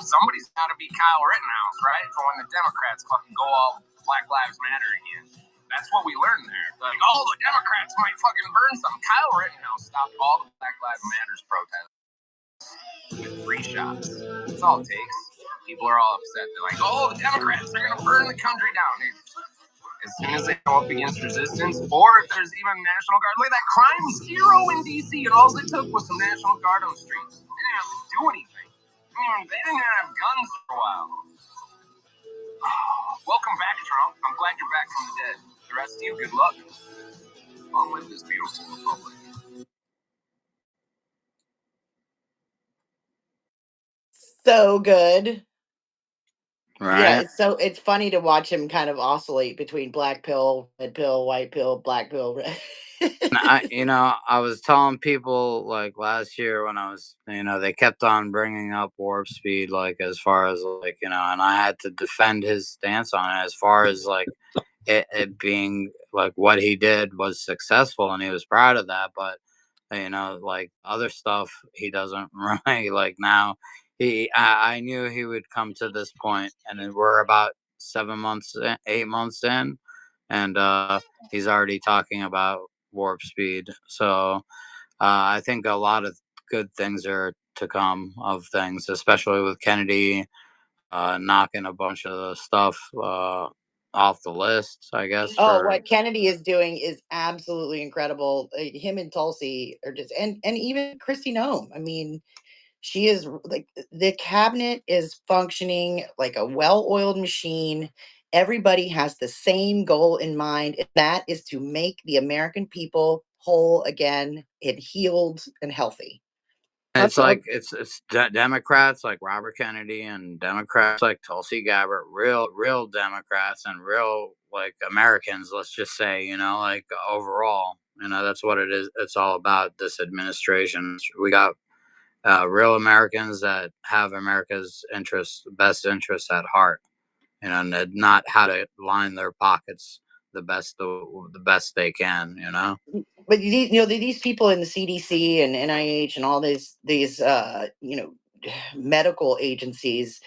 Somebody's got to be Kyle Rittenhouse, right? For when the Democrats fucking go all Black Lives Matter again. That's what we learned there. Like, the Democrats might fucking burn some. Kyle Rittenhouse stopped all the Black Lives Matters protests with 3 shots. That's all it takes. People are all upset. They're like, the Democrats, they're going to burn the country down. As soon as they go up against resistance, or if there's even National Guard. Look at that, crime zero in D.C., and all it took was some National Guard on the streets. They didn't have to do anything. They didn't have guns for a while. Welcome back, Trump. I'm glad you're back from the dead. The rest of you, good luck. Long live this beautiful republic. So good. Right. Yeah, it's funny to watch him kind of oscillate between black pill, red pill, white pill, black pill, red. I was telling people like last year when I was, they kept on bringing up warp speed, like as far as like, and I had to defend his stance on it as far as like it being like what he did was successful and he was proud of that. But, like other stuff he doesn't really like now. I knew he would come to this point, and then we're about 8 months in, and he's already talking about warp speed. So I think a lot of good things are to come of things, especially with Kennedy knocking a bunch of the stuff off the list, I guess. What Kennedy is doing is absolutely incredible. Him and Tulsi are just, and even Kristi Noem. I mean, she is like, the cabinet is functioning like a well-oiled machine. Everybody has the same goal in mind, and that is to make the American people whole again and healed and healthy. It's like it's Democrats like Robert Kennedy and Democrats like Tulsi Gabbard, real Democrats and real like Americans. Let's just say, like overall, that's what it is. It's all about this administration. We got real Americans that have America's best interests at heart, and not how to line their pockets the best they can, But these people in the CDC and NIH and all these medical agencies,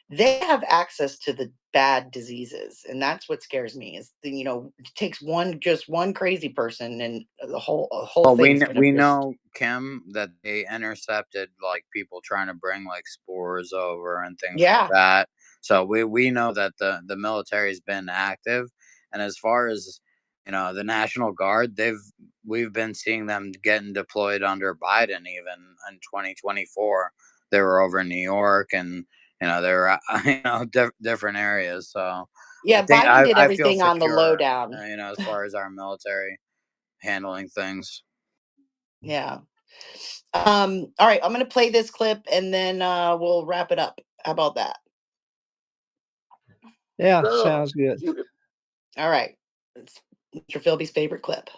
they have access to the bad diseases, and that's what scares me. Is it takes one crazy person and the whole thing. We know, Kim, that they intercepted like people trying to bring like spores over and things like that. So we know that the military has been active, and as far as the National Guard, we've been seeing them getting deployed under Biden. Even in 2024, they were over in New York, and they were different areas. So Yeah, I think Biden did I feel everything on the secure, lowdown. as far as our military handling things. Yeah. All right, I'm going to play this clip and then we'll wrap it up. How about that? Yeah, sounds good. All right. It's Mr. Philby's favorite clip.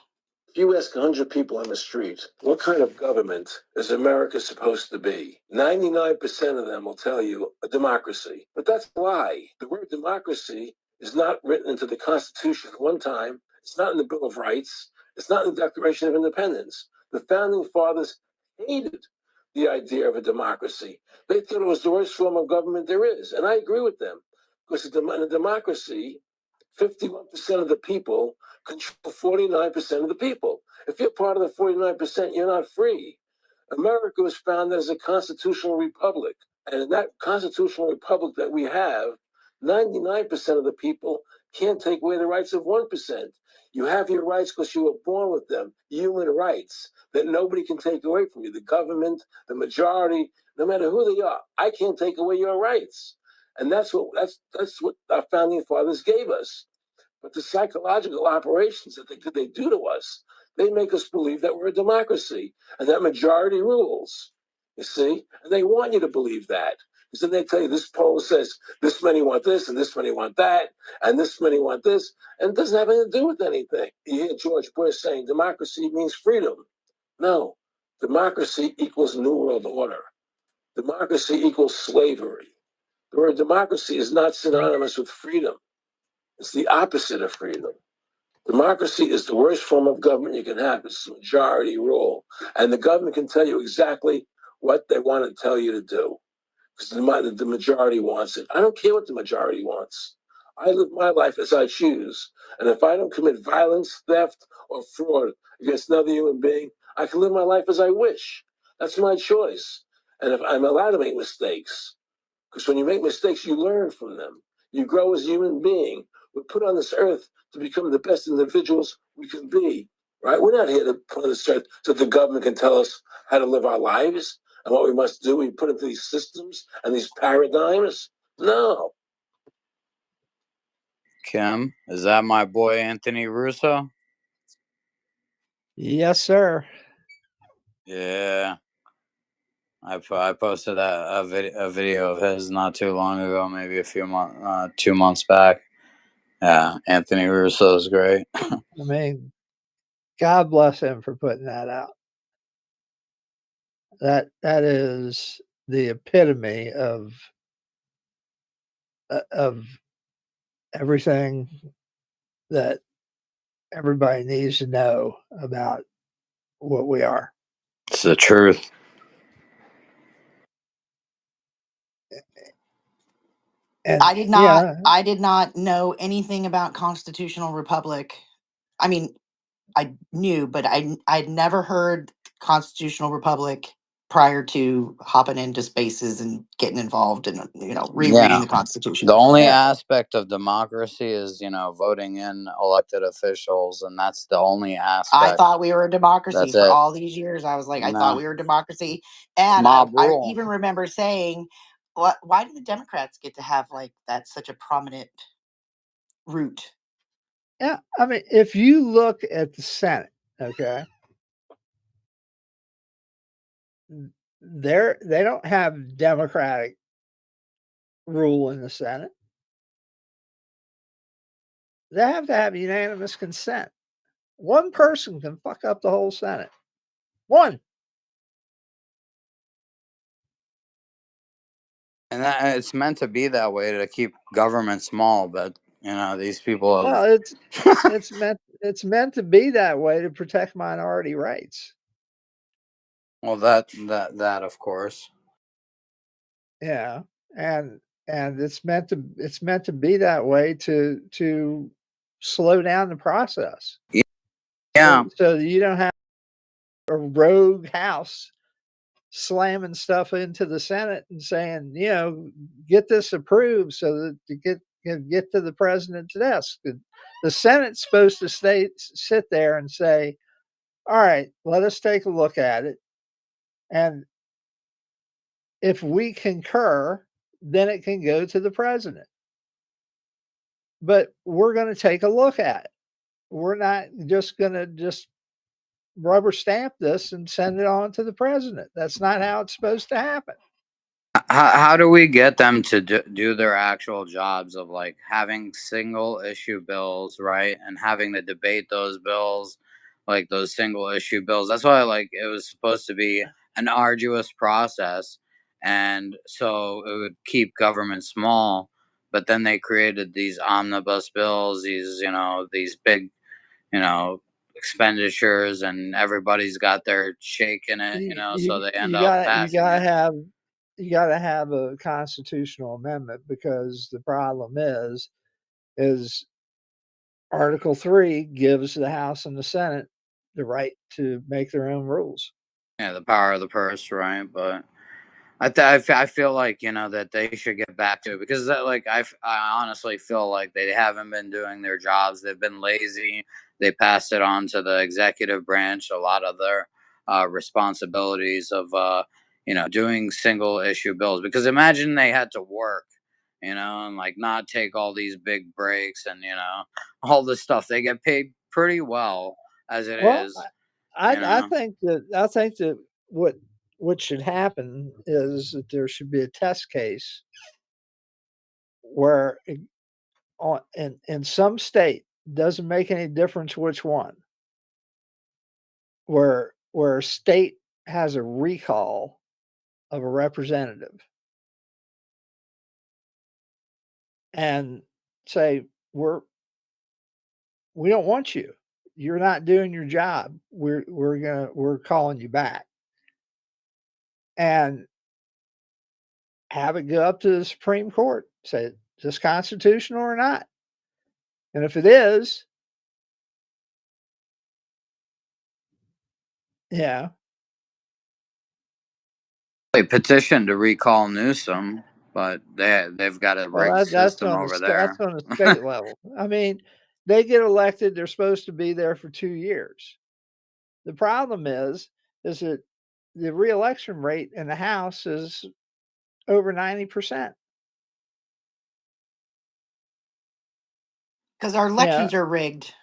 If you ask 100 people on the street, what kind of government is America supposed to be? 99% of them will tell you a democracy. But that's a lie. The word democracy is not written into the Constitution at one time. It's not in the Bill of Rights. It's not in the Declaration of Independence. The Founding Fathers hated the idea of a democracy. They thought it was the worst form of government there is. And I agree with them. Because in a democracy, 51% of the people control 49% of the people. If you're part of the 49%, you're not free. America was founded as a constitutional republic. And in that constitutional republic that we have, 99% of the people can't take away the rights of 1%. You have your rights because you were born with them, human rights that nobody can take away from you. The government, the majority, no matter who they are, I can't take away your rights. And that's what our founding fathers gave us. But the psychological operations that they do to us, they make us believe that we're a democracy and that majority rules. You see? And they want you to believe that. Because then they tell you this poll says this many want this and this many want that and this many want this. And it doesn't have anything to do with anything. You hear George Bush saying democracy means freedom. No. Democracy equals New World Order. Democracy equals slavery. The word democracy is not synonymous with freedom. It's the opposite of freedom. Democracy is the worst form of government you can have. It's majority rule. And the government can tell you exactly what they want to tell you to do. Because the majority wants it. I don't care what the majority wants. I live my life as I choose. And if I don't commit violence, theft, or fraud against another human being, I can live my life as I wish. That's my choice. And if I'm allowed to make mistakes, because when you make mistakes, you learn from them. You grow as a human being. We're put on this earth to become the best individuals we can be, right? We're not here to put on this earth so the government can tell us how to live our lives and what we must do. We put into these systems and these paradigms. No. Kim, is that my boy Anthony Russo? Yes, sir. Yeah. I posted a video of his not too long ago, maybe 2 months back. Yeah, Anthony Russo is great. I mean, God bless him for putting that out. That is the epitome of everything that everybody needs to know about what we are. It's the truth. And I did not know anything about constitutional republic. I mean, I knew, but I'd never heard constitutional republic prior to hopping into spaces and getting involved and rereading the Constitution. The only aspect of democracy is voting in elected officials, and that's the only aspect. I thought we were a democracy That's for it. all these years. I was like, I thought we were a democracy, and Mob I rule. even remember saying, why do the Democrats get to have like that such a prominent root? Yeah, I mean, if you look at the Senate, okay, they don't have Democratic rule in the Senate. They have to have unanimous consent. One person can fuck up the whole Senate. One. And it's meant to be that way to keep government small, but these people have... Well, it's meant to be that way to protect minority rights. Well, that of course. Yeah, and it's meant to be that way to slow down the process. Yeah. So you don't have a rogue House slamming stuff into the Senate and saying, get this approved so that to get to the president's desk. The Senate's supposed to sit there and say, all right, let us take a look at it. And if we concur, then it can go to the president. But we're going to take a look at it. We're not just going to just rubber stamp this and send it on to the president. That's not how it's supposed to happen. How do we get them to do their actual jobs of like having single issue bills, right? And having to debate those bills, like those single issue bills. That's why like it was supposed to be an arduous process. And so it would keep government small. But then they created these omnibus bills, these big, expenditures, and everybody's got their shake in it, so they end up passing it. You got to have a constitutional amendment, because the problem is Article 3 gives the House and the Senate the right to make their own rules. Yeah, the power of the purse, right? But I feel like that they should get back to it, because I honestly feel like they haven't been doing their jobs. They've been lazy. They passed it on to the executive branch, a lot of their responsibilities of doing single issue bills. Because imagine they had to work, and like not take all these big breaks and all this stuff. They get paid pretty well as it is. I think that what should happen is that there should be a test case where in some state, doesn't make any difference which one, where a state has a recall of a representative and say, we don't want you. You're not doing your job. We're calling you back. And have it go up to the Supreme Court. Say, is this constitutional or not? And if it is, yeah. They petitioned to recall Newsom, but they've got a rigged system over there. That's on the state level. I mean, they get elected, they're supposed to be there for 2 years. The problem is that the reelection rate in the House is over 90%. Because our elections are rigged.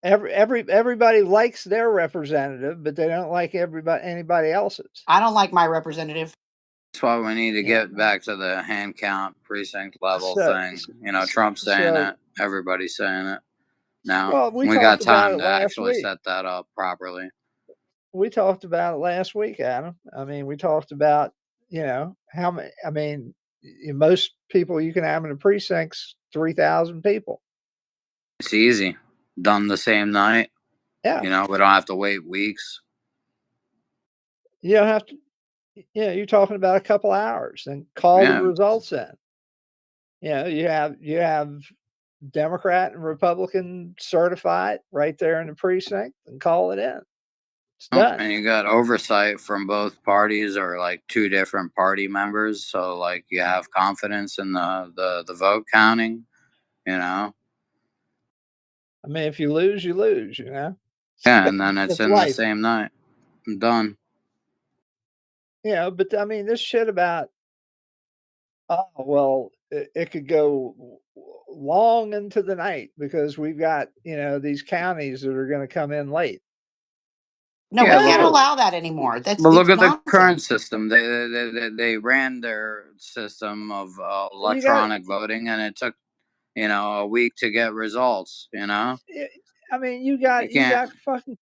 Everybody likes their representative, but they don't like anybody else's. I don't like my representative. That's why we need to get back to the hand count precinct level thing. Trump's saying it. Everybody's saying it. Now, well, we got time to actually set that up properly. We talked about it last week, Adam. I mean, we talked about, how many, I mean, most people you can have in a precinct's 3,000 people. It's easy. Done the same night. Yeah. We don't have to wait weeks. You don't have to, you're talking about a couple hours, and call the results in. You have Democrat and Republican certified right there in the precinct, and call it in. It's done. And you got oversight from both parties, or like two different party members, so like you have confidence in the vote counting. I mean, if you lose, you lose. Yeah, and then it's in life. The same night. I'm done. But I mean, this shit about, oh well, it could go long into the night because we've got these counties that are going to come in late. No, we can't allow that anymore. But look at the current system. They ran their system of electronic voting, and it took a week to get results. I mean, you got fucking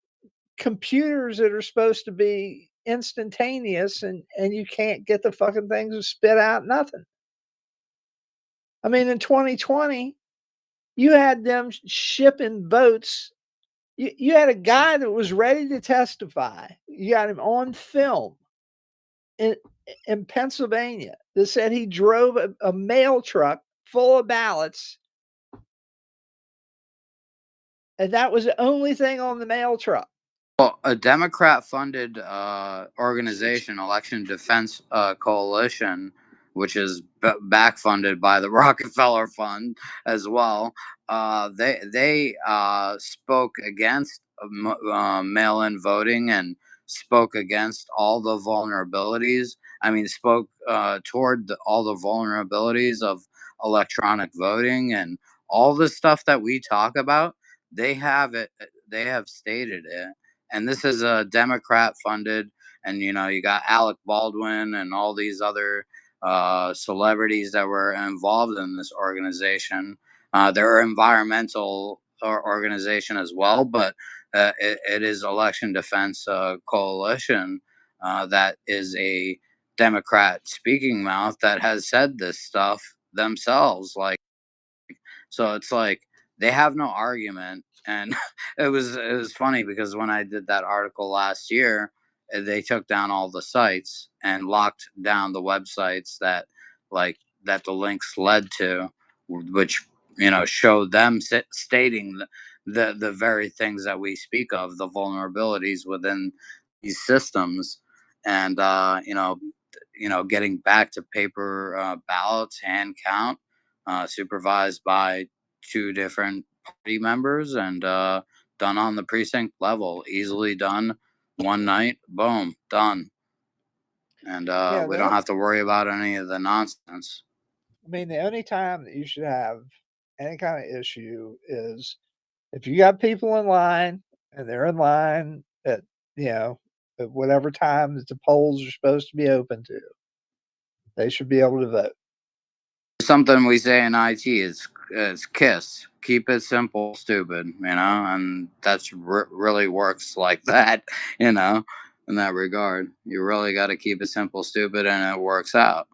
computers that are supposed to be instantaneous, and you can't get the fucking things to spit out nothing. I mean, in 2020, you had them shipping votes. You had a guy that was ready to testify. You got him on film in Pennsylvania that said he drove a mail truck full of ballots, and that was the only thing on the mail truck. Well, a Democrat-funded organization, Election Defense Coalition, which is back-funded by the Rockefeller Fund as well, they spoke against mail-in voting and spoke against all the vulnerabilities. I mean, spoke toward all the vulnerabilities of electronic voting and all the stuff that we talk about. They have it. They have stated it, and this is a Democrat funded. And you know, you got Alec Baldwin and all these other celebrities that were involved in this organization. They're an environmental organization as well, but it is Election Defense Coalition that is a Democrat speaking mouth that has said this stuff themselves. Like, so it's like they have no argument. And it was funny because when I did that article last year, they took down all the sites and locked down the websites that that the links led to, which showed them stating the very things that we speak of, the vulnerabilities within these systems. And getting back to paper ballots, hand count, supervised by two different party members, and done on the precinct level, easily done, one night, boom, done. And Yeah, we don't have to worry about any of the nonsense. I mean, the only time that you should have any kind of issue is if you got people in line and they're in line at at whatever time that the polls are supposed to be open to, they should be able to vote. Something we say in IT is KISS. Keep it simple, stupid, and that's really works like that, in that regard. You really got to keep it simple, stupid, and it works out.